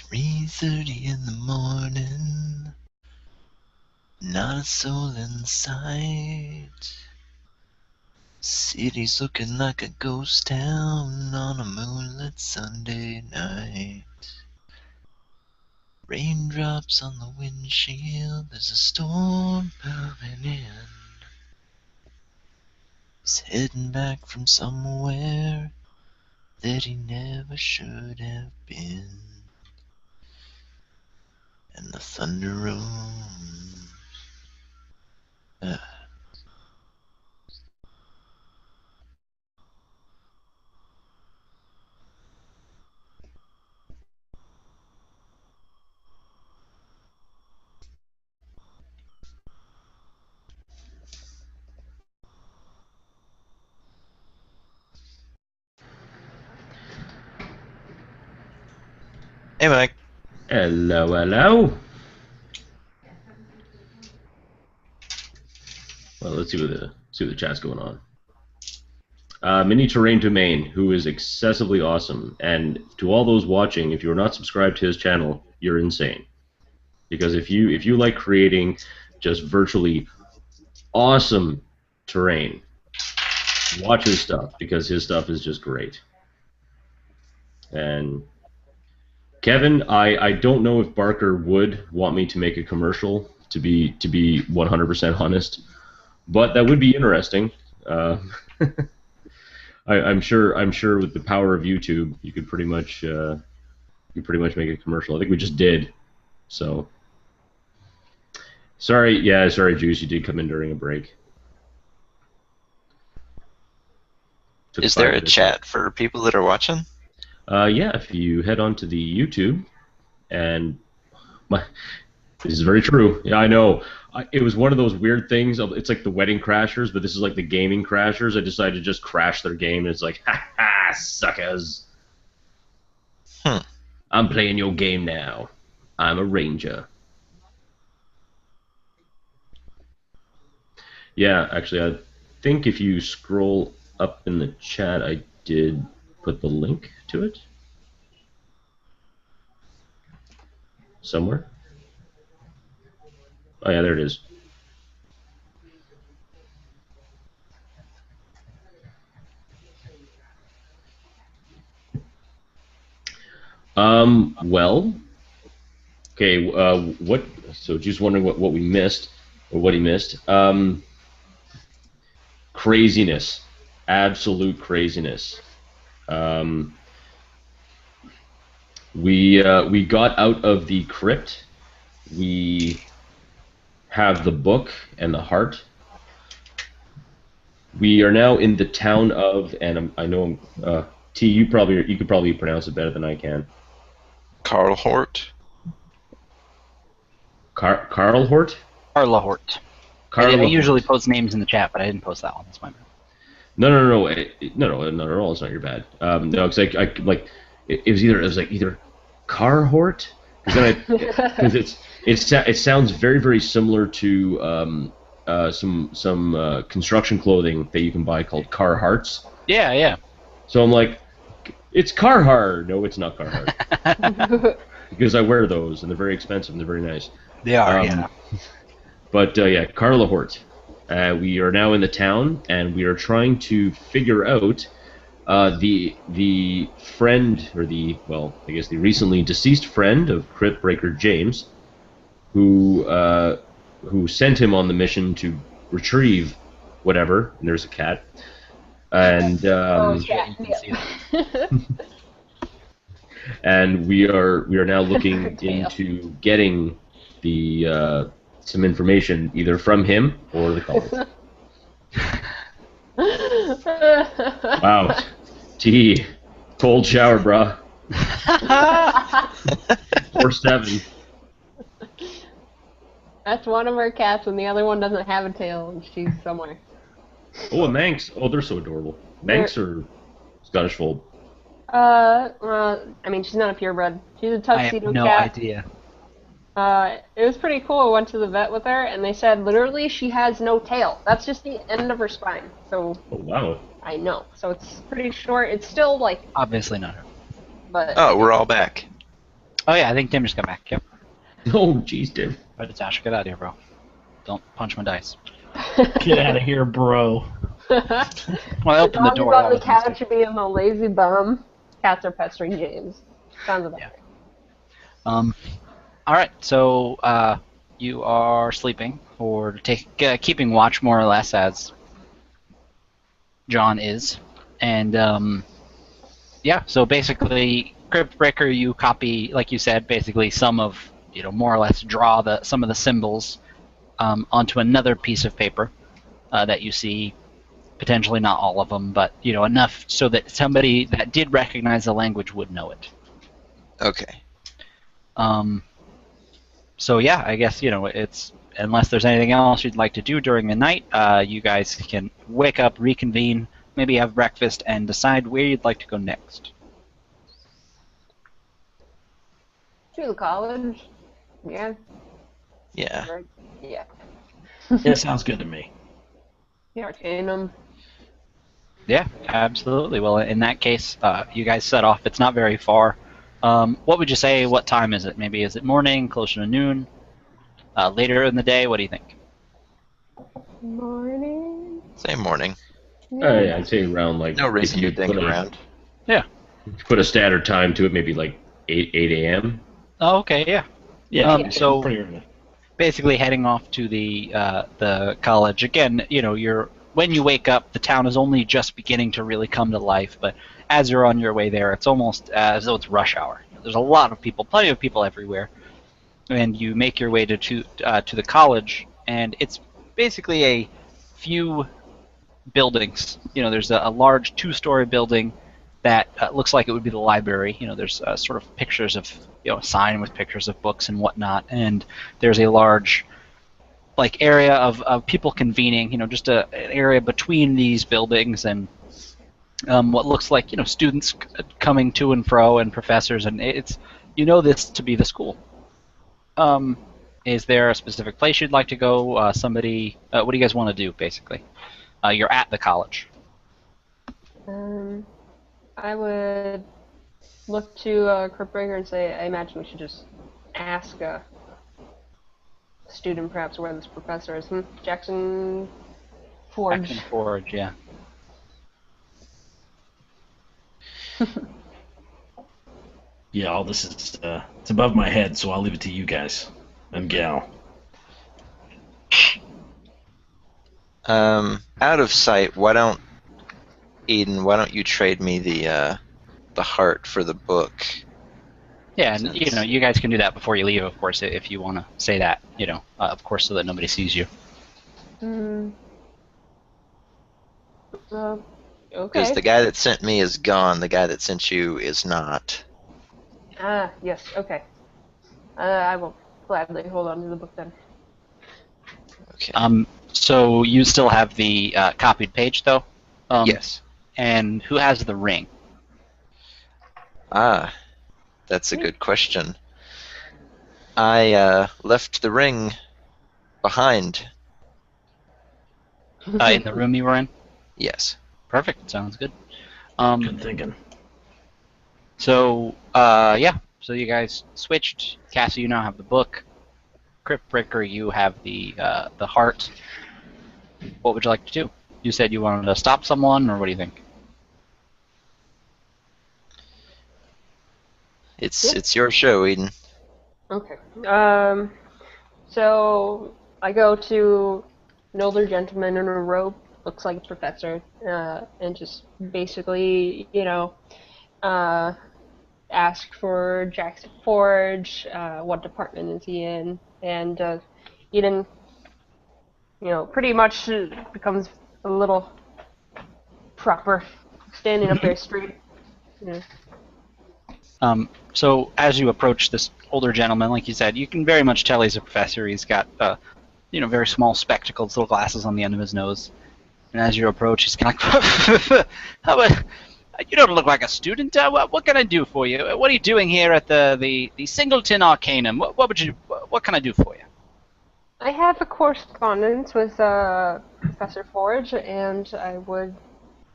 3:30 in the morning. Not a soul in sight. City's looking like a ghost town on a moonlit Sunday night. Raindrops on the windshield, there's a storm moving in. He's heading back from somewhere that he never should have been. And the thunder rolls. Hey, Mike. Hello, hello. Well, let's see what the chat's going on. Mini Terrain Domain, who is excessively awesome, and to all those watching, if you are not subscribed to his channel, you're insane. Because if you like creating just virtually awesome terrain, watch his stuff, because his stuff is just great. And Kevin, I don't know if Barker would want me to make a commercial, to be 100% honest, but that would be interesting. I'm sure with the power of YouTube, you could pretty much make a commercial. I think we just did. So sorry, Juice, you did come in during a break. Is there a chat for people that are watching? Yeah, if you head on to the YouTube, and this is very true. Yeah, I know. It was one of those weird things. It's like the Wedding Crashers, but this is like the Gaming Crashers. I decided to just crash their game, and it's like, ha ha, suckers. I'm playing your game now. I'm a ranger. Yeah, actually, I think if you scroll up in the chat, I did put the link to it somewhere. Oh yeah, there it is. Well, okay. What? So just wondering what we missed, or what he missed. Craziness, absolute craziness. We got out of the crypt. We have the book and the heart. We are now in the town of, and I know T. You could probably pronounce it better than I can. Carlhort. Carlhort. Carlahort. I usually post names in the chat, but I didn't post that one. That's my bad. No, not at all. It's not your bad. No, because it was either Carhort, because it sounds very, very similar to some construction clothing that you can buy called Carhartts. Yeah. So I'm like, it's Carhartt. No, it's not Carhartt. Because I wear those, and they're very expensive, and they're very nice. They are, yeah. But yeah, Carla Hort. We are now in the town, and we are trying to figure out the friend, or the recently deceased friend of Cryptbreaker James, who sent him on the mission to retrieve whatever. And there's a cat. And cat. Yeah. and we are now looking Tail. into getting the some information either from him or the college. Wow, T, cold shower, brah. 4-7. That's one of our cats, and the other one doesn't have a tail, and she's somewhere. Oh, a Manx. Oh, they're so adorable. Manx or Scottish Fold? Well, I mean, she's not a purebred. She's a I have tuxedo no cat. idea. It was pretty cool. I went to the vet with her, and they said literally she has no tail. That's just the end of her spine. So Oh, wow. I know. So it's pretty short. It's still like, Obviously not her. but Oh, we're all back. Oh yeah, I think Tim just got back. Yep. Oh, jeez, Tim. Right, Natasha, get out of here, bro. Don't punch my dice. Get out of here, bro. Well, I opened the Dog door. is on that the was a couch mistake. being a lazy bum. Cats are pestering James. Sounds about Yeah. right. All right, so you are sleeping or keeping watch more or less as John is, and yeah. So basically, Cryptbreaker, you copy, like you said, basically some of more or less draw some of the symbols onto another piece of paper that you see. Potentially not all of them, but enough so that somebody that did recognize the language would know it. Okay. So yeah, I guess it's unless there's anything else you'd like to do during the night, you guys can wake up, reconvene, maybe have breakfast, and decide where you'd like to go next. To the college. Yeah. Yeah. Right. Yeah. Yeah, sounds good to me. Yeah, arcane them. Yeah, absolutely. Well, in that case, you guys set off. It's not very far. What would you say? What time is it? Maybe is it morning, closer to noon, later in the day? What do you think? Morning. Same morning. Yeah, I'd say around like. No reason if you to think put a- around. Yeah. Put a standard time to it, maybe like 8 a.m. Oh, okay. Yeah. Yeah, so pretty early. basically heading off to the college again. When you wake up, the town is only just beginning to really come to life. But as you're on your way there, it's almost as though it's rush hour. There's a lot of people, plenty of people everywhere, and you make your way to the college, and it's basically a few buildings. There's a large two-story building that looks like it would be the library. There's sort of pictures of a sign with pictures of books and whatnot, and there's a large area of people convening, just an area between these buildings and what looks like students coming to and fro and professors, and it's this to be the school. Is there a specific place you'd like to go? What do you guys want to do? Basically, you're at the college. I would look to Cryptbreaker and say, I imagine we should just ask a student perhaps where this professor is. Jackson Forge. Jackson Forge, yeah. Yeah, all this is it's above my head, so I'll leave it to you guys and gal. Out of sight. Eden? Why don't you trade me the heart for the book? Yeah, and you guys can do that before you leave, of course, if you want to say that, of course, so that nobody sees you. Okay. Because the guy that sent me is gone. The guy that sent you is not. Ah, yes, okay. I will gladly hold on to the book then. Okay. So you still have the copied page, though? Yes. And who has the ring? Ah, that's a good question. I left the ring behind. In the room you were in? Yes. Perfect, sounds good. Good thinking. So, yeah. So you guys switched. Cassie, you now have the book. Cryptbreaker, you have the heart. What would you like to do? You said you wanted to stop someone, or what do you think? It's your show, Eden. Okay. So I go to an older gentleman in a robe, looks like a professor, and just basically, ask ask for Jackson Forge, what department is he in, and Eden, pretty much becomes a little proper, standing up very straight. So as you approach this older gentleman, like you said, you can very much tell he's a professor. He's got, very small spectacles, little glasses on the end of his nose. And as you approach, he's kind of like, you don't look like a student. What can I do for you? What are you doing here at the Singleton Arcanum? What can I do for you? I have a correspondence with Professor Forge, and I would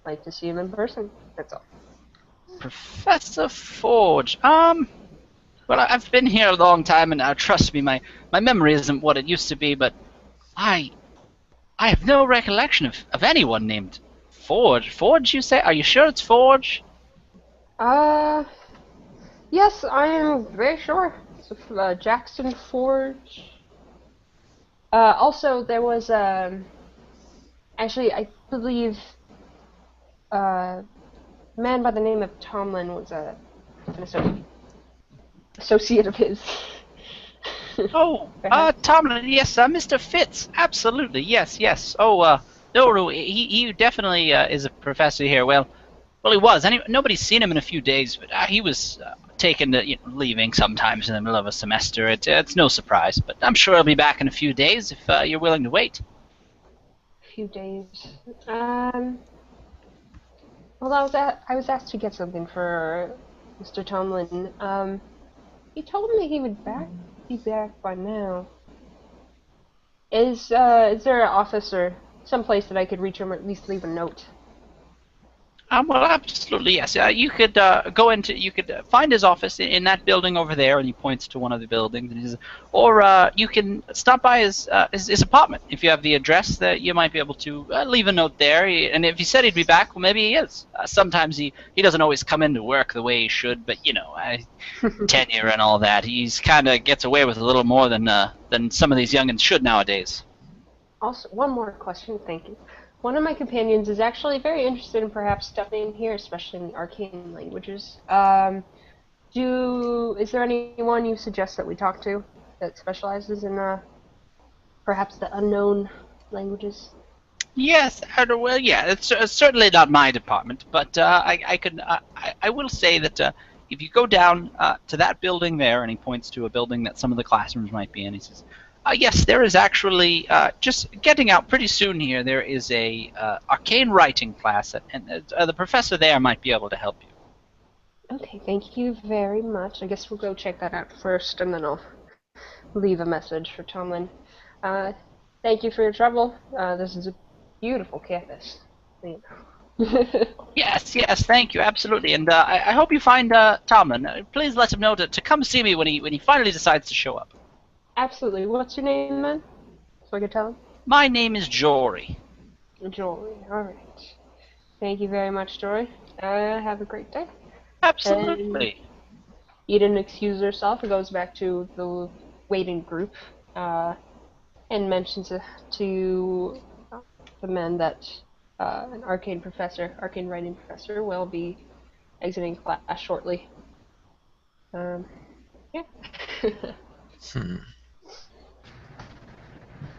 like to see him in person. That's all. Professor Forge. Well, I've been here a long time, and trust me, my memory isn't what it used to be, but I have no recollection of anyone named Forge. Forge, you say? Are you sure it's Forge? Yes, I am very sure. It's Jackson Forge. Also, there was, actually, I believe, a man by the name of Tomlin was an associate of his. Oh, Tomlin, yes, Mr. Fitz, absolutely, yes. Oh, no, he definitely is a professor here. Well, he was. Nobody's seen him in a few days, but he was taken to leaving sometimes in the middle of a semester. It's no surprise, but I'm sure he'll be back in a few days if you're willing to wait. A few days. Well, I was asked to get something for Mr. Tomlin. He told me he would be back by now. Is there an office or some place that I could reach him, or at least leave a note? Well, absolutely, yes. You could you could find his office in that building over there, and he points to one of the buildings. Or you can stop by his apartment. If you have the address, that you might be able to leave a note there. And if he said he'd be back, well, maybe he is. Sometimes he doesn't always come into work the way he should, but tenure and all that. He's kind of gets away with a little more than some of these youngins should nowadays. Also, one more question, thank you. One of my companions is actually very interested in perhaps studying here, especially in the arcane languages. Is there anyone you suggest that we talk to that specializes in perhaps the unknown languages? Yes, well, yeah, it's certainly not my department, but I will say that if you go down to that building there, and he points to a building that some of the classrooms might be in, he says, yes, there is actually, just getting out pretty soon here, there is a arcane writing class, and the professor there might be able to help you. Okay, thank you very much. I guess we'll go check that out first, and then I'll leave a message for Tomlin. Thank you for your trouble. This is a beautiful campus. Yes, thank you, absolutely. And I hope you find Tomlin. Please let him know to come see me when he finally decides to show up. Absolutely. What's your name, man? So I can tell him? My name is Jory. Jory. Alright. Thank you very much, Jory. Have a great day. Absolutely. And Eden excuses herself and goes back to the waiting group and mentions to the men that an arcane writing professor, will be exiting class shortly. Yeah.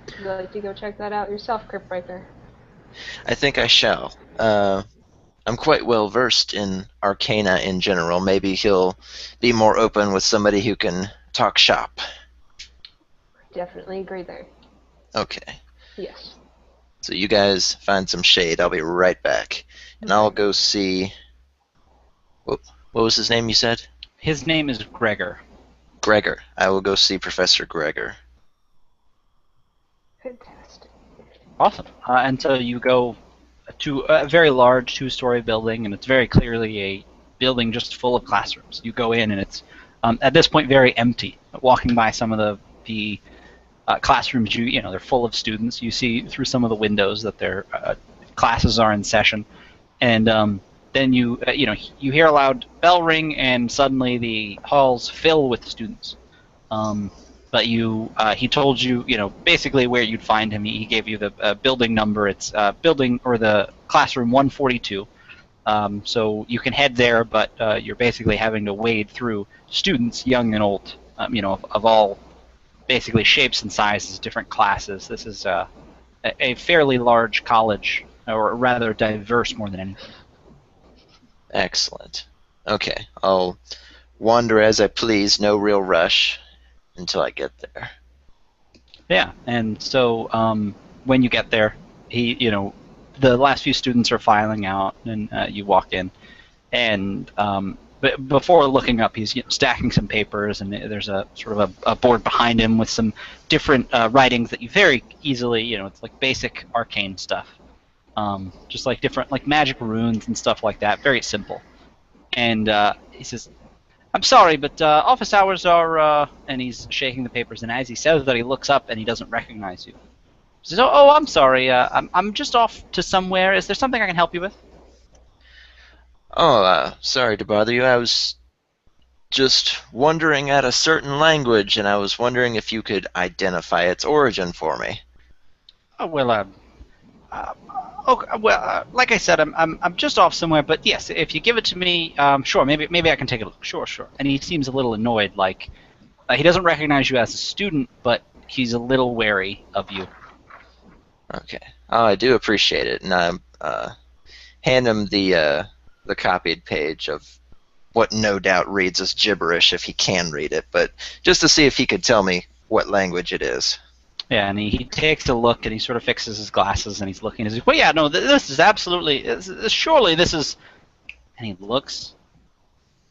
Would you like to go check that out yourself, Cryptbreaker? I think I shall. I'm quite well versed in arcana in general. Maybe he'll be more open with somebody who can talk shop. Definitely agree there. Okay. Yes. So you guys find some shade. I'll be right back. And I'll go see... What was his name you said? His name is Gregor. Gregor. I will go see Professor Gregor. Fantastic. Awesome. And so you go to a very large two-story building, and it's very clearly a building just full of classrooms. You go in, and it's at this point very empty. Walking by some of the classrooms, they're full of students. You see through some of the windows that their classes are in session, and then you hear a loud bell ring, and suddenly the halls fill with students. But he told you, basically where you'd find him. He gave you the building number. It's building or the classroom 142, So you can head there, but you're basically having to wade through students, young and old, of all basically shapes and sizes, different classes. This is a fairly large college, or rather diverse more than anything. Excellent. Okay, I'll wander as I please, no real rush until I get there. Yeah, and so when you get there, the last few students are filing out, and you walk in, and but before looking up, he's stacking some papers, and there's a sort of a board behind him with some different writings that you very easily, it's like basic arcane stuff, just like different like magic runes and stuff like that, very simple. And he says, "I'm sorry, but office hours are," and he's shaking the papers, and as he says that, he looks up and he doesn't recognize you. He says, "Oh, I'm sorry. I'm just off to somewhere. Is there something I can help you with?" Oh, sorry to bother you. I was just wondering at a certain language, and I was wondering if you could identify its origin for me. Oh well, like I said, I'm just off somewhere. But yes, if you give it to me, sure, maybe I can take a look. Sure, sure. And he seems a little annoyed, like he doesn't recognize you as a student, but he's a little wary of you. Okay. Oh, I do appreciate it, and I hand him the copied page of what no doubt reads as gibberish if he can read it, but just to see if he could tell me what language it is. Yeah, and he takes a look and he sort of fixes his glasses and he's looking. He's like, "Well, yeah, no, this is absolutely, surely this is." And he looks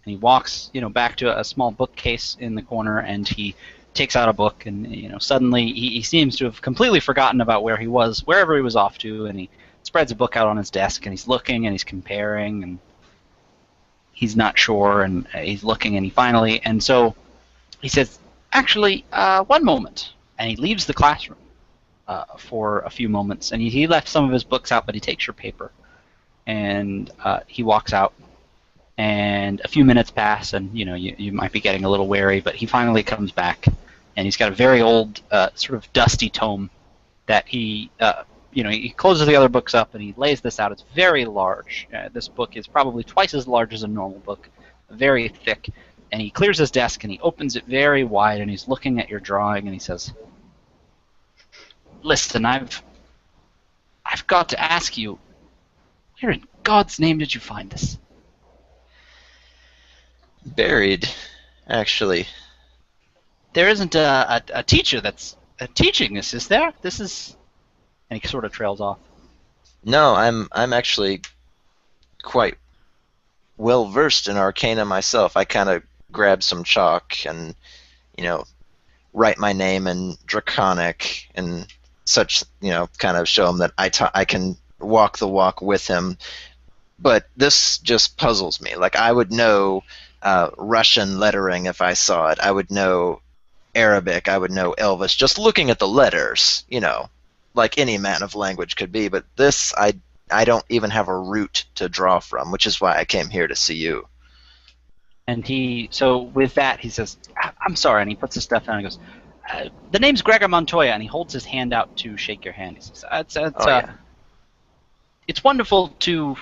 and he walks, back to a small bookcase in the corner, and he takes out a book, and suddenly he seems to have completely forgotten about where he was, wherever he was off to, and he spreads a book out on his desk, and he's looking and he's comparing, and he's not sure, and he's looking, and so he says, "Actually, one moment," and he leaves the classroom for a few moments, and he left some of his books out, but he takes your paper, and he walks out. And a few minutes pass, and you might be getting a little wary, but he finally comes back, and he's got a very old, sort of dusty tome that he closes the other books up, and he lays this out. It's very large. This book is probably twice as large as a normal book, very thick, and he clears his desk, and he opens it very wide, and he's looking at your drawing, and he says, "Listen, I've got to ask you, where in God's name did you find this?" Buried, actually. There isn't a teacher that's teaching this, is there? This is, and he sort of trails off. No, I'm actually quite well versed in Arcana myself. I kind of grab some chalk and write my name in Draconic and such. Kind of show him that I can walk the walk with him. But this just puzzles me. Like, I would know Russian lettering if I saw it. I would know Arabic. I would know Elvish. Just looking at the letters, like any man of language could be. But this, I don't even have a root to draw from, which is why I came here to see you. And so with that, he says, "I'm sorry," and he puts his stuff down and goes, "The name's Gregor Montoya," and he holds his hand out to shake your hand. He says, "It's wonderful to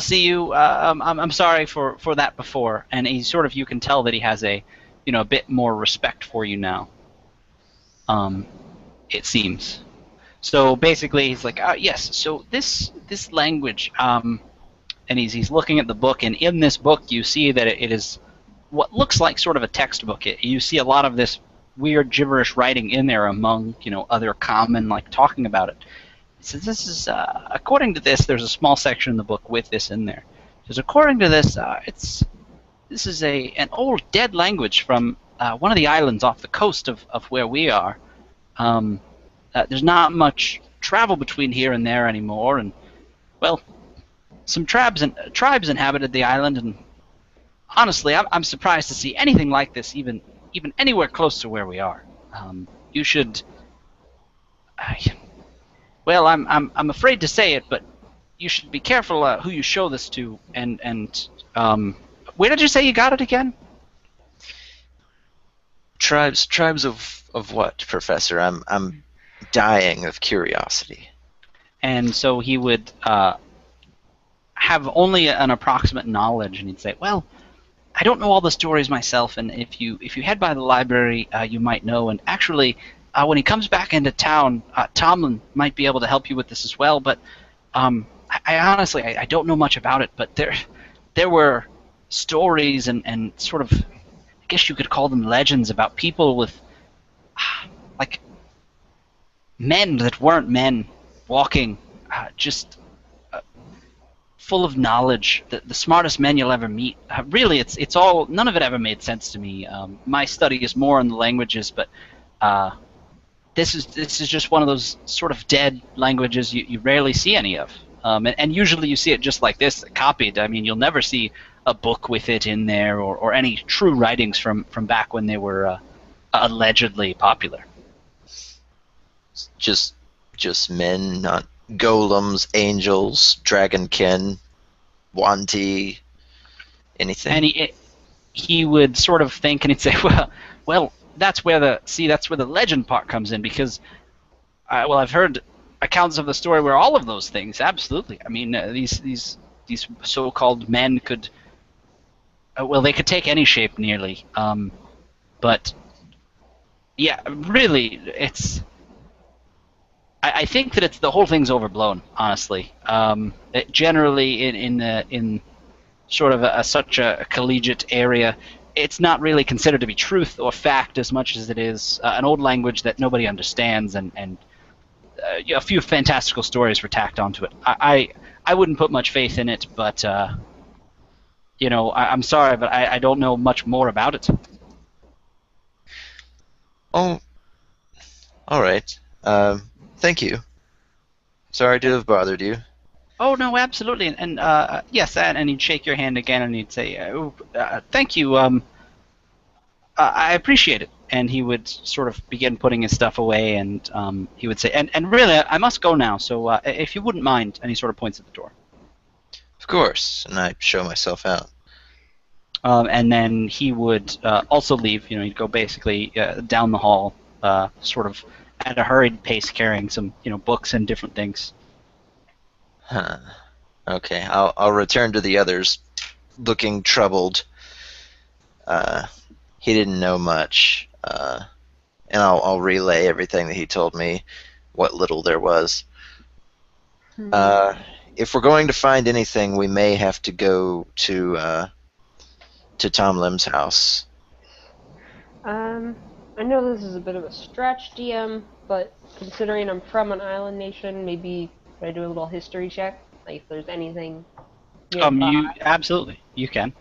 see you. I'm sorry for that before," and he sort of, you can tell that he has a bit more respect for you now. It seems. So basically, he's like, "Yes. So this language," and he's looking at the book, and in this book, you see that it is what looks like sort of a textbook. You see a lot of this weird gibberish writing in there among other common, like, talking about it. So this is, according to this, there's a small section in the book with this in there. Because according to this, this is an old dead language from one of the islands off the coast of where we are. There's not much travel between here and there anymore, and, well, some tribes inhabited the island, and honestly, I'm surprised to see anything like this even anywhere close to where we are. You should... Well, I'm afraid to say it, but you should be careful who you show this to. And where did you say you got it again? Tribes of what, Professor? I'm dying of curiosity. And so he would have only an approximate knowledge, and he'd say, "Well, I don't know all the stories myself, and if you head by the library, you might know. And actually, when he comes back into town, Tomlin might be able to help you with this as well. But I honestly, I don't know much about it. But there were stories and sort of, I guess you could call them legends about people with like men that weren't men walking, just full of knowledge, the smartest men you'll ever meet. Really, it's all, none of it ever made sense to me. My study is more in the languages, but this is just one of those sort of dead languages you rarely see any of. And usually you see it just like this, copied. I mean, you'll never see a book with it in there, or any true writings from back when they were allegedly popular. Just men, not golems, angels, dragonkin, wanti, anything. And he would sort of think, and he'd say, well, that's where the legend part comes in, because I've heard accounts of the story where all of those things, absolutely. I mean, these so-called men could, they could take any shape nearly, but yeah, really, it's. I think that the whole thing's overblown, honestly. Generally, in sort of such a collegiate area, it's not really considered to be truth or fact as much as it is an old language that nobody understands, and a few fantastical stories were tacked onto it. I wouldn't put much faith in it, but I'm sorry, but I don't know much more about it. Oh, all right. Thank you. Sorry to have bothered you. Oh, no, absolutely. And yes, and he'd shake your hand again, and he'd say, thank you, I appreciate it. And he would sort of begin putting his stuff away, and he would say, and really, I must go now, so if you wouldn't mind, and he sort of points at the door. Of course, and I show myself out. And then he would also leave. He'd go basically down the hall, sort of at a hurried pace, carrying some, books and different things. Huh. Okay, I'll return to the others, looking troubled. He didn't know much, and I'll relay everything that he told me, what little there was. If we're going to find anything, we may have to go to Tom Lim's house. I know this is a bit of a stretch, DM, but considering I'm from an island nation, maybe I do a little history check, like if there's anything nearby. Absolutely, you can.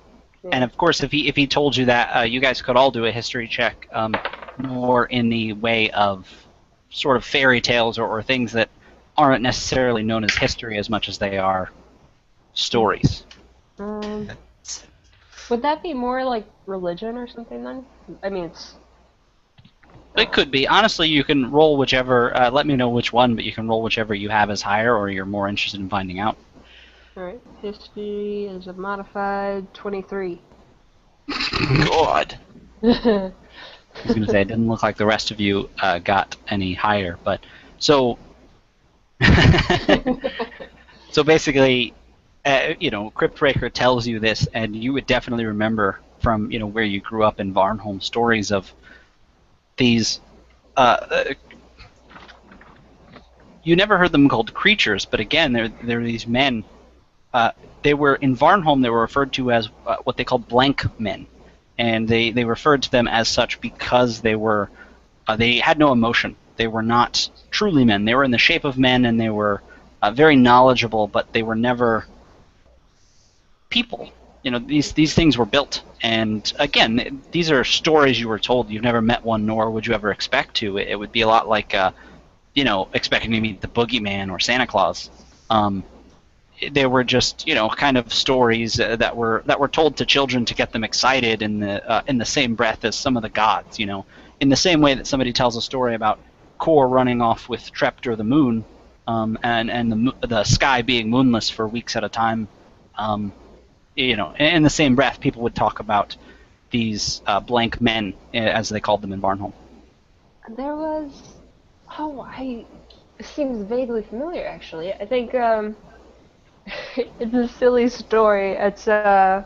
Yeah. And of course, if he told you that, you guys could all do a history check, more in the way of sort of fairy tales or things that aren't necessarily known as history as much as they are stories. Would that be more like religion or something then? I mean, it's. It could be. Honestly, you can roll whichever. Let me know which one, but you can roll whichever you have as higher, or you're more interested in finding out. Alright, history is a modified 23. God. I was going to say, it didn't look like the rest of you got any higher, but so so basically, Cryptbreaker tells you this, and you would definitely remember from where you grew up in Varnholm stories of these. You never heard them called creatures, but again, they're these men. They were in Varnholm. They were referred to as what they called blank men, and they referred to them as such because they had no emotion. They were not truly men. They were in the shape of men, and they were very knowledgeable, but they were never people. These things were built, and again, these are stories you were told. You've never met one, nor would you ever expect to. It would be a lot like expecting to meet the boogeyman or Santa Claus. They were just kind of stories that were told to children to get them excited in the same breath as some of the gods. In the same way that somebody tells a story about Kor running off with Treptor the moon, and the sky being moonless for weeks at a time. In the same breath, people would talk about these blank men, as they called them in Varnholm. There was. It seems vaguely familiar, actually. I think It's a silly story. It's as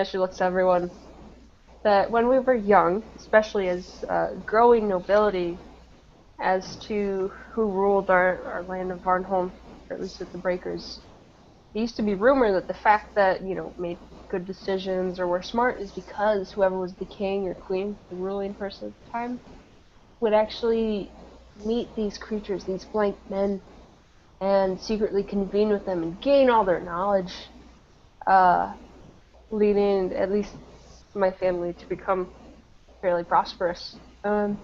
she looks to everyone, that when we were young, especially as growing nobility, as to who ruled our land of Varnholm, or at least with the Breakers, it used to be rumored that the fact that, made good decisions or were smart is because whoever was the king or queen, the ruling person at the time, would actually meet these creatures, these blank men, and secretly convene with them and gain all their knowledge, leading at least my family to become fairly prosperous. I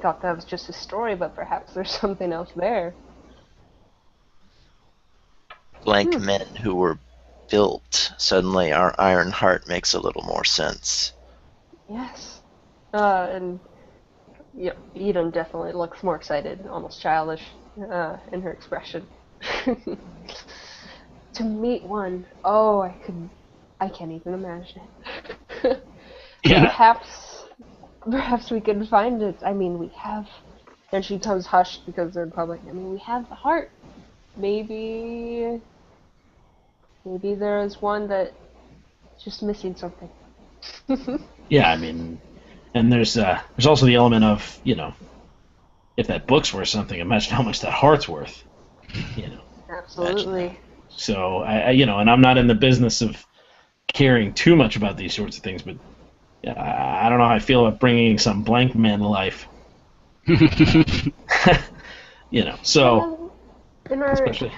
thought that was just a story, but perhaps there's something else there. Blank men who were built. Suddenly our Iron Heart makes a little more sense. Yes. And Eden definitely looks more excited, almost childish, in her expression. To meet one, I can't even imagine it. Yeah. Perhaps we can find it. We have, and she comes hushed because they're in public. We have the heart. Maybe there is one that's just missing something. Yeah, and there's also the element of, if that book's worth something, imagine how much that heart's worth. Absolutely. So and I'm not in the business of caring too much about these sorts of things, but I don't know how I feel about bringing some blank man to life. So especially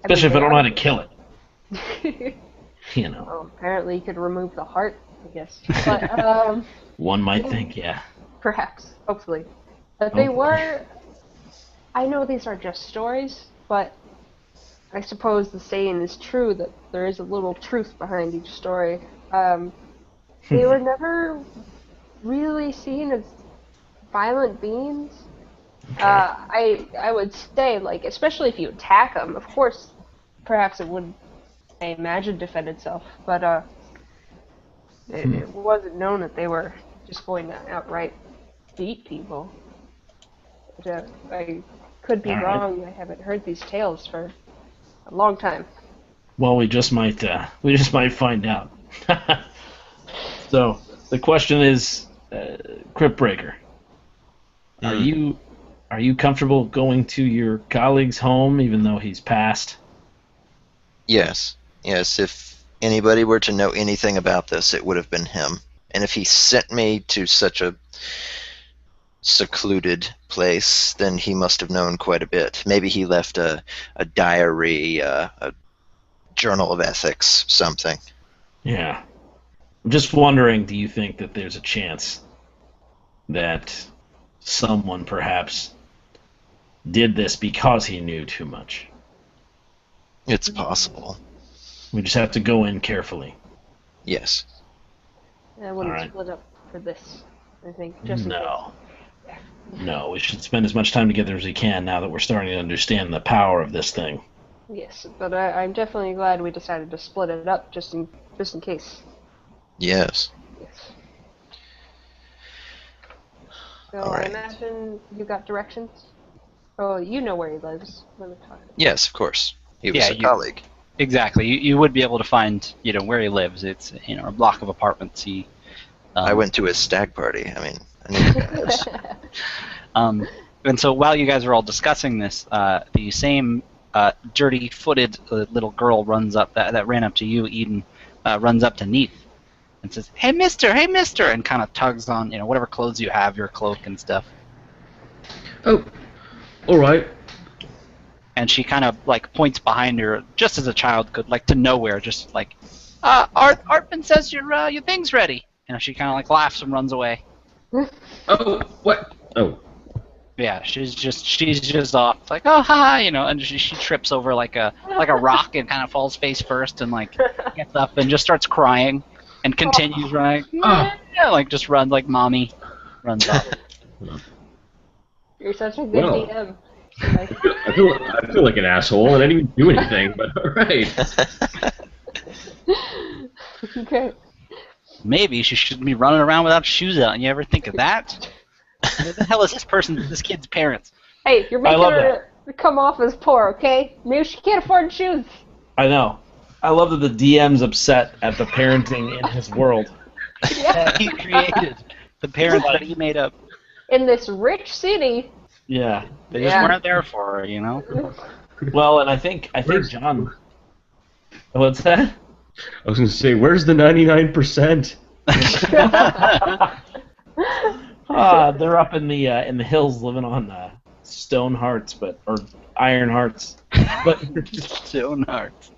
if I don't know how to kill it. Well, apparently you could remove the heart, I guess. But one might think, yeah. Perhaps, hopefully. But they were. I know these are just stories, but I suppose the saying is true that there is a little truth behind each story. They were never really seen as violent beings. Okay. I would say, especially if you attack them, of course, perhaps it would, I imagine, defend itself. But it wasn't known that they were just going to outright beat people. But, I could be wrong. I haven't heard these tales for a long time. Well, we just might find out. So the question is, Cryptbreaker, are you comfortable going to your colleague's home even though he's passed? Yes. If anybody were to know anything about this, it would have been him. And if he sent me to such a secluded place, then he must have known quite a bit. Maybe he left a diary, a journal of ethics, something. Yeah. I'm just wondering, do you think that there's a chance that someone perhaps did this because he knew too much? It's possible. We just have to go in carefully. Yes. I wouldn't split up for this, I think. Just No, we should spend as much time together as we can now that we're starting to understand the power of this thing. Yes, but I'm definitely glad we decided to split it up just in case. Yes. Yes. So All right. I imagine you got directions? Oh, you know where he lives. Let me talk. Yes, of course. He was a colleague. Exactly. You would be able to find, where he lives. It's, a block of apartments. I went to his stag party. I knew the guys. And so while you guys are all discussing this, the same dirty-footed little girl runs up, that ran up to you, Eden, runs up to Neath and says, hey, mister, and kind of tugs on, whatever clothes you have, your cloak and stuff. Oh, all right. And she kind of, points behind her, just as a child could, to nowhere, just Artman says your thing's ready. She kind of, laughs and runs away. Oh, what? Oh. Yeah, she's just off, oh, hi, and she trips over like a rock and kind of falls face first and gets up and just starts crying and continues running. Just runs like mommy runs off. You're such a good DM. I feel like an asshole and I didn't even do anything, but all right. Okay. Maybe she shouldn't be running around without shoes on. You ever think of that? Who the hell is this kid's parents? Hey, you're come off as poor, okay? Maybe she can't afford shoes. I know. I love that the DM's upset at the parenting in his world. Yeah, he created the parents that he made up. In this rich city. Yeah. They just weren't there for her, you know? Well, and I think John. What's that? I was going to say, where's the 99%? They're up in the hills living on stone hearts, or iron hearts. But Stone hearts.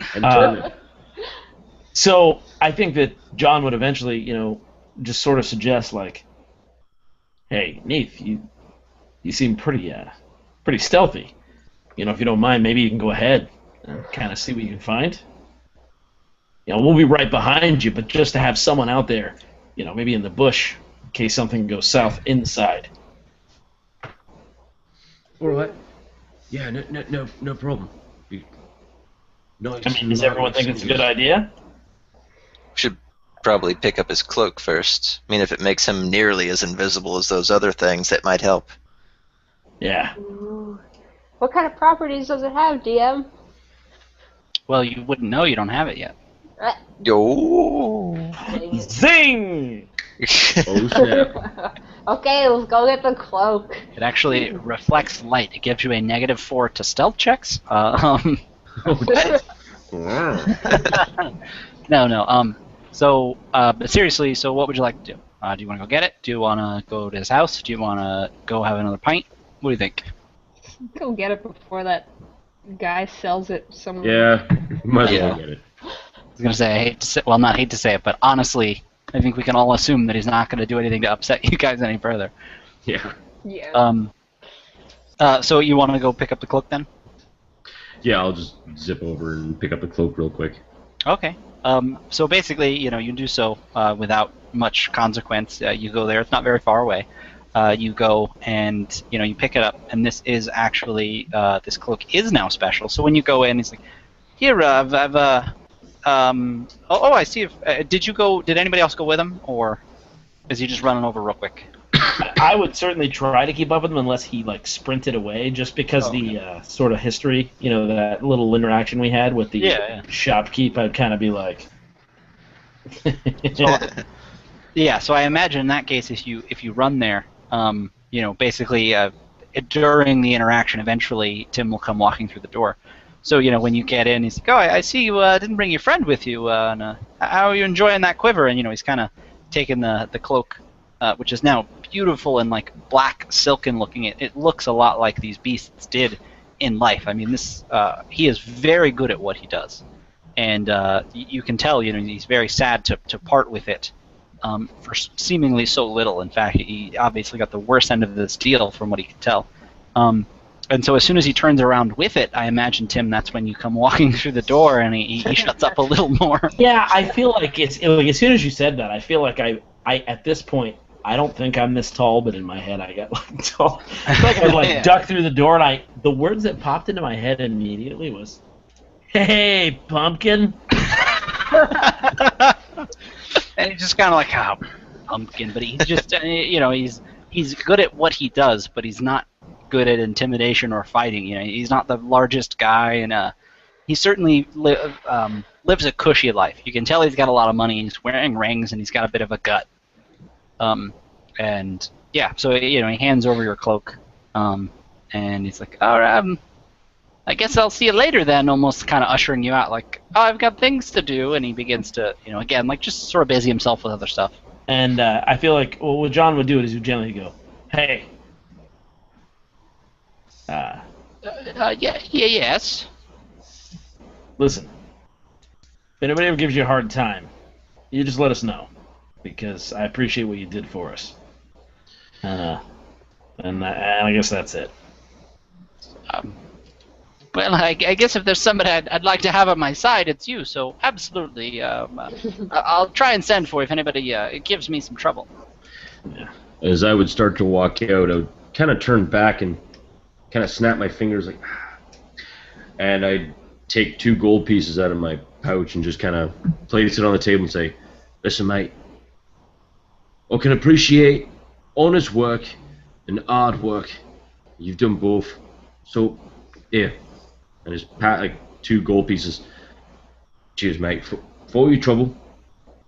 so I think that John would eventually, just sort of suggest like, "Hey, Neith, you seem pretty stealthy. If you don't mind, maybe you can go ahead and kind of see what you can find. We'll be right behind you, but just to have someone out there, maybe in the bush, in case something goes south inside." All right. Yeah, no problem. Nice. Does everyone think it's a good idea? Should probably pick up his cloak first. I mean, if it makes him nearly as invisible as those other things, that might help. Yeah. Ooh. What kind of properties does it have, DM? Well, you wouldn't know, you don't have it yet. Yo. Zing! Oh, snap. Okay, let's go get the cloak. It actually reflects light. It gives you a -4 to stealth checks. No. So, but seriously, so what would you like to do? Do you want to go get it? Do you want to go to his house? Do you want to go have another pint? What do you think? Go get it before that guy sells it somewhere. Yeah, might as well Yeah. get it. I was gonna say, not hate to say it, but honestly, I think we can all assume that he's not gonna do anything to upset you guys any further. Yeah. Yeah. So you want to go pick up the cloak then? Yeah, I'll just zip over and pick up the cloak real quick. Okay. So basically, you do so without much consequence. You go there. It's not very far away. You go and you pick it up, and this is actually this cloak is now special. So when you go in, it's like, here, I see. Did anybody else go with him, or is he just running over real quick? I would certainly try to keep up with him unless he sprinted away, just because the sort of history, that little interaction we had with the shopkeep, I'd kind of be like. So I imagine in that case, if you run there, basically during the interaction, eventually Tim will come walking through the door. So when you get in, he's like, "Oh, I see you didn't bring your friend with you. How are you enjoying that quiver?" And he's kind of taking the cloak, which is now beautiful and black silken looking. It looks a lot like these beasts did in life. I mean, this he is very good at what he does, and you can tell he's very sad to part with it for seemingly so little. In fact, he obviously got the worst end of this deal from what he could tell. And so as soon as he turns around with it, I imagine, Tim, that's when you come walking through the door and he shuts up a little more. Yeah, I feel like it's as soon as you said that, I feel like I at this point, I don't think I'm this tall, but in my head I got tall. I feel like I ducked through the door, and the words that popped into my head immediately was, "Hey, pumpkin." And he's just kind of like, "Oh, pumpkin," but he's just he's good at what he does, but he's not good at intimidation or fighting. He's not the largest guy, and he certainly lives a cushy life. You can tell he's got a lot of money. He's wearing rings, and he's got a bit of a gut. And yeah, so he hands over your cloak, and he's like, "All right, I guess I'll see you later then." Almost kind of ushering you out, like, "Oh, I've got things to do," and he begins to, again, just sort of busy himself with other stuff. And I feel like what John would do is he would gently go, "Hey." Yes. Listen, if anybody ever gives you a hard time, you just let us know, because I appreciate what you did for us. And I guess that's it. Well, I guess if there's somebody I'd like to have on my side, it's you. So absolutely, I'll try and send for you if anybody gives me some trouble. Yeah. As I would start to walk out, I would kind of turn back and kind of snap my fingers and I'd take 2 gold pieces out of my pouch and just kind of place it on the table and say, "Listen, mate, I can appreciate honest work and hard work. You've done both. So Yeah. And just pat like 2 gold pieces. Cheers, mate. For your trouble.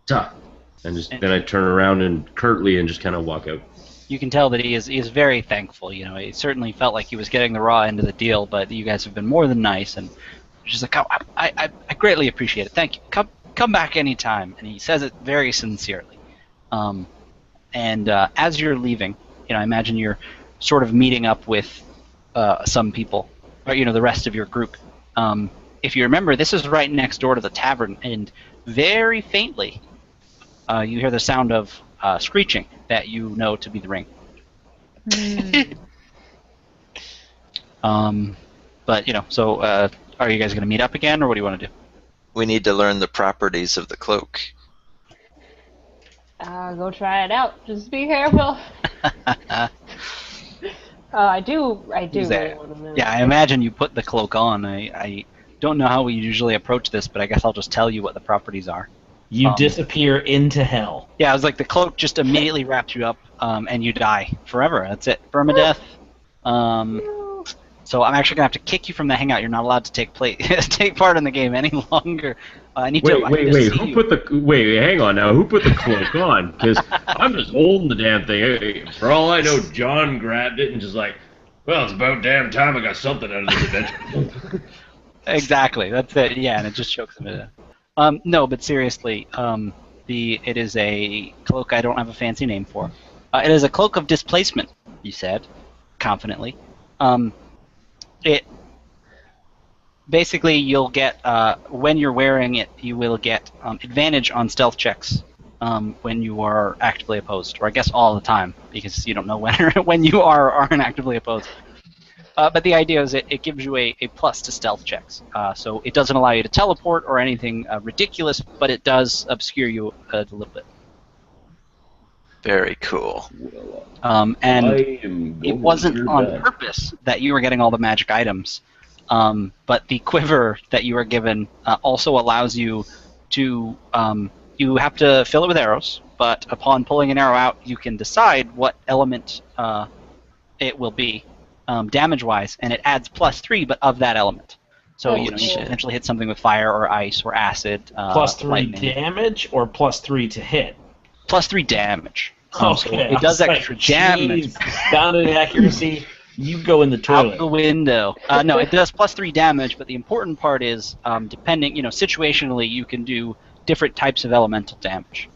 Ta. And then I turn around and curtly and just kind of walk out. You can tell that he is very thankful. You know, he certainly felt like he was getting the raw end of the deal, but you guys have been more than nice, and just like, oh, I greatly appreciate it. Thank you. Come back anytime. And he says it very sincerely. As you're leaving, I imagine you're sort of meeting up with some people, or the rest of your group. If you remember, this is right next door to the tavern, and very faintly, you hear the sound of screeching that you know to be the ring. So are you guys going to meet up again, or what do you want to do? We need to learn the properties of the cloak. Go try it out. Just be careful. I do really want to know. Yeah, I imagine you put the cloak on. I don't know how we usually approach this, but I guess I'll just tell you what the properties are. You disappear into hell. Yeah, I was like, the cloak just immediately wraps you up, and you die forever. That's it. Permadeath. So I'm actually gonna have to kick you from the hangout. You're not allowed to take part in the game any longer. I need to. Wait. Hang on now. Who put the cloak on? Because I'm just holding the damn thing. For all I know, John grabbed it and just like, well, it's about damn time I got something out of this adventure. Exactly. That's it. Yeah, and it just chokes him to death. No, but seriously, it is a cloak I don't have a fancy name for. It is a cloak of displacement, you said, confidently. It basically, you'll get when you're wearing it, you will get advantage on stealth checks when you are actively opposed, or I guess all the time, because you don't know when you are or aren't actively opposed. But the idea is it gives you a plus to stealth checks. So it doesn't allow you to teleport or anything ridiculous, but it does obscure you a little bit. Very cool. And it wasn't on purpose that you were getting all the magic items, but the quiver that you were given also allows you to... you have to fill it with arrows, but upon pulling an arrow out, you can decide what element it will be. Damage-wise, and it adds +3, but of that element. So you should potentially hit something with fire or ice or acid. +3 lightning. Damage or +3 to hit? +3 damage. Okay, so it does extra damage. Down in accuracy, you go in the toilet. Out the window. No, it does +3 damage, but the important part is, depending, situationally, you can do different types of elemental damage.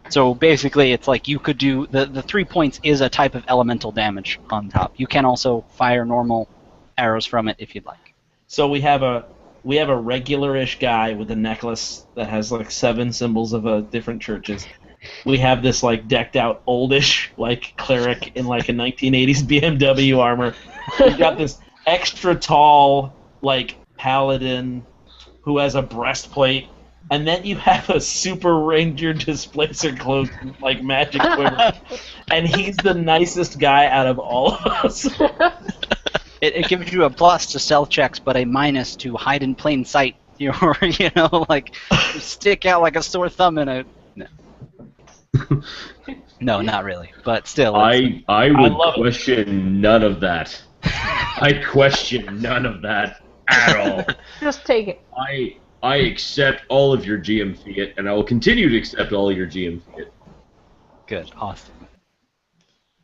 So basically, it's like you could do the 3 points is a type of elemental damage on top. You can also fire normal arrows from it if you'd like. So we have a regular-ish guy with a necklace that has like 7 symbols of different churches. We have this like decked out oldish like cleric in like a 1980s BMW armor. We've got this extra tall like paladin who has a breastplate. And then you have a super ranger displacer cloak, like magic quiver, and he's the nicest guy out of all of us. It gives you a plus to stealth checks, but a minus to hide in plain sight. Like stick out like a sore thumb in a. No, no, not really, but still. I would question none of that. I question none of that at all. Just take it. I accept all of your GM fiat, and I will continue to accept all of your GM fiat. Good, awesome.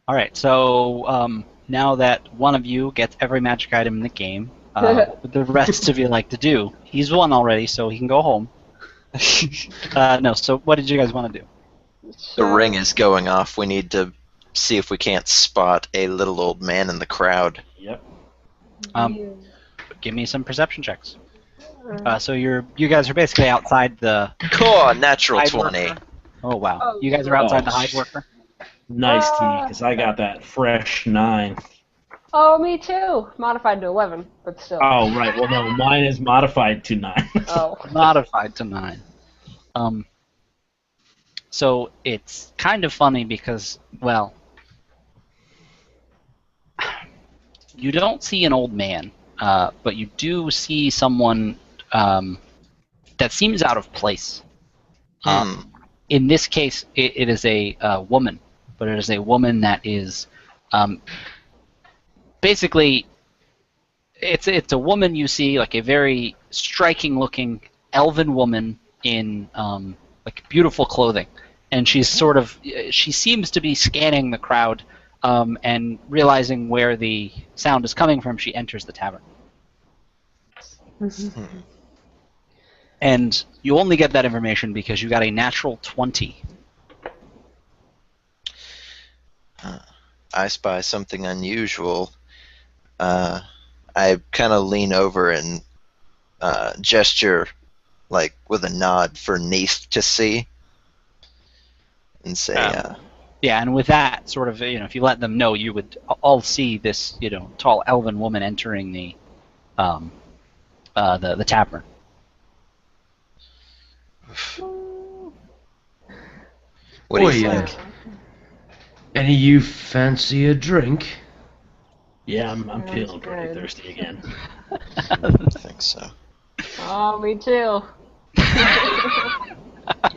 All right, so now that one of you gets every magic item in the game, the rest of you like to do. He's won already, so he can go home. No, so what did you guys want to do? The ring is going off. We need to see if we can't spot a little old man in the crowd. Yep. Give me some perception checks. So you guys are basically outside the... Cool, natural 20. Worker. Oh, wow. You guys are outside the hide worker? Nice to me, because I got that fresh 9. Oh, me too. Modified to 11, but still. Oh, right. Well, no, mine is modified to 9. Oh. Modified to 9. So it's kind of funny because, well, you don't see an old man, but you do see someone that seems out of place. In this case, it is a woman, but it is a woman that is basically it's a woman you see, like a very striking looking elven woman in like beautiful clothing, and she's she seems to be scanning the crowd, and realizing where the sound is coming from. She enters the tavern, and you only get that information because you got a natural 20. I spy something unusual. I kind of lean over and gesture, like with a nod for Neith to see, and say, Yeah, and with that sort of, if you let them know, you would all see this, tall elven woman entering the tavern. "What do you Boy, think?" Any of you fancy a drink? Yeah, I'm Sounds feeling pretty good. thirsty again. I think so. Oh, me too.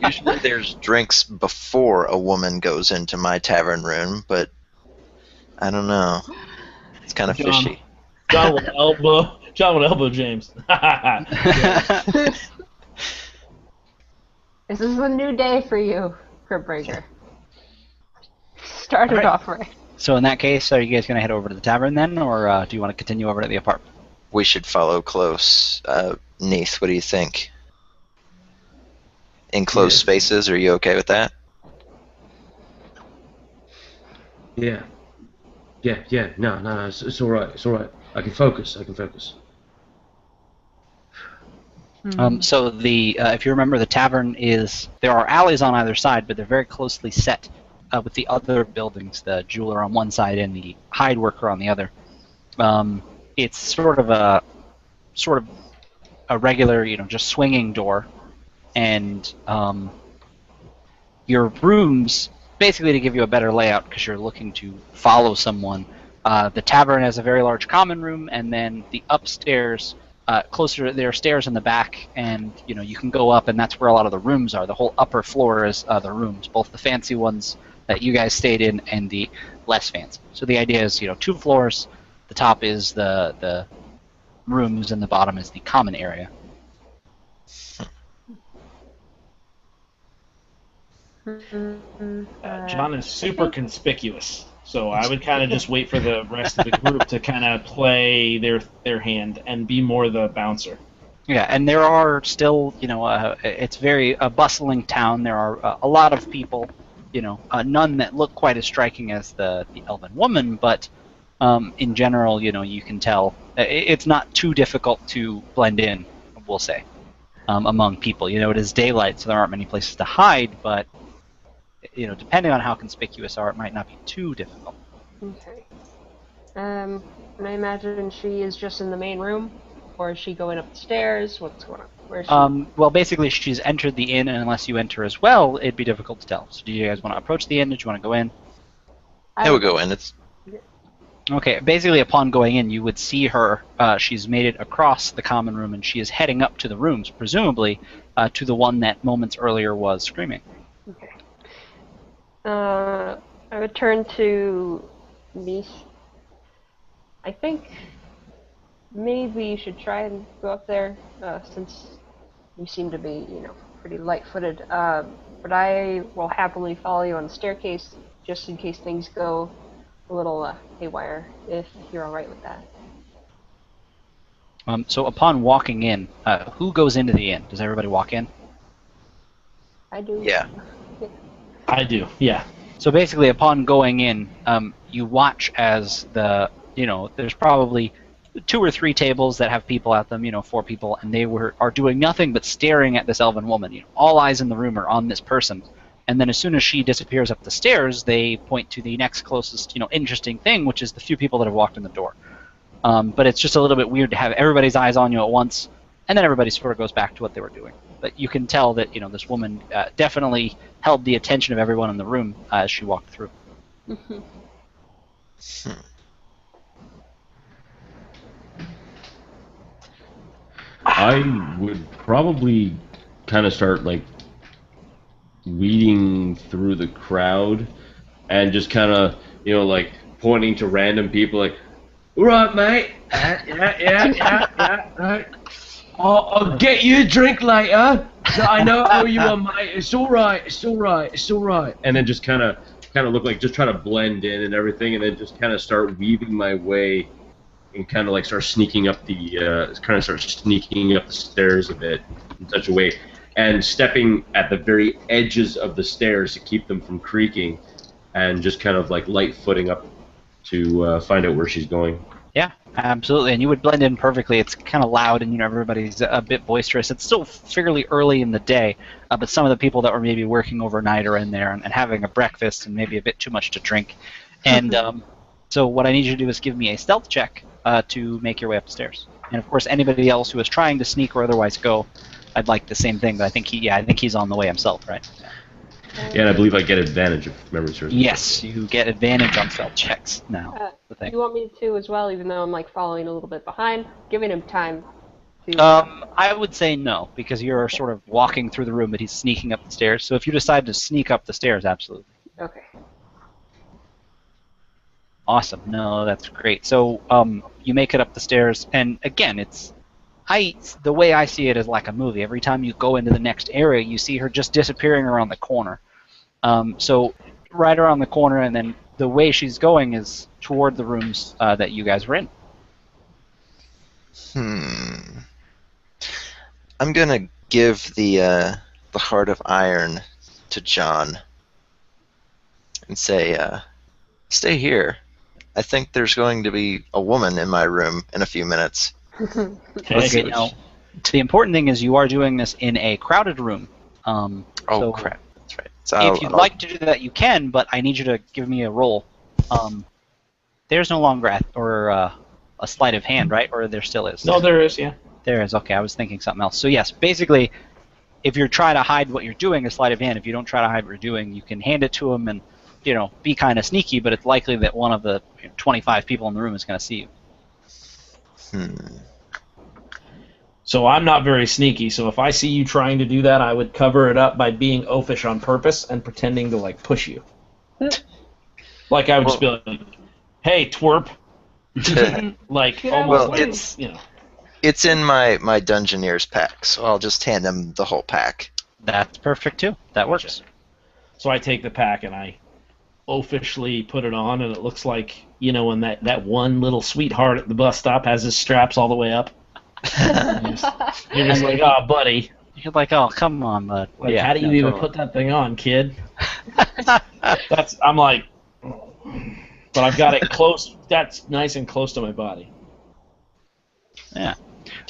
Usually there's drinks before a woman goes into my tavern room, but I don't know. It's kind of John. fishy. John would elbow James. This is a new day for you, Cryptbreaker. Started Alright. off right. So in that case, are you guys going to head over to the tavern then, or do you want to continue over to the apartment? We should follow close. Neith, what do you think? Enclosed Yeah. spaces, are you okay with that? Yeah. No, it's alright. I can focus. So if you remember, the tavern there are alleys on either side, but they're very closely set with the other buildings, the jeweler on one side and the hide worker on the other. It's sort of a regular, just swinging door, and your rooms, basically to give you a better layout because you're looking to follow someone. The tavern has a very large common room, and then the upstairs, closer, there are stairs in the back, and you can go up, and that's where a lot of the rooms are. The whole upper floor is the rooms, both the fancy ones that you guys stayed in and the less fancy. So the idea is, 2 floors. The top is the rooms, and the bottom is the common area. John is super conspicuous, so I would kind of just wait for the rest of the group to kind of play their hand and be more the bouncer. Yeah, and there are still, it's a bustling town. There are a lot of people, none that look quite as striking as the elven woman, but in general, you can tell it's not too difficult to blend in, we'll say, among people. It is daylight, so there aren't many places to hide, but, depending on how conspicuous are, it might not be too difficult. Okay. And I imagine she is just in the main room, or is she going up the stairs? What's going on? Where is she? Well, basically, she's entered the inn, and unless you enter as well, it'd be difficult to tell. So do you guys want to approach the inn? Did you want to go in? Yeah, we'll go in. Okay, basically upon going in, you would see her. She's made it across the common room, and she is heading up to the rooms, presumably to the one that moments earlier was screaming. Okay. I would turn to Neith. I think maybe you should try and go up there, since you seem to be, pretty light-footed. But I will happily follow you on the staircase, just in case things go a little haywire, if you're alright with that. So upon walking in, who goes into the inn? Does everybody walk in? I do. Yeah. I do, yeah. So basically, upon going in, you watch as there's probably 2 or 3 tables that have people at them, 4 people, and they are doing nothing but staring at this elven woman. All eyes in the room are on this person. And then as soon as she disappears up the stairs, they point to the next closest, interesting thing, which is the few people that have walked in the door. But it's just a little bit weird to have everybody's eyes on you at once, and then everybody sort of goes back to what they were doing. But you can tell that, this woman definitely held the attention of everyone in the room as she walked through. I would probably kind of start weeding through the crowd and just kind of pointing to random people All right, mate. Yeah. I'll get you a drink later. I know I owe you one, mate. It's all right. And then just kind of look like just try to blend in and everything, and then just kind of start weaving my way and kind of like start sneaking up the stairs a bit in such a way, and stepping at the very edges of the stairs to keep them from creaking, and just kind of like light footing up to find out where she's going. Yeah, absolutely, and you would blend in perfectly. It's kind of loud, and everybody's a bit boisterous. It's still fairly early in the day, but some of the people that were maybe working overnight are in there and having a breakfast and maybe a bit too much to drink. And so what I need you to do is give me a stealth check to make your way up the stairs. And of course, anybody else who is trying to sneak or otherwise go, I'd like the same thing. But I think he's on the way himself, right? Yeah, and I believe I get advantage if memory serves me. Yes, you get advantage on stealth checks now. You want me to as well, even though I'm like following a little bit behind, giving him time to... I would say no, because you're sort of walking through the room, but he's sneaking up the stairs. So if you decide to sneak up the stairs, absolutely. Okay. Awesome. No, that's great. So you make it up the stairs, and again, the way I see it is like a movie. Every time you go into the next area, you see her just disappearing around the corner. So right around the corner, and then the way she's going is toward the rooms that you guys were in. I'm gonna give the Heart of Iron to John and say, stay here. I think there's going to be a woman in my room in a few minutes. Okay, now, the important thing is you are doing this in a crowded room. So Crap. That's right. So if you'd like to do that, you can, but I need you to give me a roll. There's no longer a sleight of hand, right? Or there still is? No, there is, yeah. There is. Okay, I was thinking something else. So yes, basically, if you're trying to hide what you're doing, a sleight of hand. If you don't try to hide what you're doing, you can hand it to him and be kind of sneaky, but it's likely that one of the 25 people in the room is going to see you. So I'm not very sneaky, so if I see you trying to do that, I would cover it up by being oafish on purpose and pretending to, like, push you. Like, I would just be like, hey, twerp. Like, almost like, It's in my Dungeoneer's pack, so I'll just hand him the whole pack. That's perfect, too. That works. So I take the pack and I oafishly put it on, and it looks like, when that one little sweetheart at the bus stop has his straps all the way up. You're just like, oh, buddy. You're like, oh, come on, bud. Like, how do you even put that thing on, kid? I'm like, but I've got it close. That's nice and close to my body. Yeah.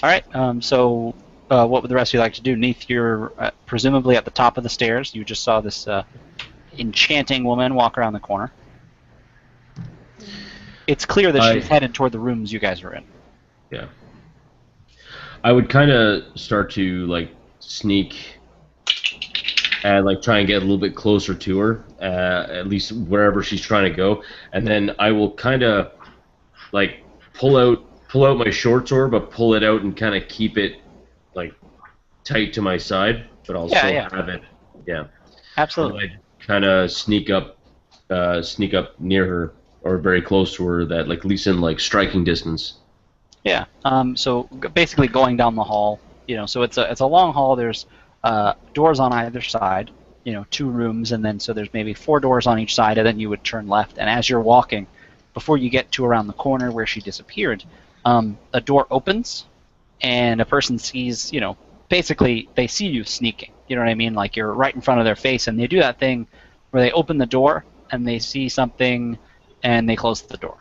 All right. So, what would the rest of you like to do? Neath, you're presumably at the top of the stairs. You just saw this enchanting woman walk around the corner. It's clear that she's headed toward the rooms you guys are in. Yeah. I would kind of start to like sneak and like try and get a little bit closer to her, at least wherever she's trying to go, and then I will kind of like pull out my short sword, but pull it out and kind of keep it like tight to my side, but I'll still have it. Yeah. Absolutely. Kind of sneak up near her or very close to her, that like at least in like striking distance. Yeah. So basically going down the hall, so it's a long hall. There's doors on either side, 2 rooms, and then so there's maybe 4 doors on each side, and then you would turn left. And as you're walking, before you get to around the corner where she disappeared, a door opens, and a person sees, basically they see you sneaking. You know what I mean? Like you're right in front of their face, and they do that thing where they open the door and they see something, and they close the door.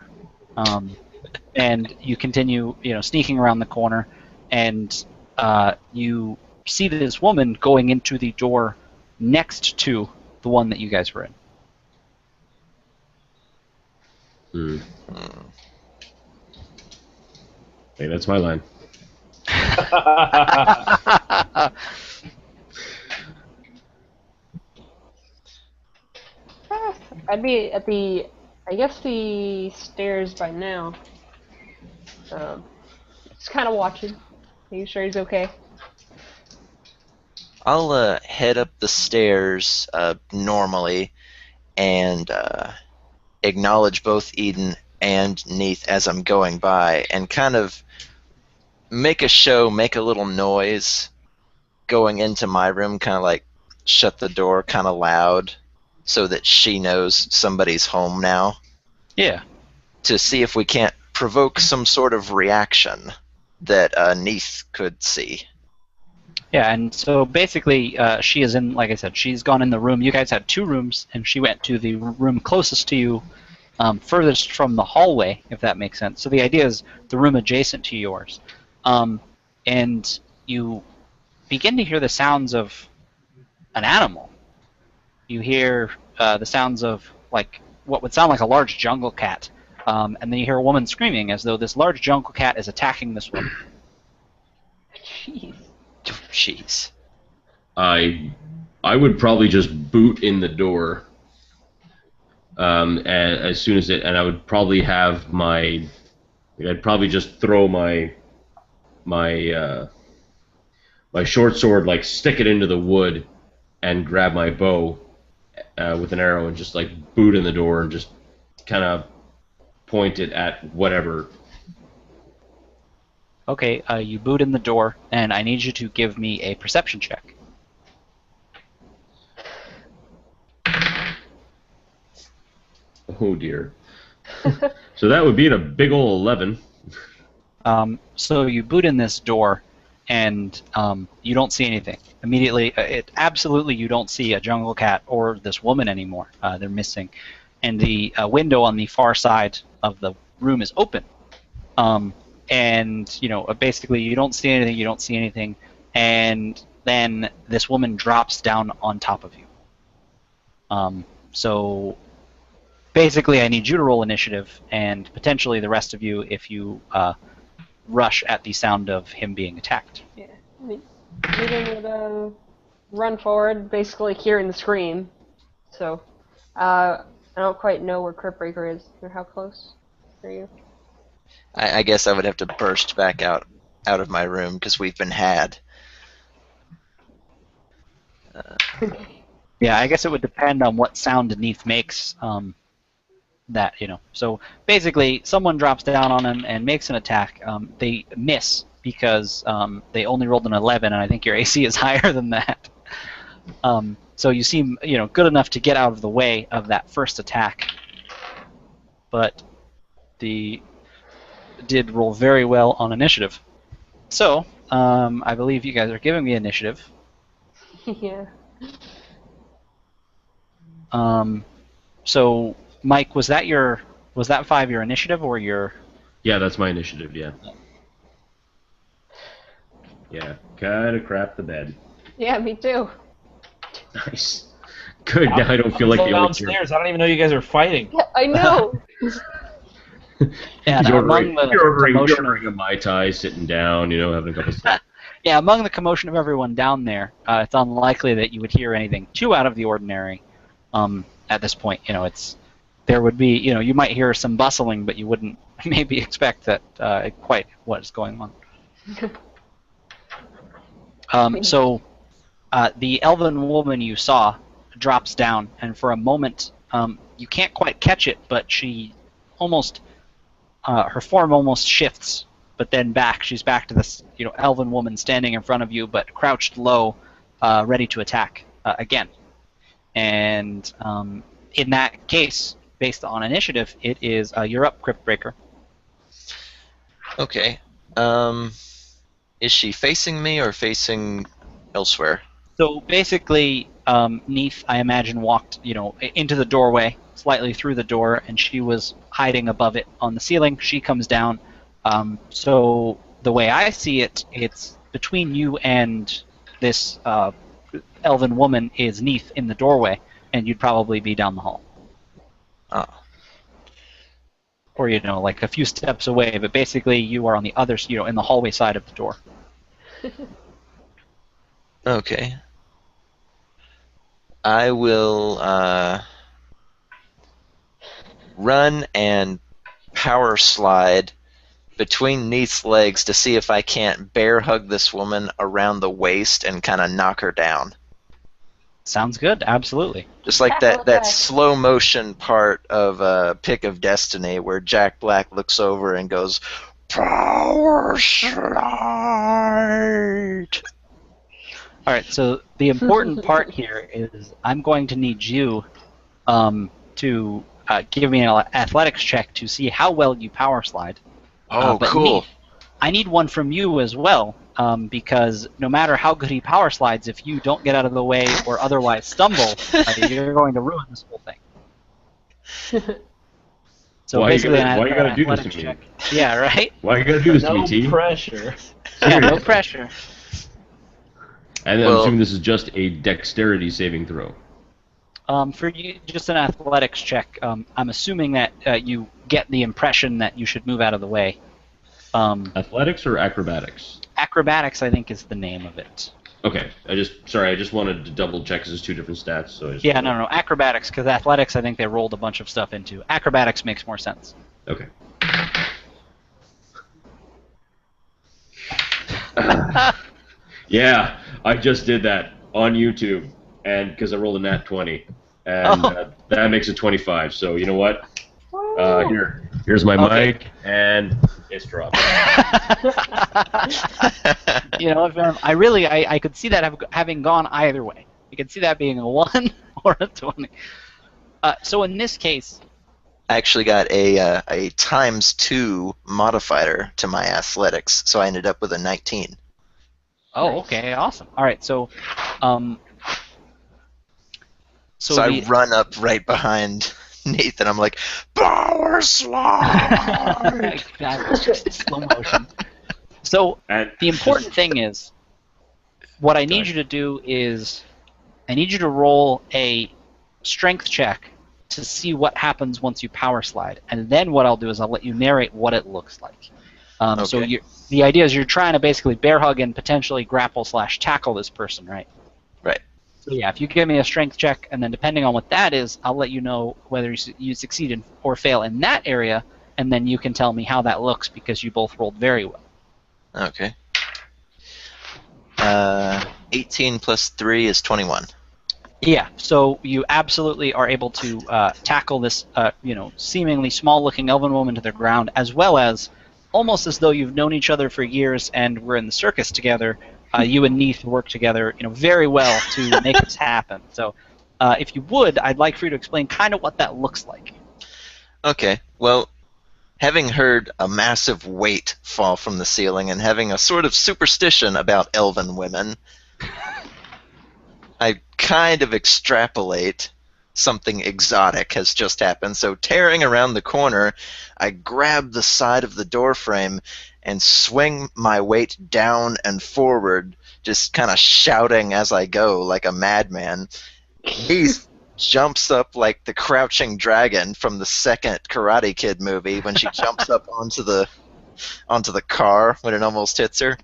And you continue, sneaking around the corner, and you see this woman going into the door next to the one that you guys were in. Hey, that's my line. I'd be at the stairs by now. Just kind of watching, making sure he's okay. I'll head up the stairs normally and acknowledge both Eden and Neath as I'm going by, and kind of make a little noise going into my room, kind of like shut the door kind of loud so that she knows somebody's home now, Yeah. to see if we can't provoke some sort of reaction that Neath could see. Yeah, and so basically, she is in, like I said, she's gone in the room. You guys had 2 rooms, and she went to the room closest to you, furthest from the hallway, if that makes sense. So the idea is the room adjacent to yours. And you begin to hear the sounds of an animal. You hear the sounds of, like, what would sound like a large jungle cat. And then you hear a woman screaming as though this large jungle cat is attacking this woman. Jeez. Jeez. I would probably just boot in the door. And as soon as and I would probably have I'd probably just throw my short sword, like stick it into the wood, and grab my bow with an arrow and just like boot in the door and just kind of point it at whatever. Okay, you boot in the door, and I need you to give me a perception check. Oh dear. So that would be a big ol' 11. So you boot in this door, and you don't see anything. Immediately, absolutely you don't see a jungle cat or this woman anymore. They're missing. And the window on the far side of the room is open. And, basically you don't see anything, and then this woman drops down on top of you. So basically I need you to roll initiative, and potentially the rest of you if you rush at the sound of him being attacked. Yeah. Megan would run forward, basically hearing the scream. So, I don't quite know where Cryptbreaker is, or how close are you? I guess I would have to burst back out of my room because we've been had. Yeah, I guess it would depend on what sound Neath makes. So basically, someone drops down on him and makes an attack. They miss because they only rolled an 11, and I think your AC is higher than that. So you seem, good enough to get out of the way of that first attack, but did roll very well on initiative. So I believe you guys are giving me initiative. Yeah. So Mike, was that 5 your initiative or your? Yeah, that's my initiative, yeah. Yeah, kind of crap the bed. Yeah, me too. Nice. Good, now I don't feel like the only downstairs. I don't even know you guys are fighting. Yeah, I know. Yeah, You're among the commotion ordering a Mai Tai, sitting down, having a couple of Yeah, among the commotion of everyone down there, it's unlikely that you would hear anything too out of the ordinary. At this point, there would be, you might hear some bustling, but you wouldn't maybe expect that quite what is going on. So the elven woman you saw drops down, and for a moment, you can't quite catch it, but she almost, her form almost shifts, but then back. She's back to this, elven woman standing in front of you, but crouched low, ready to attack again. And in that case, based on initiative, it is you're up, Cryptbreaker. Okay. Is she facing me or facing elsewhere? So basically, Neath, I imagine, walked, into the doorway, slightly through the door, and she was hiding above it on the ceiling. She comes down. So the way I see it, it's between you and this elven woman is Neath in the doorway, and you'd probably be down the hall. Oh. Or, like a few steps away, but basically you are on the other, in the hallway side of the door. Okay. I will run and power slide between Neath's legs to see if I can't bear hug this woman around the waist and kind of knock her down. Sounds good. Absolutely. Just like Tackle that attack. slow motion part of Pick of Destiny where Jack Black looks over and goes, "Power slide." All right. So the important part here is I'm going to need you to give me an athletics check to see how well you power slide. Oh, But cool. I need one from you as well, because no matter how good he power slides, if you don't get out of the way or otherwise stumble, you're going to ruin this whole thing. So Why basically, you gotta an do this athletics to me? check. Yeah, right. Why you gotta do this to No me, T? pressure. Yeah, no pressure. And then Well- I'm assuming this is just a dexterity saving throw. For you, just an athletics check. I'm assuming that you get the impression that you should move out of the way. Athletics or acrobatics? Acrobatics, I think, is the name of it. Okay, I just wanted to double check because there's two different stats. So I just Yeah, no, acrobatics, because athletics, I think they rolled a bunch of stuff into. Acrobatics makes more sense. Okay. Yeah, I just did that on YouTube, and because I rolled a nat 20, and that makes it 25. So you know what? Here's my Okay. mic, and it's dropped. You know, I could see that having gone either way. You could see that being a 1 or a 20. So in this case, I actually got a ×2 modifier to my athletics, so I ended up with a 19. oh, okay, awesome. All right, so So I run up right behind Nathan. I'm like, "Power slide!" Exactly, slow motion. So And the important thing is, what I need you to do is, I need you to roll a strength check to see what happens once you power slide, and then what I'll do is I'll let you narrate what it looks like. So Okay. the idea is you're trying to basically bear hug and potentially grapple/tackle this person, right? Right. So yeah, if you give me a strength check, and then depending on what that is, I'll let you know whether you succeed or fail in that area, and then you can tell me how that looks because you both rolled very well. Okay. 18 plus 3 is 21. Yeah, so you absolutely are able to tackle this, seemingly small-looking elven woman to the ground, as well as, almost as though you've known each other for years and were in the circus together. You and Neith work together, very well to make this happen. So, if you would, I'd like for you to explain kind of what that looks like. Okay, well, having heard a massive weight fall from the ceiling and having a sort of superstition about elven women, I kind of extrapolate something exotic has just happened. So tearing around the corner, I grab the side of the door frame and swing my weight down and forward, just kind of shouting as I go like a madman. Heath jumps up like the crouching dragon from the second Karate Kid movie when she jumps up onto the car when it almost hits her.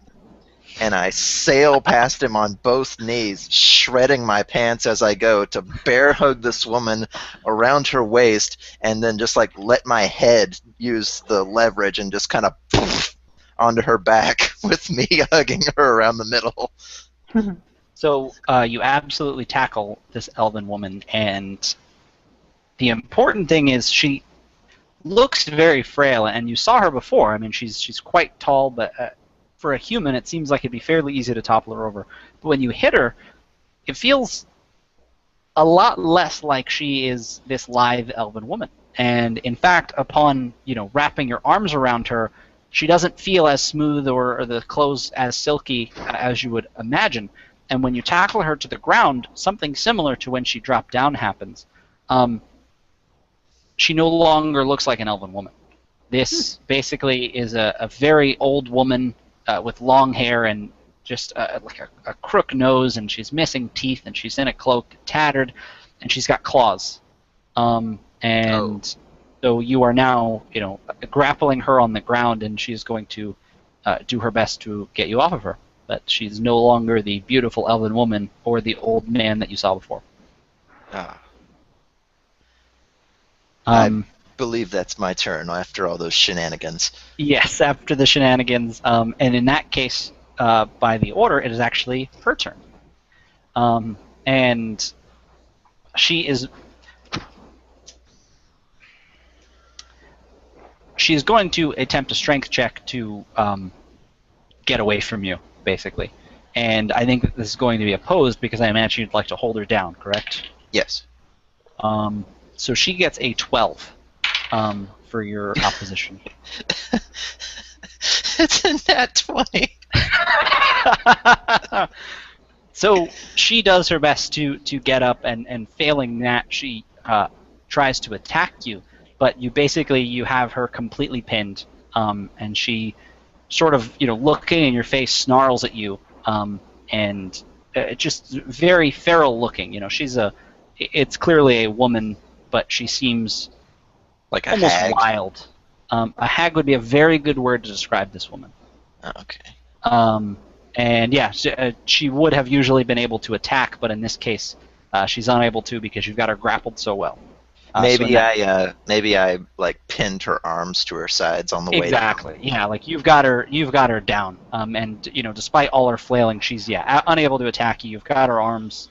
And I sail past him on both knees, shredding my pants as I go to bear hug this woman around her waist, and then just like let my head use the leverage and just kind of poof onto her back with me hugging her around the middle. So you absolutely tackle this elven woman, and the important thing is she looks very frail, and you saw her before. I mean, she's quite tall, but for a human, it seems like it'd be fairly easy to topple her over. But when you hit her, it feels a lot less like she is this lithe elven woman. And in fact, upon wrapping your arms around her, she doesn't feel as smooth or the clothes as silky as you would imagine. And when you tackle her to the ground, something similar to when she dropped down happens. She no longer looks like an elven woman. This basically is a very old woman with long hair and just like a crook nose, and she's missing teeth, and she's in a cloak, tattered, and she's got claws. So you are now, grappling her on the ground, and she's going to do her best to get you off of her. But she's no longer the beautiful elven woman or the old man that you saw before. I believe that's my turn after all those shenanigans. Yes, after the shenanigans, and in that case, by the order, it is actually her turn. and she's going to attempt a strength check to get away from you, basically. And I think that this is going to be opposed because I imagine you'd like to hold her down, correct? Yes. So she gets a 12 for your opposition. It's a nat 20. So she does her best to get up, and failing that, she tries to attack you. But you have her completely pinned, and she sort of, looking in your face, snarls at you, and just very feral looking. It's clearly a woman, but she seems Like a almost hag? wild. A hag would be a very good word to describe this woman. Oh, okay. And yeah, she would have usually been able to attack, but in this case, she's unable to because you've got her grappled so well. Maybe I like pinned her arms to her sides on the way down. Exactly. Yeah, like you've got her down. And despite all her flailing, she's unable to attack you. You've got her arms.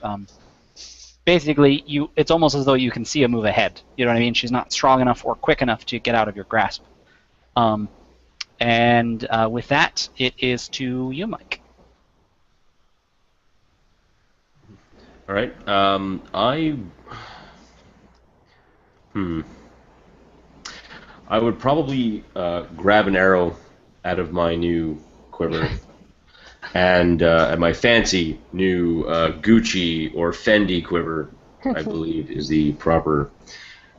Basically, it's almost as though you can see a move ahead. You know what I mean? She's not strong enough or quick enough to get out of your grasp. And with that, it is to you, Mike. All right. I would probably grab an arrow out of my new quiver, and my fancy new Gucci or Fendi quiver, I believe, is the proper.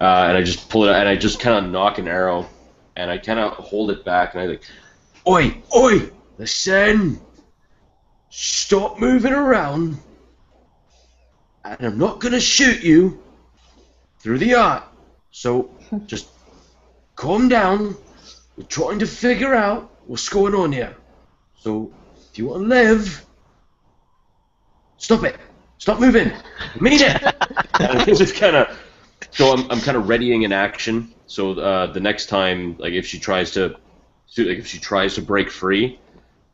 And I just pull it out, and I just kind of knock an arrow, and I kind of hold it back, and I like, oi, oi, listen, stop moving around, and I'm not gonna shoot you through the art. So just calm down. We're trying to figure out what's going on here. So if you want to live, stop it. Stop moving. I mean it. And it's just kind of. So I'm kind of readying an action. So the next time, like if she tries to break free,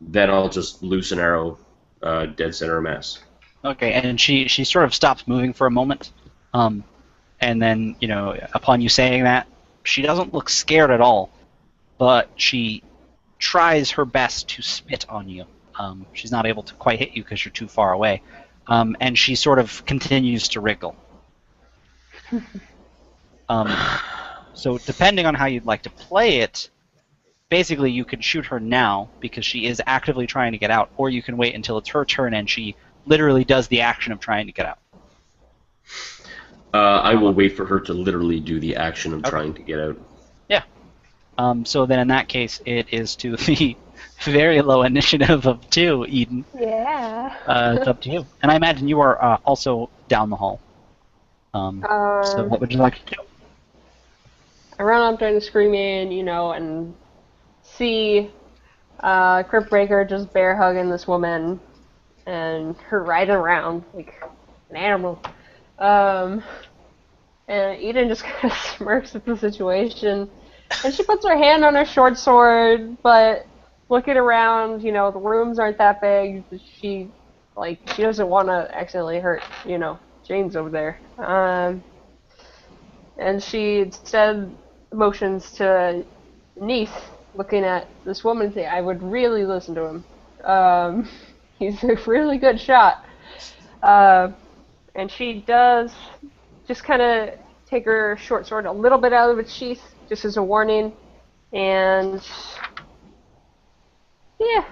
then I'll just loose an arrow, dead center of mass. Okay, and she sort of stops moving for a moment. And then, upon you saying that, she doesn't look scared at all, but she tries her best to spit on you. She's not able to quite hit you because you're too far away. And she sort of continues to wriggle. So depending on how you'd like to play it, basically you can shoot her now because she is actively trying to get out, or you can wait until it's her turn and she literally does the action of trying to get out. I will wait for her to literally do the action of trying to get out. Yeah. So then in that case, it is to the very low initiative of 2, Eden. Yeah. It's up to you. And I imagine you are also down the hall. So what would you like to do? I run up during the screaming, and see Cryptbreaker just bear hugging this woman and her riding around like an animal. And Eden just kind of smirks at the situation, and she puts her hand on her short sword, but looking around, the rooms aren't that big. She doesn't want to accidentally hurt, James over there. And she instead motions to Neith, looking at this woman, saying, I would really listen to him. He's a really good shot. And she does just kind of take her short sword a little bit out of its sheath, just as a warning. And yeah,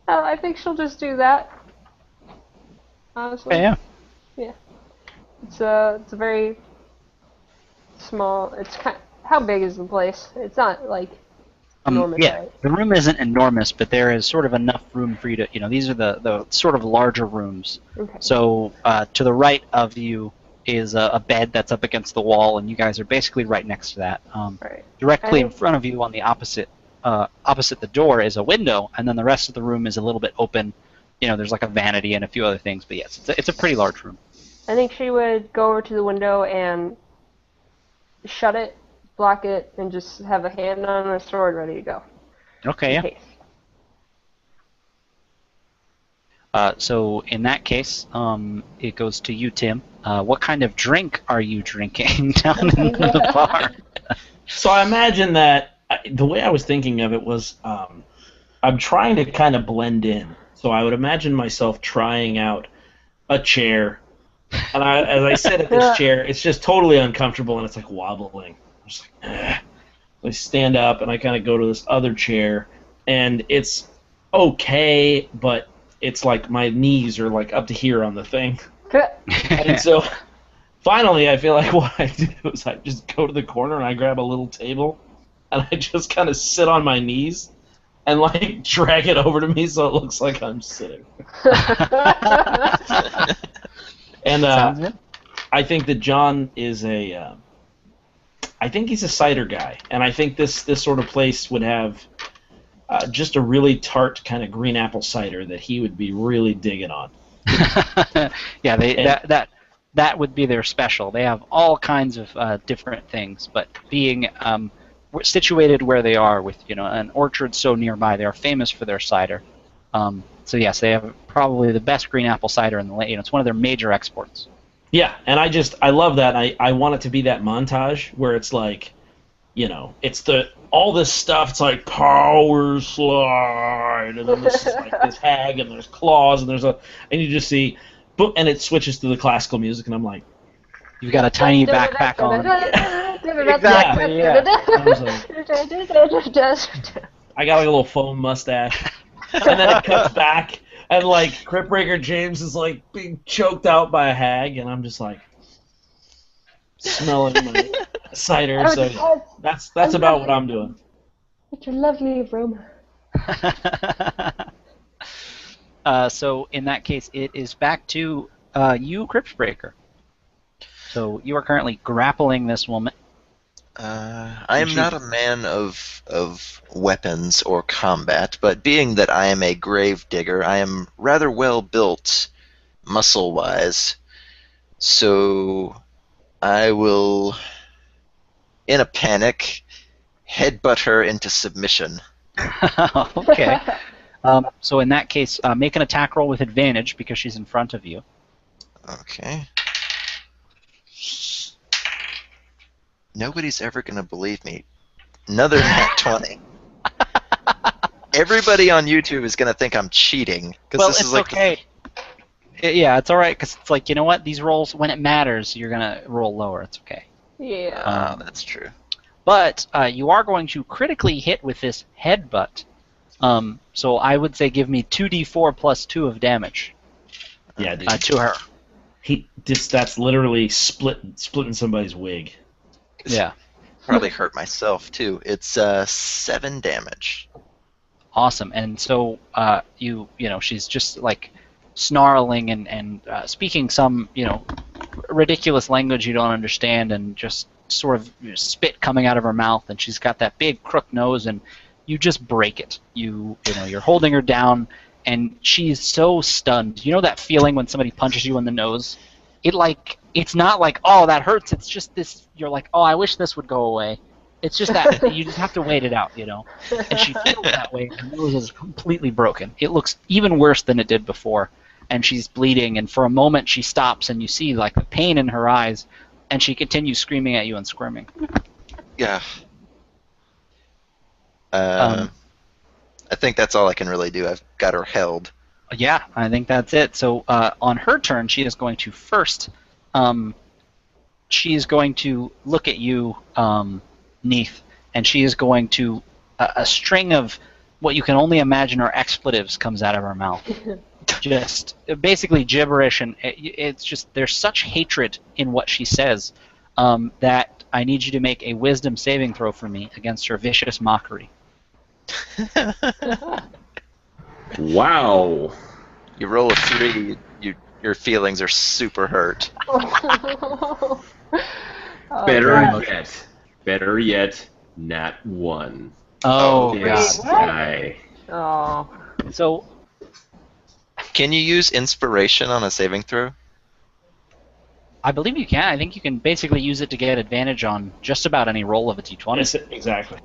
I think she'll just do that. Honestly. Yeah. Yeah. It's a very small. How big is the place? It's not like enormous. Yeah, Right? the room isn't enormous, but there is sort of enough room for you to, these are the sort of larger rooms. Okay. So to the right of you is a bed that's up against the wall, and you guys are basically right next to that. Right. Directly in front of you on the opposite the door is a window, and then the rest of the room is a little bit open. There's like a vanity and a few other things, but yes, it's a pretty large room. I think she would go over to the window and shut it, block it, and just have a hand on her sword ready to go. Okay, In yeah. case. So in that case, it goes to you, Tim. What kind of drink are you drinking down in the bar? So I imagine that the way I was thinking of it was I'm trying to kind of blend in. So I would imagine myself trying out a chair, and as I sit at this chair, it's just totally uncomfortable and it's like wobbling. I'm just like, eh. I stand up and I kind of go to this other chair, and it's okay, but it's like my knees are like up to here on the thing. And so finally I feel like what I do is I just go to the corner and I grab a little table and I just kind of sit on my knees and like drag it over to me so it looks like I'm sitting. And Sounds good. I think that John is I think he's a cider guy, and I think this sort of place would have just a really tart kind of green apple cider that he would be really digging on. Yeah, that would be their special. They have all kinds of different things, but being situated where they are, with an orchard so nearby, they are famous for their cider. So yes, they have probably the best green apple cider in the land. It's one of their major exports. Yeah, and I love that. I want it to be that montage where it's like, it's all this stuff. It's like power slide, and then this is like this hag, and there's claws, and and you just see, boom, and it switches to the classical music, and I'm like, you've got a tiny backpack on. Exactly. Yeah. I got like a little foam mustache, and then it cuts back. And like Cryptbreaker James is like being choked out by a hag, and I'm just like smelling my cider. So that's about what I'm doing. It's a lovely aroma. So in that case, it is back to you, Cryptbreaker. So you are currently grappling this woman. I am not a man of weapons or combat, but being that I am a grave digger, I am rather well built, muscle-wise. So I will, in a panic, headbutt her into submission. Okay. So in that case, make an attack roll with advantage because she's in front of you. Okay. Nobody's ever going to believe me. Another nat 20. Everybody on YouTube is going to think I'm cheating. Well, this it's is like okay. Yeah, it's all right, because it's like, you know what? These rolls, when it matters, you're going to roll lower. It's okay. Yeah. That's true. But you are going to critically hit with this headbutt. So I would say give me 2d4 plus 2 of damage. Yeah, dude. To her. That's literally splitting somebody's wig. Yeah. Probably hurt myself, too. It's 7 damage. Awesome. And so she's just like snarling and speaking some, ridiculous language you don't understand, and just sort of spit coming out of her mouth, and she's got that big crook nose, and you just break it. You're holding her down, and she's so stunned. You know that feeling when somebody punches you in the nose? It's not like, oh, that hurts. It's just this. You're like, oh, I wish this would go away. It's just that you just have to wait it out, And she feels that way. Her nose is completely broken. It looks even worse than it did before, and she's bleeding. And for a moment, she stops, and you see like the pain in her eyes, and she continues screaming at you and squirming. Yeah. I think that's all I can really do. I've got her held. Yeah, I think that's it. So on her turn, she is going to first. She is going to look at you, Neath, and she is going to a string of what you can only imagine are expletives comes out of her mouth. Just basically gibberish, and it's just there's such hatred in what she says that I need you to make a wisdom saving throw for me against her vicious mockery. Wow. You roll a 3, your feelings are super hurt. Better yet, nat 1. Oh, This God. guy. Oh. So, Can you use inspiration on a saving throw? I believe you can. I think you can basically use it to get advantage on just about any roll of a d20. Exactly.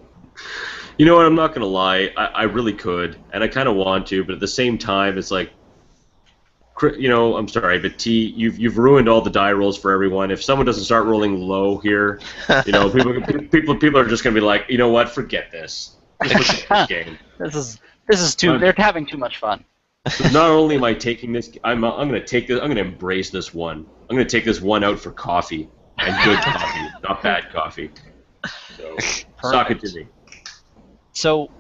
You know what? I'm not gonna lie. I really could, and I kind of want to, but at the same time, it's like I'm sorry, but T, you've ruined all the die rolls for everyone. If someone doesn't start rolling low here, people are just gonna be like, you know what, forget this. Just forget this game. This is too. They're having too much fun. So not only am I taking this, I'm gonna take this. I'm gonna embrace this one. I'm gonna take this one out for coffee and good coffee, not bad coffee. So sock it to me. So,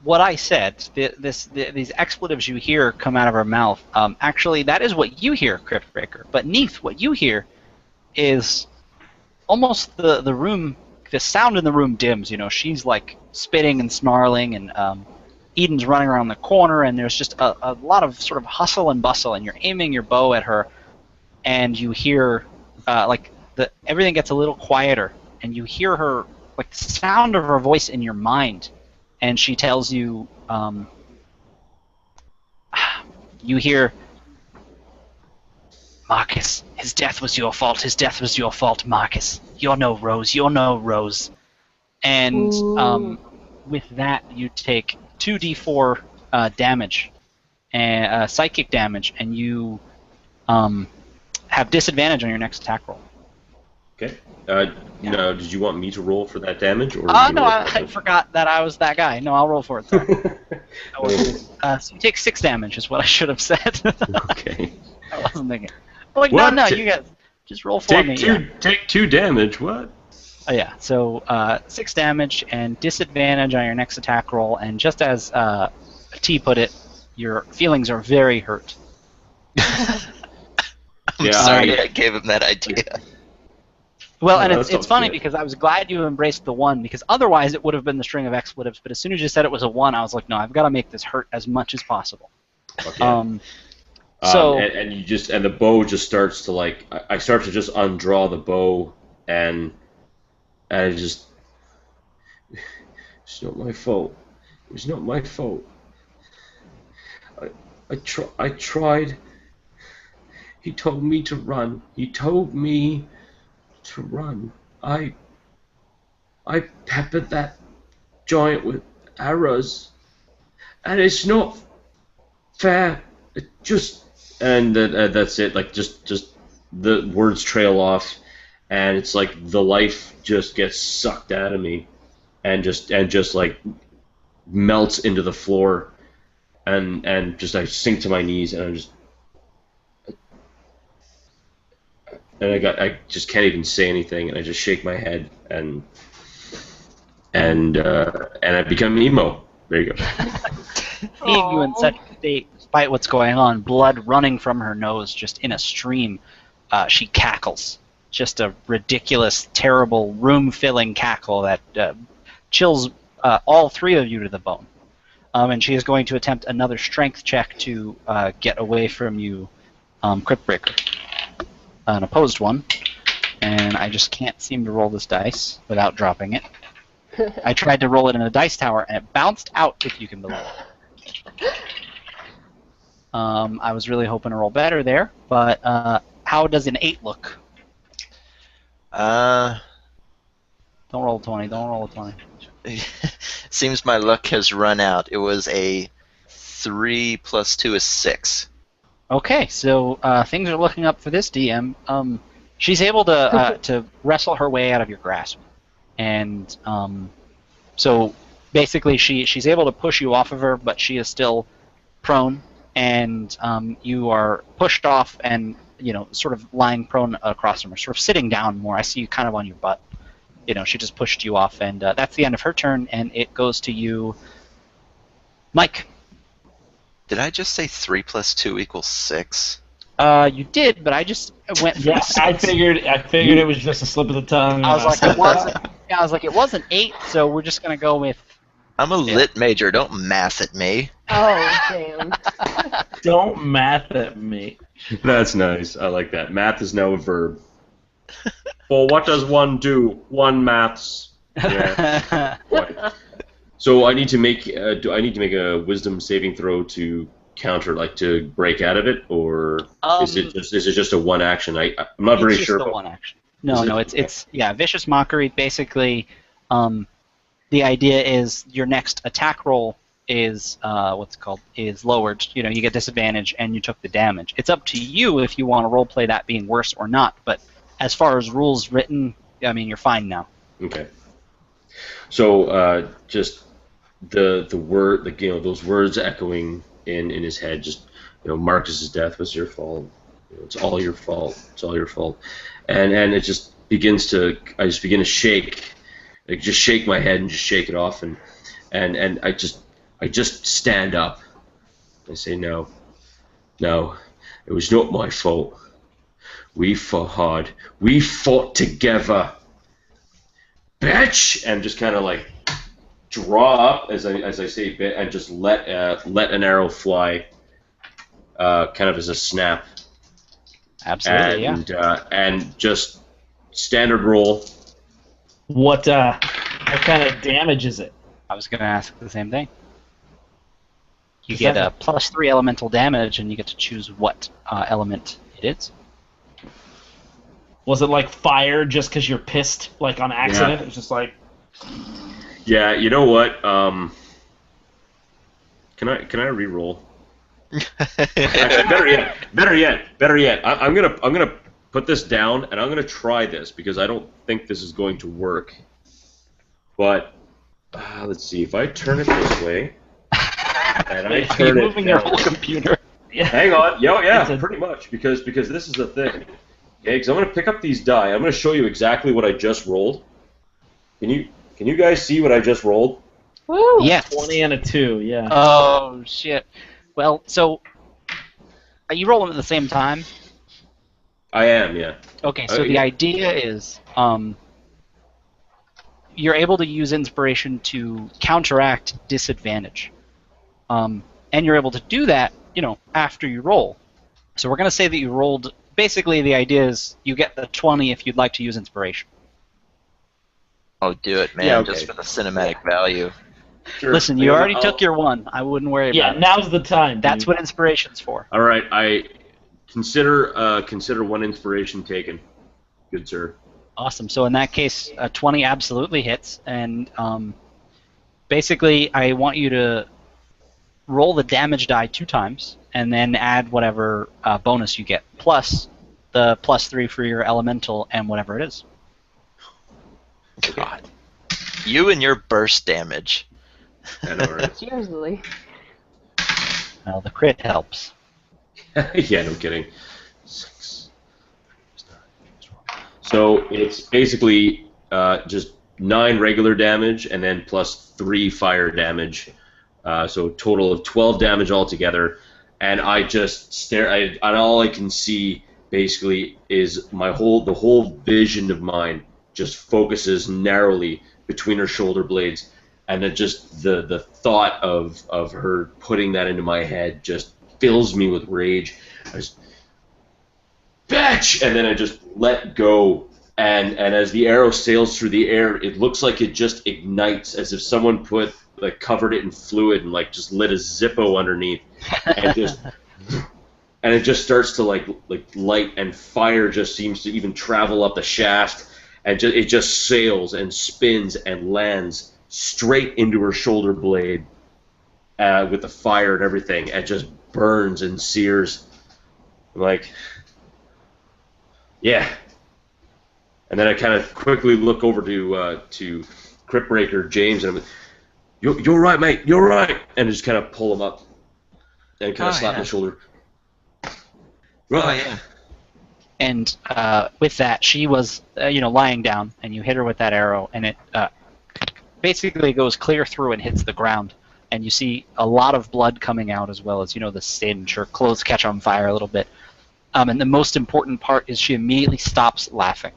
what I said, these expletives you hear come out of her mouth, actually, that is what you hear, Cryptbreaker. But Neath, what you hear is almost the room, the sound in the room dims. She's like spitting and snarling, and Eden's running around the corner, and there's just a lot of sort of hustle and bustle, and you're aiming your bow at her, and you hear, everything gets a little quieter, and you hear her, like, the sound of her voice in your mind. And she tells you, you hear, Marcus, his death was your fault. His death was your fault, Marcus. You're no Rose. You're no Rose. And with that, you take 2d4 damage, psychic damage, and you have disadvantage on your next attack roll. Okay. No, did you want me to roll for that damage? Or No, I forgot that I was that guy. No, I'll roll for it. So you take 6 damage is what I should have said. Okay. I wasn't thinking. I'm like, no, you guys just roll for me. Take 2 damage, what? Oh, yeah, so 6 damage and disadvantage on your next attack roll, and just as T put it, your feelings are very hurt. I'm sorry I gave him that idea. Well, and it's funny because I was glad you embraced the 1, because otherwise it would have been the string of expletives, but as soon as you said it was a 1, I was like, no, I've got to make this hurt as much as possible. Okay. And the bow just starts to, like, I start to just undraw the bow, and I just, it's not my fault. It's not my fault. I tried. He told me to run. He told me to run. I peppered that giant with arrows, and it's not fair. That's it. Like just the words trail off, and it's like the life just gets sucked out of me, and just like melts into the floor, and just I sink to my knees, and I just can't even say anything, and I just shake my head, and I become emo. There you go. Seeing you in such a state, despite what's going on, blood running from her nose, just in a stream, she cackles. Just a ridiculous, terrible, room-filling cackle that chills all 3 of you to the bone. And she is going to attempt another strength check to get away from you, Cryptbreaker. An opposed one, and I just can't seem to roll this dice without dropping it. I tried to roll it in a dice tower, and it bounced out, if you can believe it. I was really hoping to roll better there, but how does an 8 look? Don't roll a 20, don't roll a 20. Seems my luck has run out. It was a 3 plus 2 is 6. Okay, so things are looking up for this DM. She's able to wrestle her way out of your grasp, and so basically she's able to push you off of her, but she is still prone, and you are pushed off and sort of lying prone across from her, sort of sitting down more. I see you kind of on your butt. She just pushed you off, and that's the end of her turn, and it goes to you, Mike. Did I just say 3 plus 2 equals 6? You did, but I just went. Yes, I figured it was just a slip of the tongue. I was like, it wasn't. Yeah, I was like, it wasn't 8, so we're just gonna go with. I'm a lit major. Don't math at me. Oh, damn. Don't math at me. That's nice. I like that. Math is now a verb. Well, what does one do? One maths. Yeah. Right. So I need to make. Do I need to make a wisdom saving throw to counter, like to break out of it, or is it just a one action? I'm not very sure. It's just a one action. No, it's vicious mockery. Basically, the idea is your next attack roll is is lowered. You know, you get disadvantage and you took the damage. It's up to you if you want to roleplay that being worse or not. But as far as rules written, I mean, you're fine now. Okay. So just the word, like, you know, those words echoing in his head, just, you know, Marcus's death was your fault. You know, it's all your fault. It's all your fault. And it just begins to, I just begin to shake, like just shake my head and just shake it off, and I just stand up. I say, no, it was not my fault. We fought hard. We fought together. Bitch! And just kind of like draw up as I say bit, and just let an arrow fly, kind of as a snap. Absolutely, and just standard roll. What kind of damage is it? I was going to ask the same thing. You get a +3 elemental damage, and you get to choose what element it is. Was it like fire just because you're pissed, like on accident? Yeah. It's just like... Yeah, you know what? Can I re-roll? Actually, better yet. I'm gonna put this down, and I'm gonna try this because I don't think this is going to work. But let's see, if I turn it this way, and I turn it moving your whole computer. Yeah. Hang on, pretty much, because this is the thing. Okay, because I'm gonna pick up these die. I'm gonna show you exactly what I just rolled. Can you guys see what I just rolled? Woo! Yes. 20 and a 2, yeah. Oh, shit. Well, so, are you rolling at the same time? I am, yeah. Okay, so the yeah. idea is, you're able to use inspiration to counteract disadvantage. And you're able to do that, you know, after you roll. So we're going to say that you rolled, basically the idea is you get the 20 if you'd like to use inspiration. Oh, do it, man, Yeah, okay. just for the cinematic value. Sure. Listen, you already took your 1. I wouldn't worry Yeah, about it. now's the time. That's dude. what inspiration's for. All right, I consider 1 inspiration taken. Good sir. Awesome. So in that case, 20 absolutely hits, and basically I want you to roll the damage die 2 times, and then add whatever bonus you get, plus the +3 for your elemental and whatever it is. God. You and your burst damage. I know, right? Seriously. Well, the crit helps. Yeah, no kidding. 6. So it's basically just 9 regular damage and then +3 fire damage. So a total of 12 damage altogether. And I just stare. And all I can see basically is the whole vision of mine just focuses narrowly between her shoulder blades, and then just the thought of her putting that into my head just fills me with rage. I just, bitch! And then I just let go, and as the arrow sails through the air, it looks like it just ignites, as if someone covered it in fluid and like just lit a Zippo underneath, and just and it just starts to like light, and fire just seems to even travel up the shaft, and it just sails and spins and lands straight into her shoulder blade with the fire and everything, and just burns and sears. I'm like, yeah. And then I kind of quickly look over to Cryptbreaker James, and I'm like, you're right, mate, you're right, and just kind of pull him up and kind of slap my shoulder. Right. Oh, yeah. And with that, she was, lying down, and you hit her with that arrow, and it basically goes clear through and hits the ground. And you see a lot of blood coming out, as well as, the singe. Her clothes catch on fire a little bit. And the most important part is she immediately stops laughing.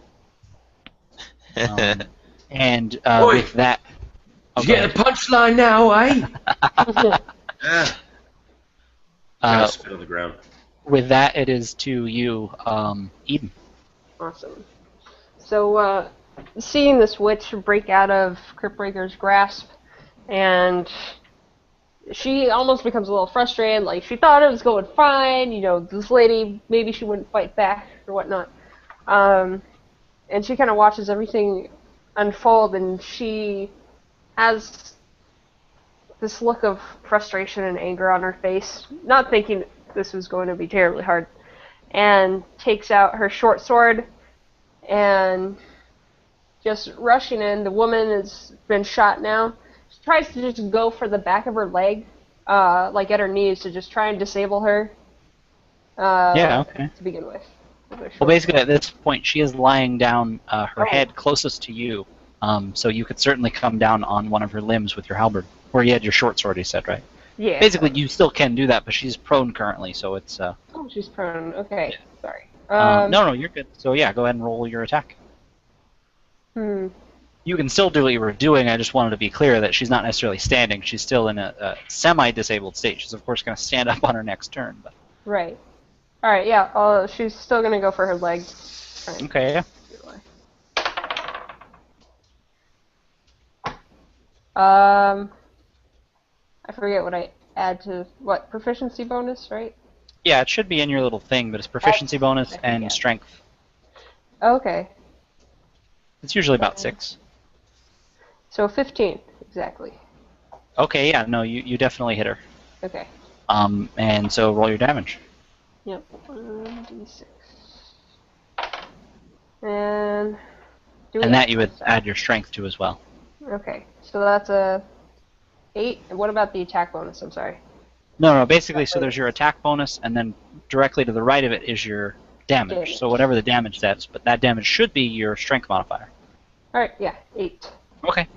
And with that... You get the punchline now, eh? Kind of spit on the ground. With that, it is to you, Eden. Awesome. So, seeing this witch break out of Cryptbreaker's grasp, and she almost becomes a little frustrated, like she thought it was going fine, this lady, maybe she wouldn't fight back or whatnot. And she kind of watches everything unfold, and she has this look of frustration and anger on her face, not thinking this was going to be terribly hard, and takes out her short sword and just rushing in. The woman has been shot now. She tries to just go for the back of her leg, like at her knees, to just try and disable her. Yeah, okay. To begin with. Well, basically at this point she is lying down, her Oh. head closest to you, so you could certainly come down on one of her limbs with your halberd. Where you had your short sword, you said, right? Yeah. Basically, you still can do that, but she's prone currently, so it's... Oh, she's prone. Okay, sorry. no, you're good. So yeah, go ahead and roll your attack. Hmm. You can still do what you were doing, I just wanted to be clear that she's not necessarily standing. She's still in a semi-disabled state. She's, of course, going to stand up on her next turn. But... Right. Alright, yeah, she's still going to go for her leg. Okay, yeah. I forget what I add to... What? Proficiency bonus, right? Yeah, it should be in your little thing, but it's proficiency bonus and strength. Okay. It's usually about 6. So 15, exactly. Okay, yeah, no, you definitely hit her. Okay. And so roll your damage. Yep. 1d6. And... And that you would add your strength to as well. Okay, so that's a 8. And what about the attack bonus? I'm sorry. No, basically, so there's your attack bonus, and then directly to the right of it is your damage. So whatever the damage that's, but that damage should be your strength modifier. Alright, yeah, 8. Okay.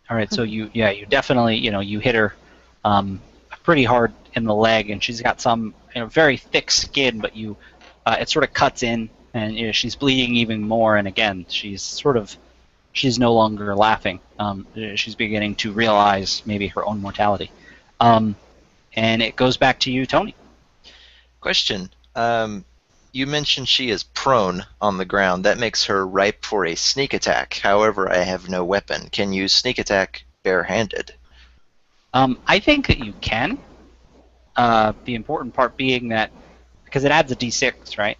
Alright, so you definitely, you hit her pretty hard in the leg, and she's got some very thick skin, but it sort of cuts in, and she's bleeding even more, and again, she's no longer laughing. She's beginning to realize maybe her own mortality. And it goes back to you, Tony. Question. You mentioned she is prone on the ground. That makes her ripe for a sneak attack. However, I have no weapon. Can you sneak attack barehanded? I think that you can. The important part being that, because it adds a d6, right?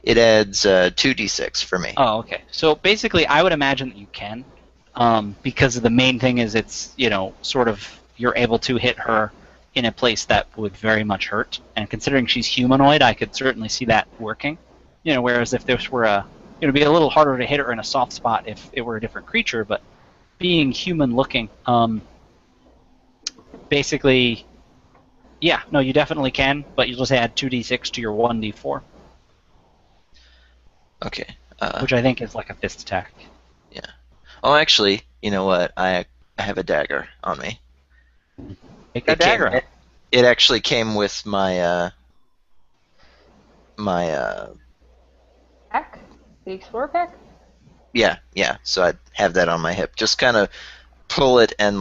It adds 2d6 for me. Oh, okay. So basically, I would imagine that you can, because the main thing is it's, sort of, you're able to hit her in a place that would very much hurt. And considering she's humanoid, I could certainly see that working. Whereas if this were it would be a little harder to hit her in a soft spot if it were a different creature, but being human-looking, basically, yeah, no, you definitely can, but you just add 2d6 to your 1d4. Okay. Which I think is like a fist attack. Yeah. Oh, actually, you know what? I have a dagger on me. Take that dagger out. It actually came with my Pack? The Explorer pack? Yeah. So I'd have that on my hip. Just kind of pull it and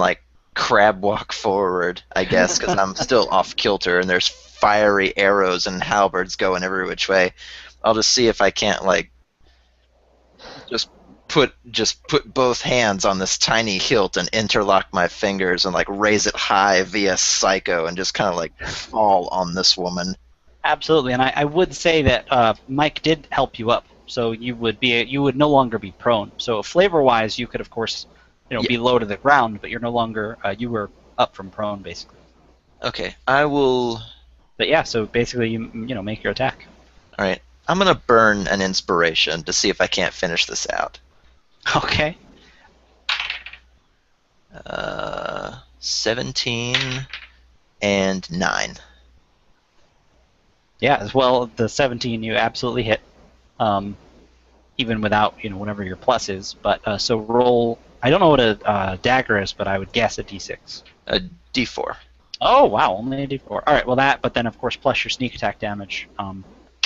crab walk forward, I guess, because I'm still off kilter and there's fiery arrows and halberds going every which way. I'll just see if I can't just put both hands on this tiny hilt and interlock my fingers and raise it high via psycho and just kind of fall on this woman. Absolutely, and I would say that Mike did help you up, so you would no longer be prone. So flavor-wise, you could of course, be low to the ground, but you're no longer you were up from prone basically. Okay, I will. But yeah, so basically you make your attack. All right, I'm gonna burn an inspiration to see if I can't finish this out. Okay. 17 and 9. Yeah, as well, the 17 you absolutely hit, even without whatever your plus is. But so roll. I don't know what a dagger is, but I would guess a d6. A d4. Oh wow, only a d4. All right, well but then of course plus your sneak attack damage,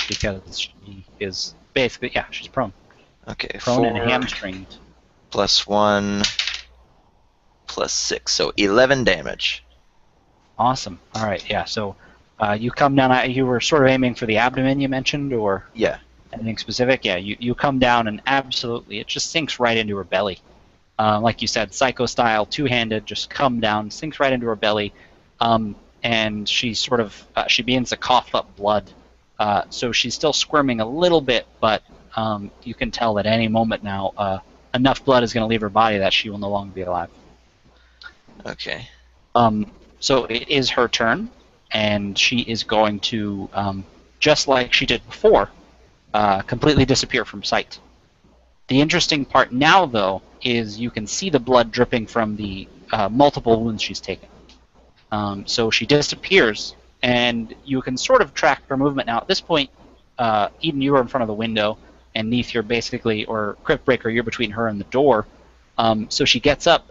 because she is basically she's prone. Okay, Prone 4 and hamstringed. plus 1 plus 6, so 11 damage. Awesome. All right, yeah. So you come down. You were sort of aiming for the abdomen, you mentioned, or Yeah. anything specific? Yeah. You come down and absolutely, it just sinks right into her belly. Like you said, psycho style, two-handed, just come down, sinks right into her belly, and she sort of she begins to cough up blood. So she's still squirming a little bit, but you can tell that any moment now enough blood is going to leave her body that she will no longer be alive. Okay. So it is her turn, and she is going to, just like she did before, completely disappear from sight. The interesting part now, though, is you can see the blood dripping from the multiple wounds she's taken. So she disappears, and you can sort of track her movement now. At this point, Eden, you are in front of the window, and Neith, you're basically, or Cryptbreaker, you're between her and the door. So she gets up,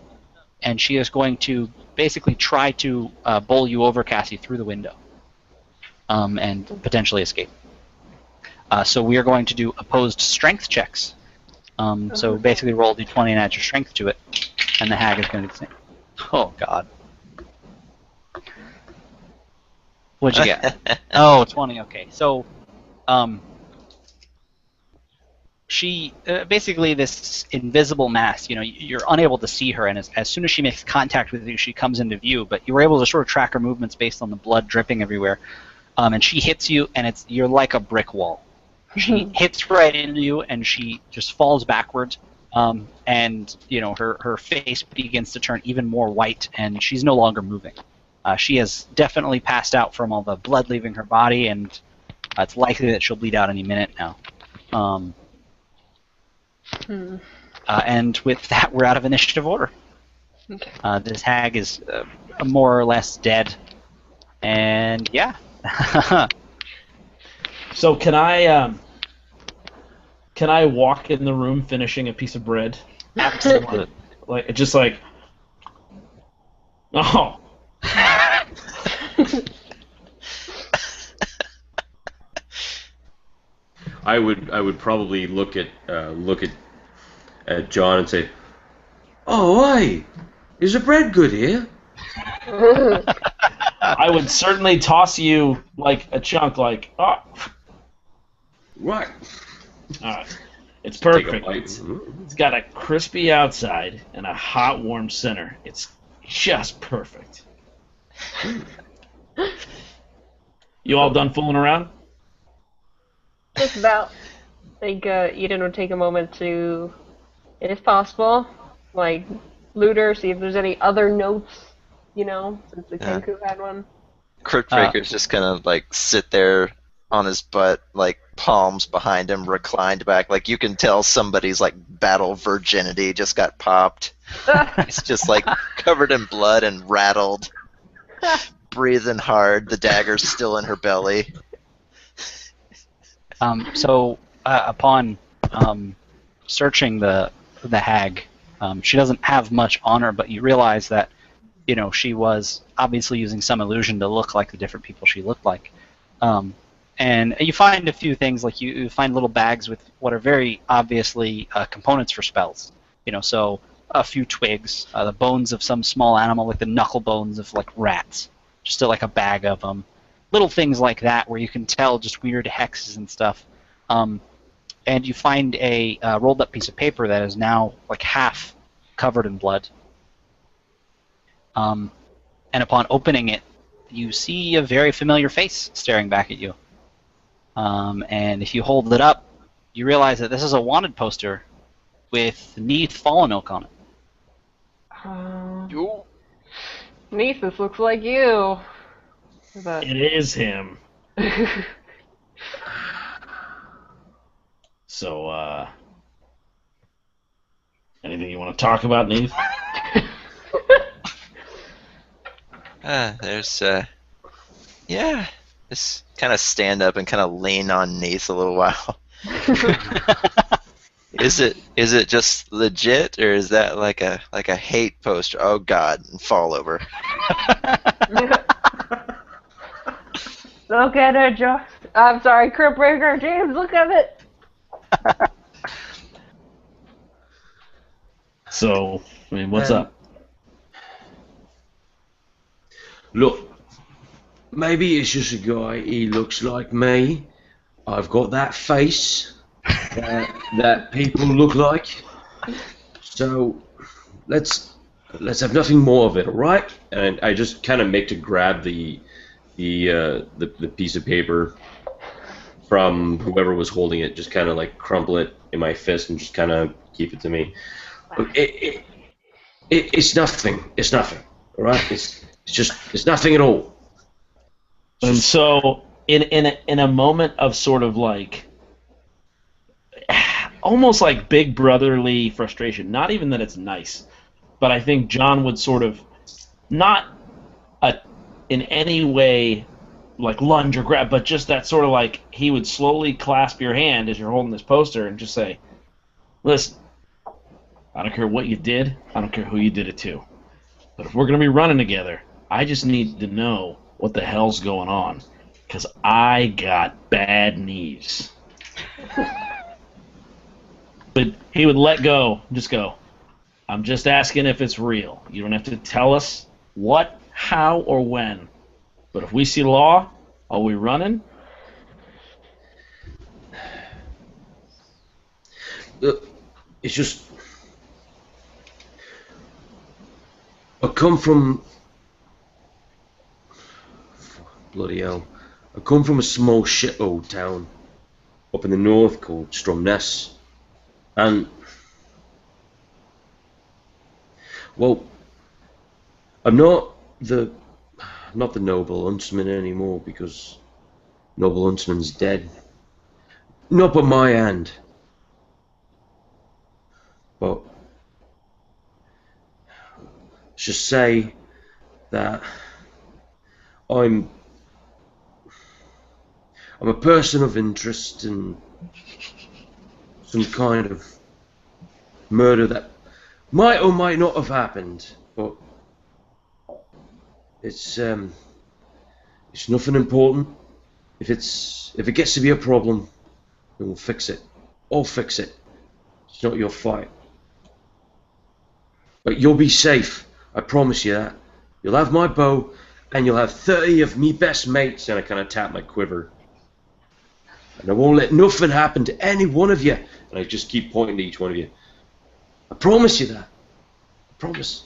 and she is going to basically try to bowl you over, Cassie, through the window, and potentially escape. So we are going to do opposed strength checks. So basically roll d20 and add your strength to it, and the hag is going to do the same. Oh, God. What'd you get? Oh, 20, okay. So, she, basically this invisible mass, you're unable to see her, and as soon as she makes contact with you, she comes into view, but you were able to sort of track her movements based on the blood dripping everywhere. And she hits you, and you're like a brick wall. She hits right into you, and she just falls backwards, and her face begins to turn even more white, and she's no longer moving. She has definitely passed out from all the blood leaving her body, and it's likely that she'll bleed out any minute now. And with that, we're out of initiative order. Okay. This hag is more or less dead, and yeah. So can I walk in the room finishing a piece of bread? Absolutely. Oh. I would probably look at John and say, "Oh, hey, is the bread good here?" I would certainly toss you like a chunk, like, oh. Right. Alright. It's Take a perfect. bite. It's got a crispy outside and a hot, warm center. It's just perfect. You all done fooling around? Just about. I think Eden would take a moment to, if possible, like, looter, see if there's any other notes, since the Kenku had one. Cryptbreaker's just gonna sit there on his butt, palms behind him, reclined back. You can tell somebody's battle virginity just got popped. He's just covered in blood and rattled, breathing hard. The dagger's still in her belly. So upon searching the hag, she doesn't have much on her, but you realize that she was obviously using some illusion to look like the different people she looked like. And you find a few things, you find little bags with what are very obviously components for spells. So a few twigs, the bones of some small animal, like the knuckle bones of rats, just a bag of them. Little things like that where you can tell just weird hexes and stuff. And you find a rolled up piece of paper that is now half covered in blood. And upon opening it, you see a very familiar face staring back at you. And if you hold it up, you realize that this is a wanted poster with Neith Fallen Oak on it. Neith, this looks like you. But... It is him. So, anything you want to talk about, Neith? Just kind of stand up and kind of lean on Neith a little while. Is it just legit, or is that like a hate poster? Oh God, and fall over. Look at it, Josh. I'm sorry, Cryptbreaker James. Look at it. So, what's up? Look, maybe it's just a guy. He looks like me. I've got that face that people look like. So let's have nothing more of it, all right? And I just kind of make to grab the piece of paper from whoever was holding it, just kind of crumple it in my fist and just kind of keep it to me. Look, it's nothing. It's nothing. All right, it's nothing at all. And so, in a moment of sort of like, almost like big brotherly frustration, not even that it's nice, but I think John would sort of not in any way like lunge or grab, but just that sort of like he would slowly clasp your hand as you're holding this poster and just say, "Listen, I don't care what you did, I don't care who you did it to, but if we're gonna be running together, I just need to know what the hell's going on, because I got bad knees." But he would let go, just go, "I'm just asking if it's real. You don't have to tell us what, how, or when. But if we see law, are we running?" It's just I come from bloody hell. I come from a small shithole town up in the north called Stromness, and well, I'm not the noble huntsman anymore because noble huntsman's dead. Not by my hand. But let's just say that I'm a person of interest in some kind of murder that might or might not have happened, but it's nothing important. If it gets to be a problem, then we'll fix it. I'll fix it. It's not your fight. But you'll be safe. I promise you that. You'll have my bow, and you'll have 30 of me best mates, and I kind of tap my quiver. And I won't let nothing happen to any one of you. And I just keep pointing to each one of you. I promise you that. I promise.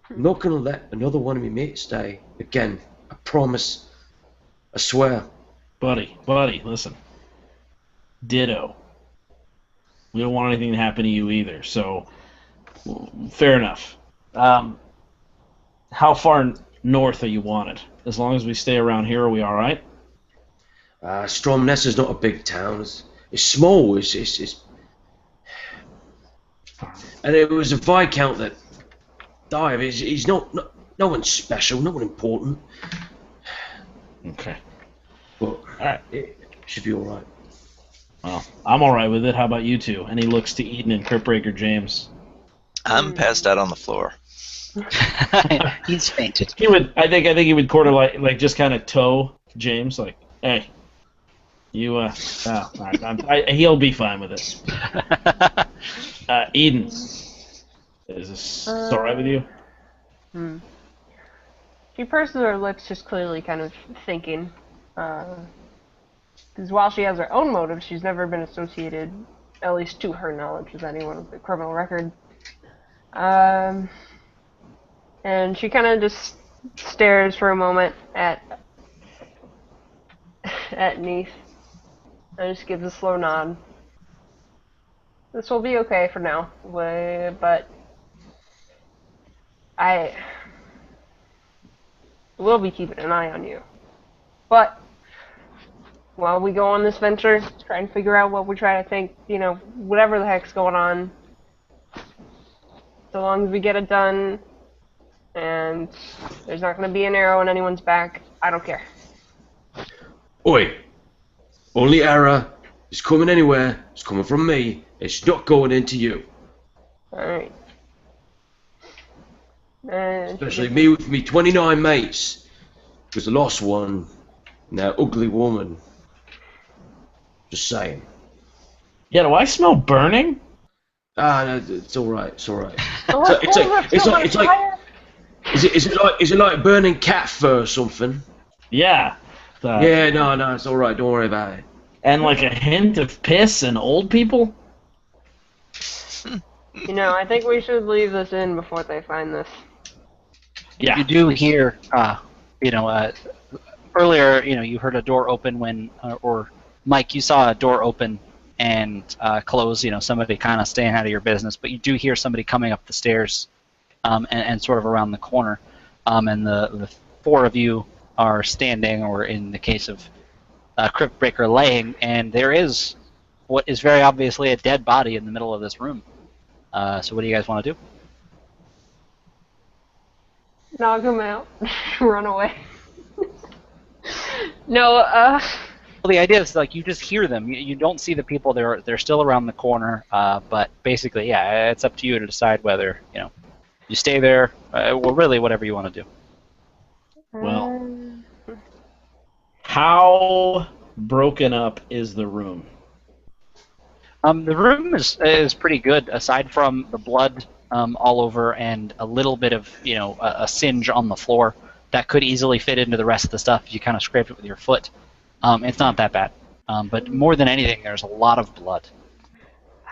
I'm not going to let another one of me mates die again. I promise. I swear. Buddy, listen. Ditto. We don't want anything to happen to you either, so fair enough. How far north are you wanted? As long as we stay around here, are we all right? Stromness is not a big town. It's small. It's and it was a viscount that died. He's no one special, no one important. Okay. But All right. it should be all right. Well, I'm all right with it. How about you two? And he looks to Eden and Cryptbreaker James. I'm passed out on the floor. He's fainted. I think he would quarter like just kind of toe James, like, "Hey, you all right, he'll be fine with it." Eden, is this all right with you? She purses her lips, just clearly kind of thinking. Because while she has her own motives, she's never been associated, at least to her knowledge, with anyone with a criminal record. And she kind of just stares for a moment at Neith, and just gives a slow nod. This will be okay for now, but I will be keeping an eye on you. But while we go on this venture, try and figure out what we try to think, whatever the heck's going on, so long as we get it done, and there's not going to be an arrow in anyone's back, I don't care. Oi! Only arrow is coming anywhere. It's coming from me. It's not going into you. Alright. Especially me with me 29 mates. There's a lost one. And that ugly woman. Just saying. Yeah, do I smell burning? No, it's all right. It's all right. Is it like burning cat fur or something? Yeah. Yeah, no, it's all right. Don't worry about it. And like a hint of piss and old people? I think we should leave this in before they find this. Yeah. You do hear, earlier, you heard a door open when, or Mike, you saw a door open and close, somebody kind of staying out of your business, but you do hear somebody coming up the stairs and sort of around the corner. and the four of you are standing, or in the case of Cryptbreaker, laying, and there is what is very obviously a dead body in the middle of this room. So what do you guys want to do? Knock him out. Run away. No, Well, the idea is like you just hear them. You don't see the people. They're still around the corner. But basically, yeah, it's up to you to decide whether you stay there. Well, really, whatever you want to do. Well, how broken up is the room? The room is pretty good, aside from the blood all over and a little bit of a singe on the floor that could easily fit into the rest of the stuff if you kind of scrape it with your foot. It's not that bad, but more than anything, there's a lot of blood.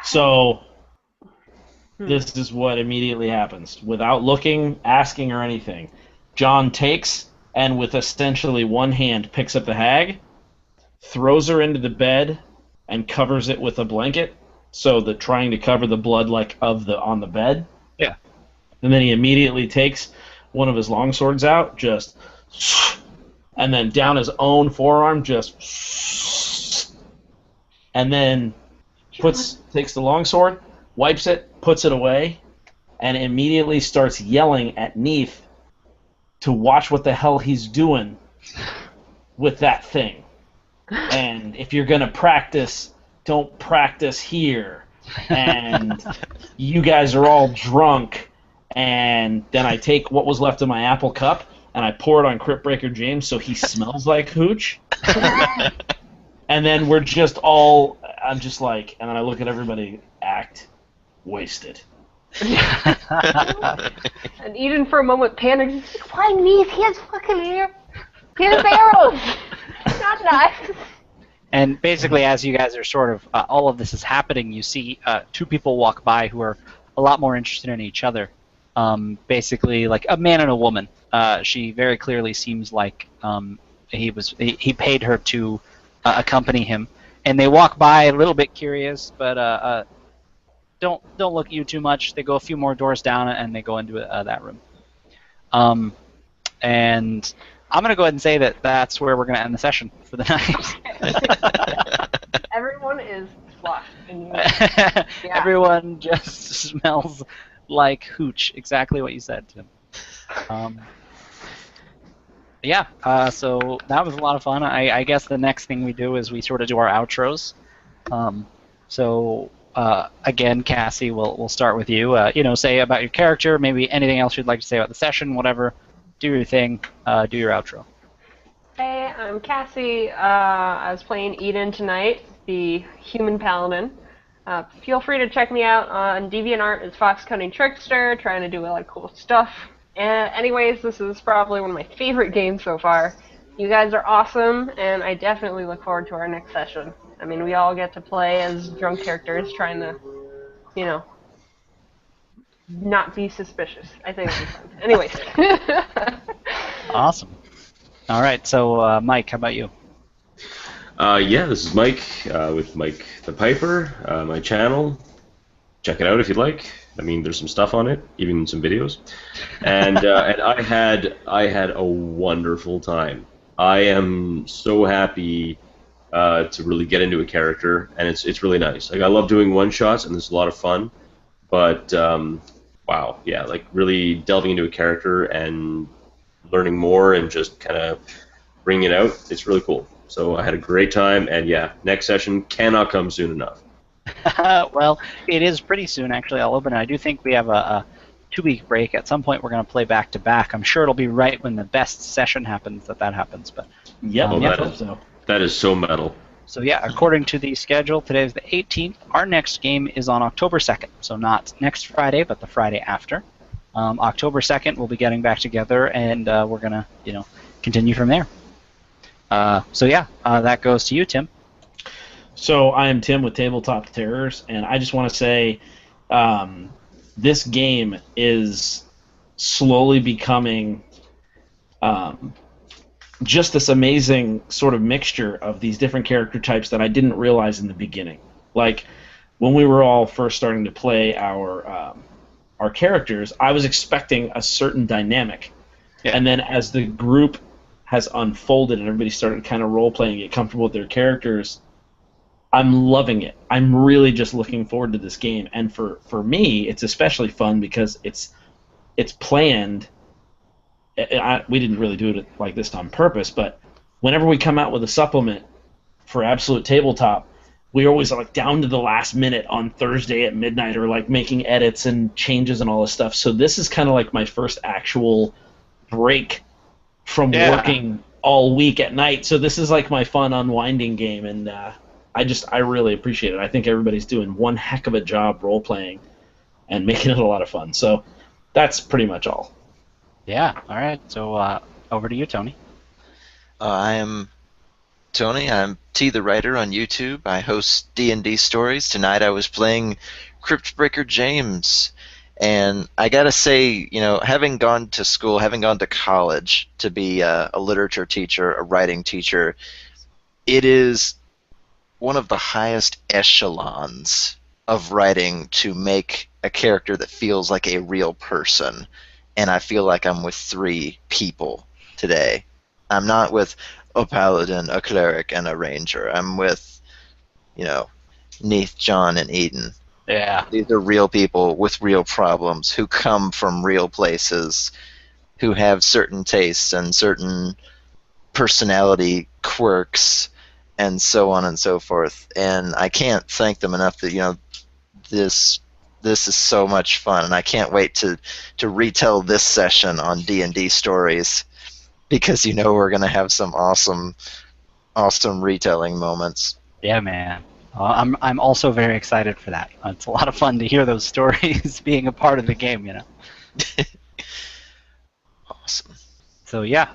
So this is what immediately happens. Without looking, asking, or anything, John takes and with essentially one hand picks up the hag, throws her into the bed, and covers it with a blanket, so that trying to cover the blood on the bed. Yeah. And then he immediately takes one of his longswords out, and then down his own forearm, and then takes the longsword, wipes it, puts it away, and immediately starts yelling at Neith to watch what the hell he's doing with that thing. And if you're going to practice, don't practice here. And you guys are all drunk. And then I take what was left of my apple cup and I pour it on Cryptbreaker James so he smells like hooch. And then I'm just like, and then I look at everybody, act wasted. And Eden for a moment panics. Why Neith? He has fucking hair. He has arrows. Not nice. And basically, as you guys are sort of, all of this is happening, you see two people walk by who are a lot more interested in each other. Basically, like a man and a woman. She very clearly seems like he paid her to accompany him. And they walk by a little bit curious, but don't look at you too much. They go a few more doors down and they go into that room. And I'm going to go ahead and say that that's where we're going to end the session for the night. Everyone is flushed. Yeah. Everyone just smells like hooch. Exactly what you said, Tim. So that was a lot of fun. I guess the next thing we do is we sort of do our outros. Again, Cassie, we'll start with you. Say about your character, maybe anything else you'd like to say about the session, whatever. Do your thing. Do your outro. Hey, I'm Cassie. I was playing Eden tonight, the human paladin. Feel free to check me out on DeviantArt as Fox Cunning Trickster, trying to do a lot of cool stuff. And anyways, this is probably one of my favorite games so far. You guys are awesome, and I definitely look forward to our next session. I mean, we all get to play as drunk characters, trying to, not be suspicious. I think it'll be fun. Anyways. Awesome. All right, so Mike, how about you? This is Mike with Mike the Piper, my channel. Check it out if you'd like. I mean, there's some stuff on it, even some videos. And I had a wonderful time. I am so happy to really get into a character, and it's really nice. Like, I love doing one shots, and it's a lot of fun. But wow, yeah, like really delving into a character and learning more and just kind of bringing it out. It's really cool. So I had a great time, and yeah, next session cannot come soon enough. Well, it is pretty soon, actually. I'll open it. I do think we have a 2-week break. At some point, we're going to play back to back. I'm sure it'll be right when the best session happens that happens. But that is so metal. So yeah, according to the schedule, today is the 18th. Our next game is on October 2nd, so not next Friday, but the Friday after. October 2nd, we'll be getting back together, and we're gonna, continue from there. That goes to you, Tim. So I am Tim with Tabletop Terrors, and I just want to say this game is slowly becoming just this amazing sort of mixture of these different character types that I didn't realize in the beginning. Like, when we were all first starting to play our characters, I was expecting a certain dynamic. Yeah. And then as the group has unfolded and everybody started kind of role playing, get comfortable with their characters, I'm loving it. I'm really just looking forward to this game. And for me, it's especially fun because it's planned. We didn't really do it like this on purpose, but whenever we come out with a supplement for Absolute Tabletop, we always are like down to the last minute on Thursday at midnight, or like making edits and changes and all this stuff. So this is kind of like my first actual break from working all week at night. So this is like my fun unwinding game, and I really appreciate it. I think everybody's doing one heck of a job role playing and making it a lot of fun. So that's pretty much all. Yeah. All right. So over to you, Tony. I am Tony. I'm T the Writer on YouTube. I host D&D stories. Tonight I was playing Cryptbreaker James. And I gotta say, having gone to school, having gone to college to be a literature teacher, a writing teacher, it is one of the highest echelons of writing to make a character that feels like a real person. And I feel like I'm with 3 people today. I'm not with a paladin, a cleric, and a ranger. I'm with, Neith, John, and Eden. Yeah. These are real people with real problems who come from real places, who have certain tastes and certain personality quirks, and so on and so forth. And I can't thank them enough that this is so much fun, and I can't wait to retell this session on D&D stories, because we're gonna have some awesome retelling moments. Yeah, man. I'm also very excited for that. It's a lot of fun to hear those stories being a part of the game, Awesome. So yeah,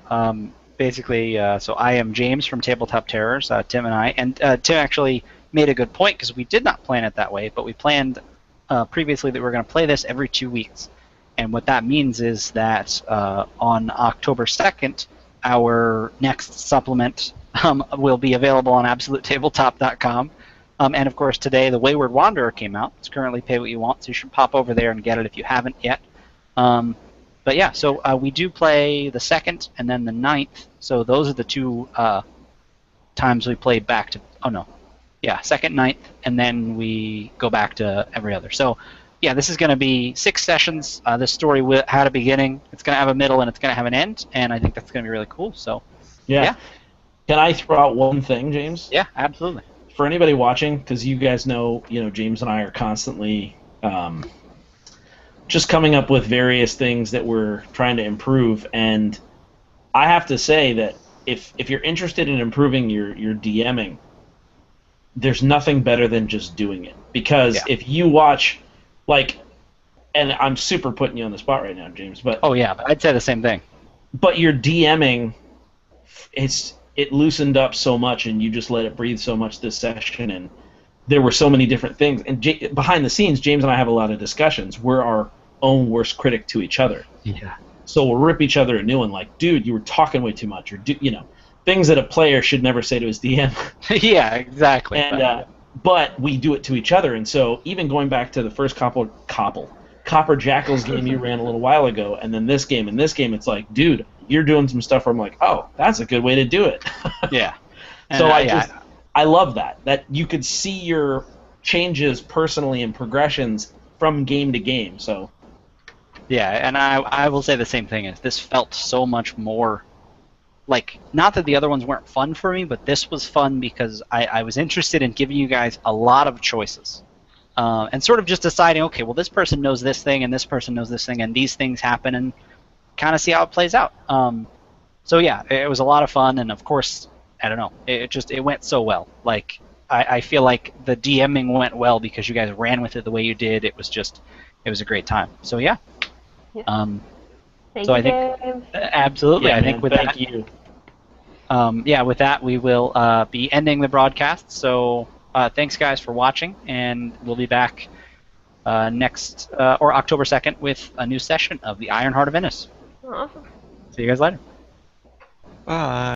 basically, so I am James from Tabletop Terrors, Tim and I, and Tim actually made a good point because we did not plan it that way, but we planned previously that we were going to play this every 2 weeks. And what that means is that on October 2nd, our next supplement will be available on AbsoluteTabletop.com. And of course, today, The Wayward Wanderer came out. It's currently pay what you want, so you should pop over there and get it if you haven't yet. But yeah, so we do play the 2nd and then the 9th. So those are the 2 times we play back to... Oh, no. Yeah, 2nd, 9th, and then we go back to every other. So yeah, this is going to be 6 sessions. This story had a beginning, it's going to have a middle, and it's going to have an end, and I think that's going to be really cool. So yeah. Can I throw out one thing, James? Yeah, absolutely. For anybody watching, because you guys know, James and I are constantly just coming up with various things that we're trying to improve, and I have to say that if you're interested in improving your DMing, there's nothing better than just doing it. Because if you watch, and I'm super putting you on the spot right now, James, but... Oh yeah, I'd say the same thing. But your DMing, it loosened up so much, and you just let it breathe so much this session, and there were so many different things. And behind the scenes, James and I have a lot of discussions. We're our own worst critic to each other. Yeah. So we'll rip each other a new one, like, dude, you were talking way too much, or things that a player should never say to his DM. Yeah, exactly. And but we do it to each other, and so even going back to the first Copper Jackals game you ran a little while ago, and then this game, it's like, dude, you're doing some stuff where I'm like, oh, that's a good way to do it. Yeah. So I love that you could see your changes personally and progressions from game to game. So yeah, and I will say the same thing. Is this felt so much more not that the other ones weren't fun for me, but this was fun because I was interested in giving you guys a lot of choices. And sort of just deciding, okay, well, this person knows this thing, and this person knows this thing, and these things happen, and kind of see how it plays out. So yeah, it was a lot of fun, and of course, I don't know, it went so well. I feel like the DMing went well because you guys ran with it the way you did. It was a great time. So yeah. Thank so you, I think James. absolutely. Yeah, I think man, with thank that, you. with that, we will be ending the broadcast. So thanks, guys, for watching, and we'll be back next or October 2nd with a new session of the Iron Heart of Venice. Awesome. See you guys later. Bye.